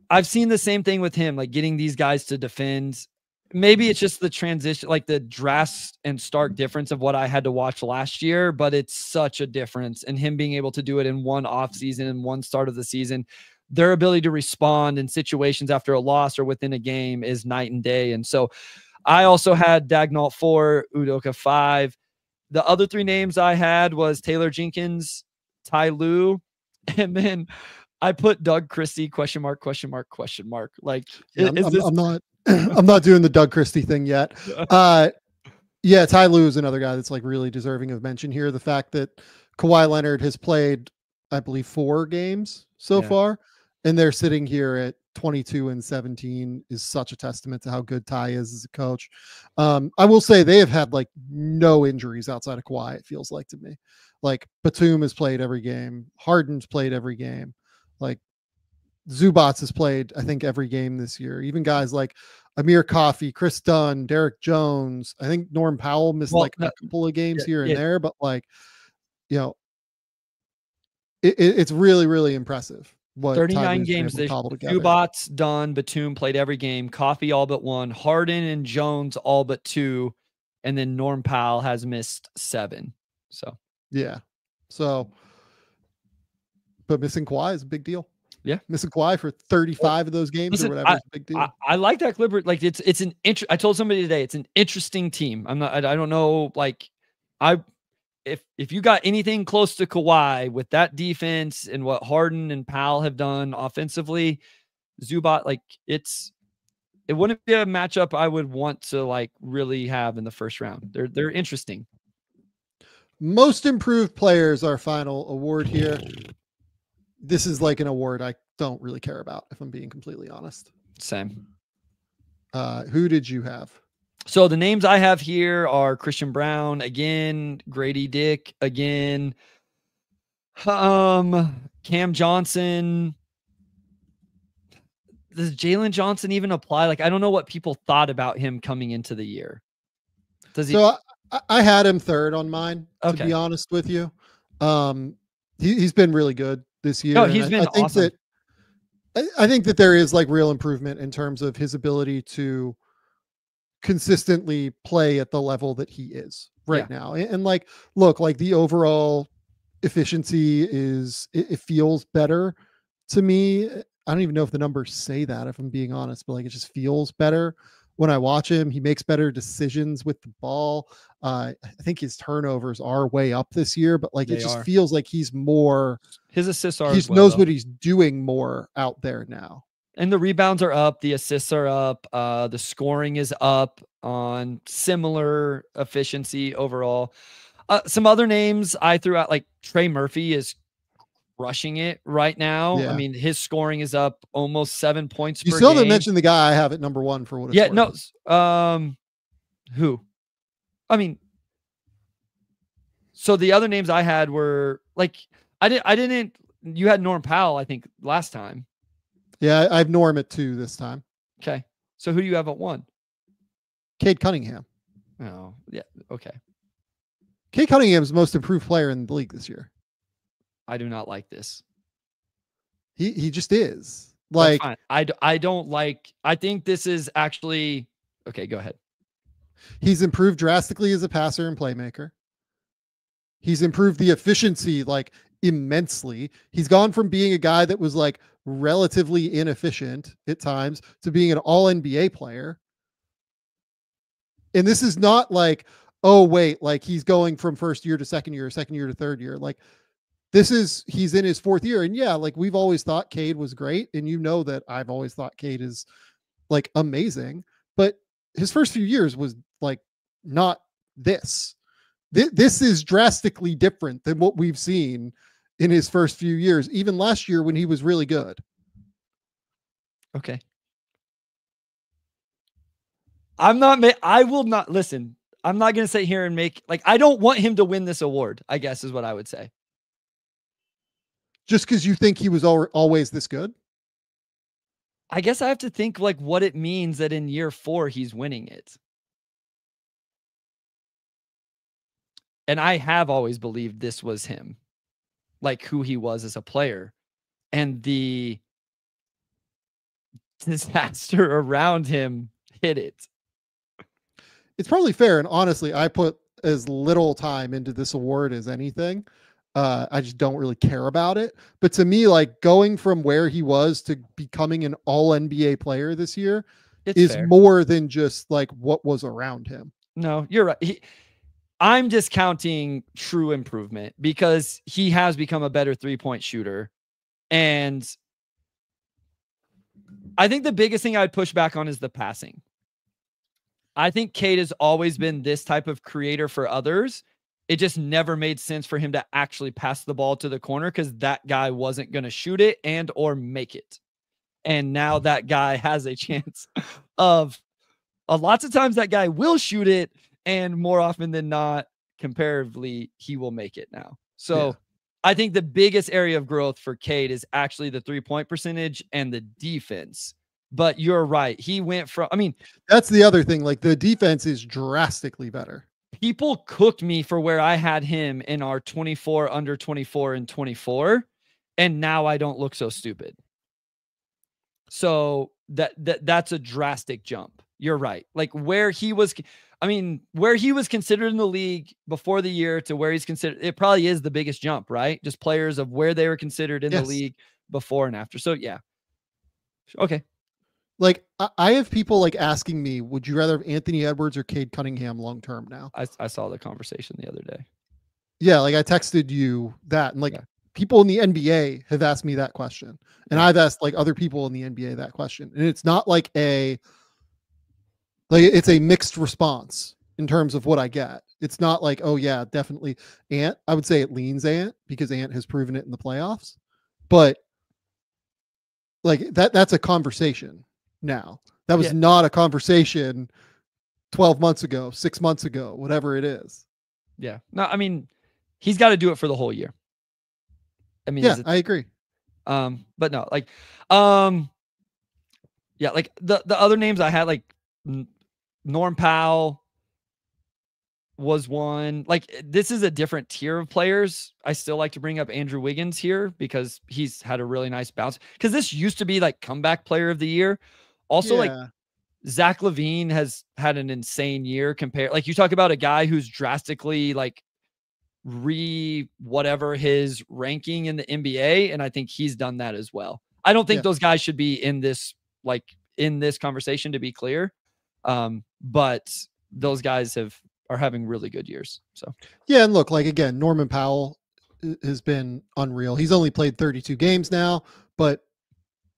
I've seen the same thing with him, like getting these guys to defend. Maybe it's just the transition, like the drastic and stark difference of what I had to watch last year, but it's such a difference. And him being able to do it in one off season and one start of the season, their ability to respond in situations after a loss or within a game is night and day. And so I also had Daigneault 4, Udoka 5. The other 3 names I had was Taylor Jenkins, Ty Lue, and then I put Doug Christie, ? Like, I'm not I'm not doing the Doug Christie thing yet. Ty Lue is another guy that's like really deserving of mention here. The fact that Kawhi Leonard has played, I believe, 4 games so far, and they're sitting here at 22-17 is such a testament to how good Ty is as a coach. I will say they have had like no injuries outside of Kawhi. It feels like to me, like Batum has played every game. Harden's played every game. Like Zubats has played, I think, every game this year. Even guys like Amir Coffey, Chris Dunn, Derek Jones. I think Norm Powell missed a couple of games here and there, but like, it's really, really impressive. 39 games this Zubats, Dunn, Batum played every game. Coffey all but 1. Harden and Jones all but 2. And then Norm Powell has missed 7. So but missing Kawhi is a big deal. Yeah. Missing Kawhi for 35 of those games or whatever is a big deal. I like that Clippers. Like it's an I told somebody today, it's an interesting team. I don't know. Like if you got anything close to Kawhi with that defense and what Harden and Powell have done offensively, Zubac, like it wouldn't be a matchup I would want to like really have in the first round. They're interesting. Most improved players, our final award here. This is like an award I don't really care about, if I'm being completely honest. Same. Who did you have? So the names I have here are Christian Brown again, Grady Dick again, Cam Johnson. Does Jalen Johnson even apply? Like, I don't know what people thought about him coming into the year. Does he? So I had him third on mine, to be honest with you. He's been really good this year. No, he's been awesome. I think that there is like real improvement in terms of his ability to consistently play at the level that he is right now. And like, look, like the overall efficiency it feels better to me. I don't even know if the numbers say that, if I'm being honest, but like, it just feels better when I watch him. He makes better decisions with the ball. I think his turnovers are way up this year, but like, it just feels like he's more, his assists are, he knows what he's doing more out there now. And the rebounds are up. The assists are up. The scoring is up on similar efficiency overall. Some other names I threw out, like Trey Murphy is rushing it right now. Yeah. I mean, his scoring is up almost 7 points per You still game. haven't mentioned the guy I have at number one for what it's worth. No. Who? I mean, so the other names I had were like, you had Norm Powell, I think, last time. Yeah, I have Norm at 2 this time. Okay. So who do you have at 1? Cade Cunningham. Oh, yeah. Okay. Cade Cunningham's the most improved player in the league this year. I do not like this. He just is. Like, I don't like, I think this is actually, okay, go ahead. He's improved drastically as a passer and playmaker. He's improved the efficiency like immensely. He's gone from being a guy that was like relatively inefficient at times to being an all NBA player. And this is not like, oh wait, like he's going from first year to second year to third year. Like he's in his 4th year. And yeah, like we've always thought Cade was great. And you know that I've always thought Cade is like amazing, but his first few years was like not this. This is drastically different than what we've seen in his first few years, even last year when he was really good. Okay. I will not listen. I'm not going to sit here and make like, I don't want him to win this award, I guess is what I would say. Just because you think he was always this good? I guess I have to think like what it means that in year 4, he's winning it. And I have always believed this was him, like who he was as a player, and the disaster around him hit it. It's probably fair. And honestly, I put as little time into this award as anything. I just don't really care about it. But to me, like going from where he was to becoming an all NBA player this year is fair. More than just like what was around him. No, you're right. I'm discounting true improvement because he has become a better 3-point shooter. And I think the biggest thing I'd push back on is the passing. I think Cade has always been this type of creator for others. It just never made sense for him to actually pass the ball to the corner because that guy wasn't going to shoot it and or make it. And now that guy has a chance of lots of times that guy will shoot it, and more often than not, comparatively, he will make it now. So I think the biggest area of growth for Cade is actually the 3-point percentage and the defense. But you're right. He went from, I mean, that's the other thing. Like the defense is drastically better. People cooked me for where I had him in our 24, under 24 and 24. And now I don't look so stupid. So that's a drastic jump. You're right. Like where he was, I mean, where he was considered in the league before the year to where he's considered, it probably is the biggest jump, right? Just players of where they were considered in the league before and after. So yeah. Okay. Like I have people like asking me, would you rather have Anthony Edwards or Cade Cunningham long term now? I saw the conversation the other day. Yeah, like I texted you that, and like Yeah. people in the NBA have asked me that question, and I've asked like other people in the NBA that question, and it's not like it's a mixed response in terms of what I get. It's not like, oh yeah, definitely Ant. I would say it leans Ant because Ant has proven it in the playoffs, but like that's a conversation now. That was not a conversation 12 months ago, 6 months ago, whatever it is. Yeah. No, I mean, he's got to do it for the whole year. I mean, yeah, I agree. But no, like, yeah, like the other names I had, like Norm Powell was one. Like, this is a different tier of players. I still like to bring up Andrew Wiggins here because he's had a really nice bounce. Because this used to be like comeback player of the year. Also, like Zach LaVine has had an insane year compared. Like, you talk about a guy who's drastically like whatever his ranking in the NBA, and I think he's done that as well. I don't think those guys should be in this conversation, to be clear. But those guys are having really good years. So yeah, and look, like again, Norman Powell has been unreal. He's only played 32 games now, but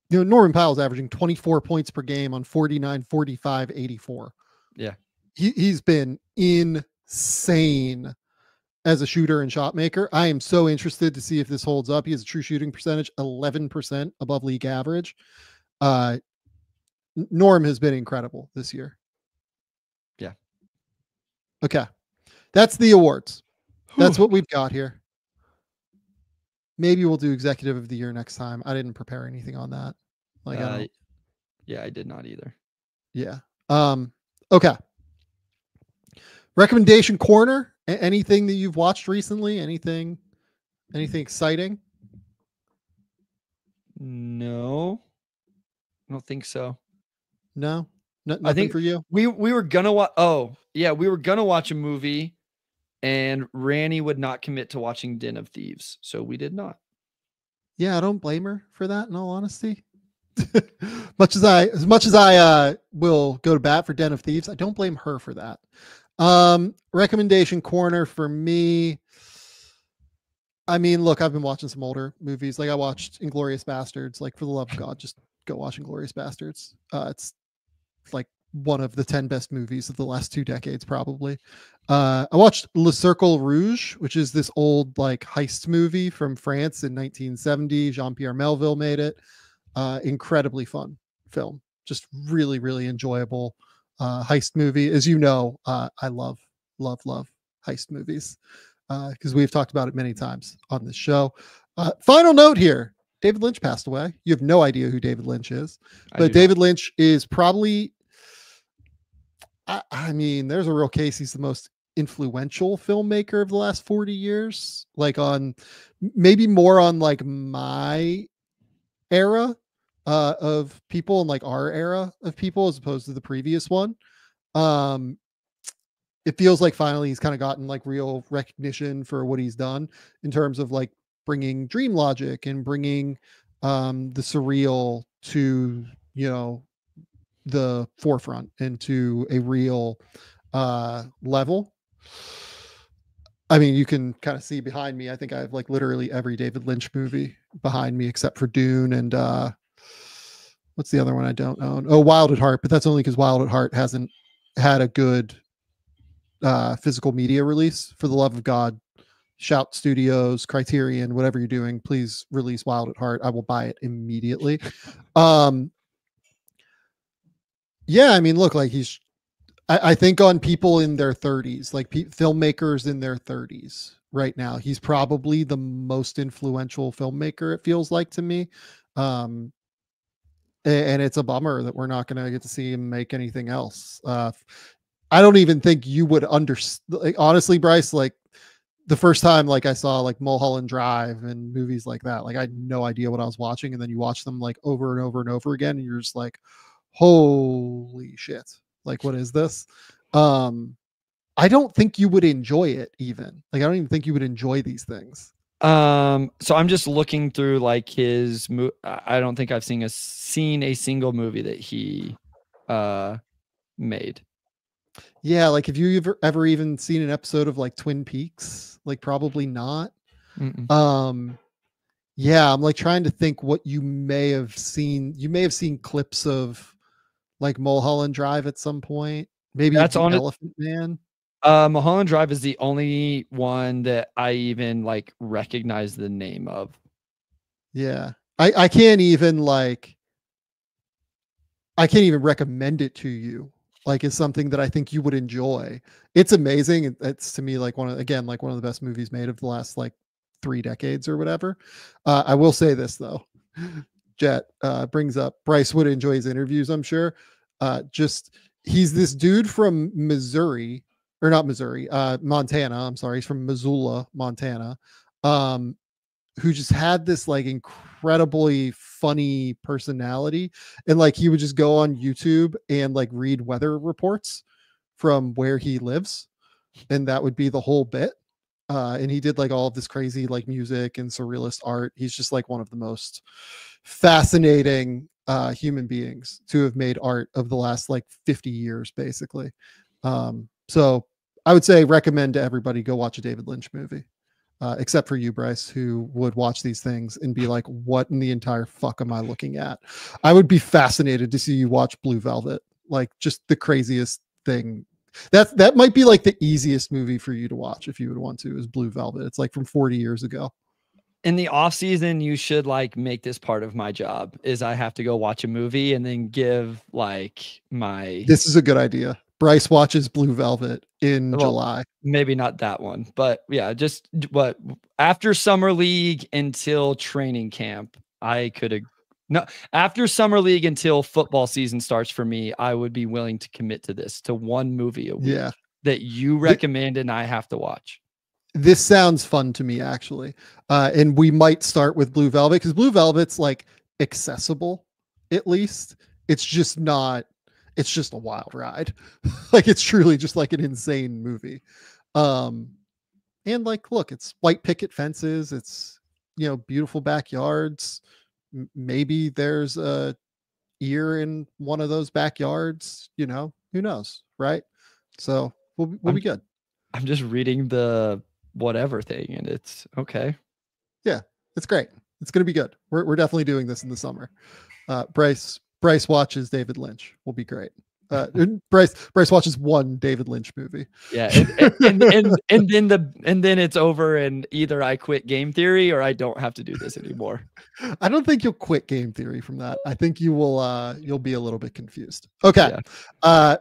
you know, Norman Powell's averaging 24 points per game on 49, 45, 84. Yeah. He's been insane as a shooter and shot maker. I am so interested to see if this holds up. He has a true shooting percentage, 11% above league average. Norm has been incredible this year. Yeah. Okay. That's the awards. That's what we've got here. Maybe we'll do executive of the year next time. I didn't prepare anything on that. Like, yeah, I did not either. Yeah. Okay. Recommendation corner. Anything that you've watched recently? Anything exciting? No, I don't think so. No, nothing I think for you. We were gonna watch. Oh yeah, we were gonna watch a movie, and Ranny would not commit to watching Den of Thieves, so we did not. Yeah, I don't blame her for that. In all honesty, as much as I will go to bat for Den of Thieves, I don't blame her for that. Recommendation corner for me. I mean, look, I've been watching some older movies. Like I watched Inglourious Bastards. Like, for the love of God, just go watch Inglourious Bastards. It's like one of the 10 best movies of the last 2 decades, probably. I watched Le Cercle Rouge, which is this old like heist movie from France in 1970. Jean-Pierre Melville made it. Incredibly fun film. Just really, really enjoyable heist movie. As you know, I love heist movies because we've talked about it many times on this show. Final note here. David Lynch passed away. You have no idea who David Lynch is, but David Lynch is probably, I mean, there's a real case he's the most influential filmmaker of the last 40 years, like on maybe more on like my era of people and like our era of people as opposed to the previous one. It feels like finally he's kind of gotten like real recognition for what he's done in terms of like bringing dream logic and bringing the surreal to, you know, the forefront into a real level. I mean, you can kind of see behind me. I think I have like literally every David Lynch movie behind me except for Dune and what's the other one I don't own? Oh, Wild at Heart, but that's only because Wild at Heart hasn't had a good physical media release. For the love of God, Shout Studios, Criterion, whatever you're doing, please release Wild at Heart. I will buy it immediately. Yeah, I mean, look, like I think on people in their 30s, like filmmakers in their 30s right now, he's probably the most influential filmmaker, it feels like to me. And it's a bummer that we're not going to get to see him make anything else. I don't even think you would understand. Like, honestly, Bryce, like the first time, like I saw like Mulholland Drive and movies like that, like I had no idea what I was watching. And then you watch them like over and over and over again. And you're just like, holy shit. Like, what is this? I don't think you would enjoy it even. Like, I don't even think you would enjoy these things. So I'm just looking through like his I don't think I've seen a single movie that he made. Yeah, like have you ever even seen an episode of like Twin Peaks? Like probably not. Yeah, I'm like trying to think what you may have seen. You may have seen clips of like Mulholland Drive at some point. Maybe That's The on it. Elephant Man. Mulholland Drive is the only one that I even like recognize the name of. Yeah. I can't even recommend it to you. Like it's something that I think you would enjoy. It's amazing. It's to me like one of the best movies made of the last like 3 decades or whatever. I will say this though. Jet brings up Bryce would enjoy his interviews, I'm sure. He's this dude from Missouri, or not Missouri, Montana. I'm sorry, he's from Missoula, Montana. Who just had this like incredibly funny personality, and like he would just go on YouTube and like read weather reports from where he lives, and that would be the whole bit. And he did like all of this crazy like music and surrealist art. He's just like one of the most fascinating human beings to have made art of the last like 50 years, basically. So I would say recommend to everybody go watch a David Lynch movie. Except for you, Bryce, who would watch these things and be like, what in the entire fuck am I looking at? I would be fascinated to see you watch Blue Velvet. Like just the craziest thing. That might be like the easiest movie for you to watch if you would want to, is Blue Velvet. It's like from 40 years ago. In the off season, you should like make this part of my job, is I have to go watch a movie and then give like my. This is a good idea. Bryce watches Blue Velvet in July. Maybe not that one, but yeah, just what after summer league until training camp, I could have. No, after summer league until football season starts for me, I would be willing to commit to this, to one movie a week that you recommend and I have to watch. This sounds fun to me, actually. And we might start with Blue Velvet because Blue Velvet's like accessible, at least. It's just a wild ride. Like it's truly just like an insane movie. And like, look, it's white picket fences. It's, beautiful backyards. Maybe there's a ear in one of those backyards, who knows, right? So we'll be good. I'm just reading the whatever thing and it's okay. Yeah, it's great. It's going to be good. We're definitely doing this in the summer. Bryce watches David Lynch. Will be great. Bryce watches one David Lynch movie. Yeah, and then it's over, and either I quit game theory or I don't have to do this anymore. I don't think you'll quit game theory from that. I think you will. You'll be a little bit confused. Okay,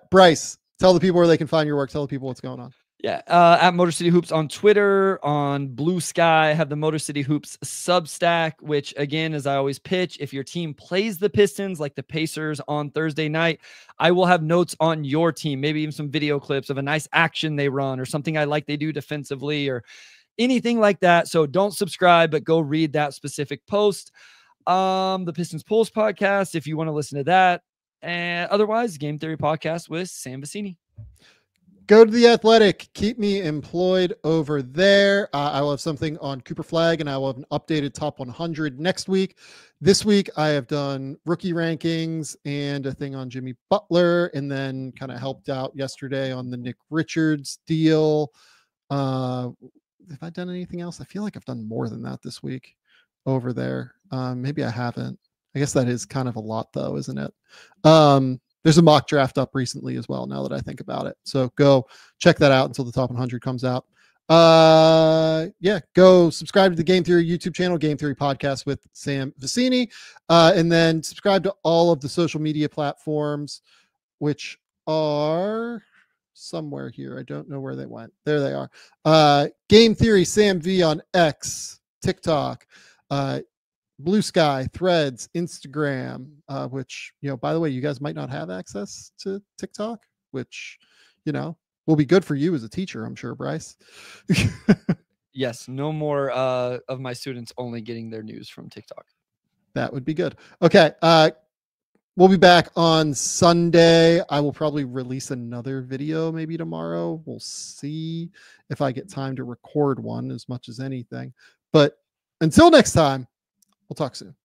Bryce, tell the people where they can find your work. Tell the people what's going on. Yeah, at Motor City Hoops on Twitter, on Blue Sky, have the Motor City Hoops Substack, which again, as I always pitch, if your team plays the Pistons like the Pacers on Thursday night, I will have notes on your team, maybe even some video clips of a nice action they run or something I like they do defensively or anything like that. So don't subscribe, but go read that specific post. The Pistons Pulse podcast, if you want to listen to that. And otherwise, Game Theory podcast with Sam Vecenie. Go to The Athletic. Keep me employed over there. I will have something on Cooper Flag, and I will have an updated top 100 next week. This week, I have done rookie rankings and a thing on Jimmy Butler, and then kind of helped out yesterday on the Nick Richards deal. Have I done anything else? I feel like I've done more than that this week over there. Maybe I haven't. I guess that is kind of a lot, though, isn't it? There's a mock draft up recently as well, now that I think about it. So go check that out until the top 100 comes out. Go subscribe to the Game Theory YouTube channel, Game Theory Podcast with Sam Vecenie. And then subscribe to all of the social media platforms, which are somewhere here. I don't know where they went. There they are. Game Theory Sam V on X, TikTok, Blue Sky, Threads, Instagram, which, by the way, you guys might not have access to TikTok, which, will be good for you as a teacher, I'm sure, Bryce. Yes, no more of my students only getting their news from TikTok. That would be good. Okay. We'll be back on Sunday. I will probably release another video maybe tomorrow. We'll see if I get time to record one as much as anything. But until next time, we'll talk soon.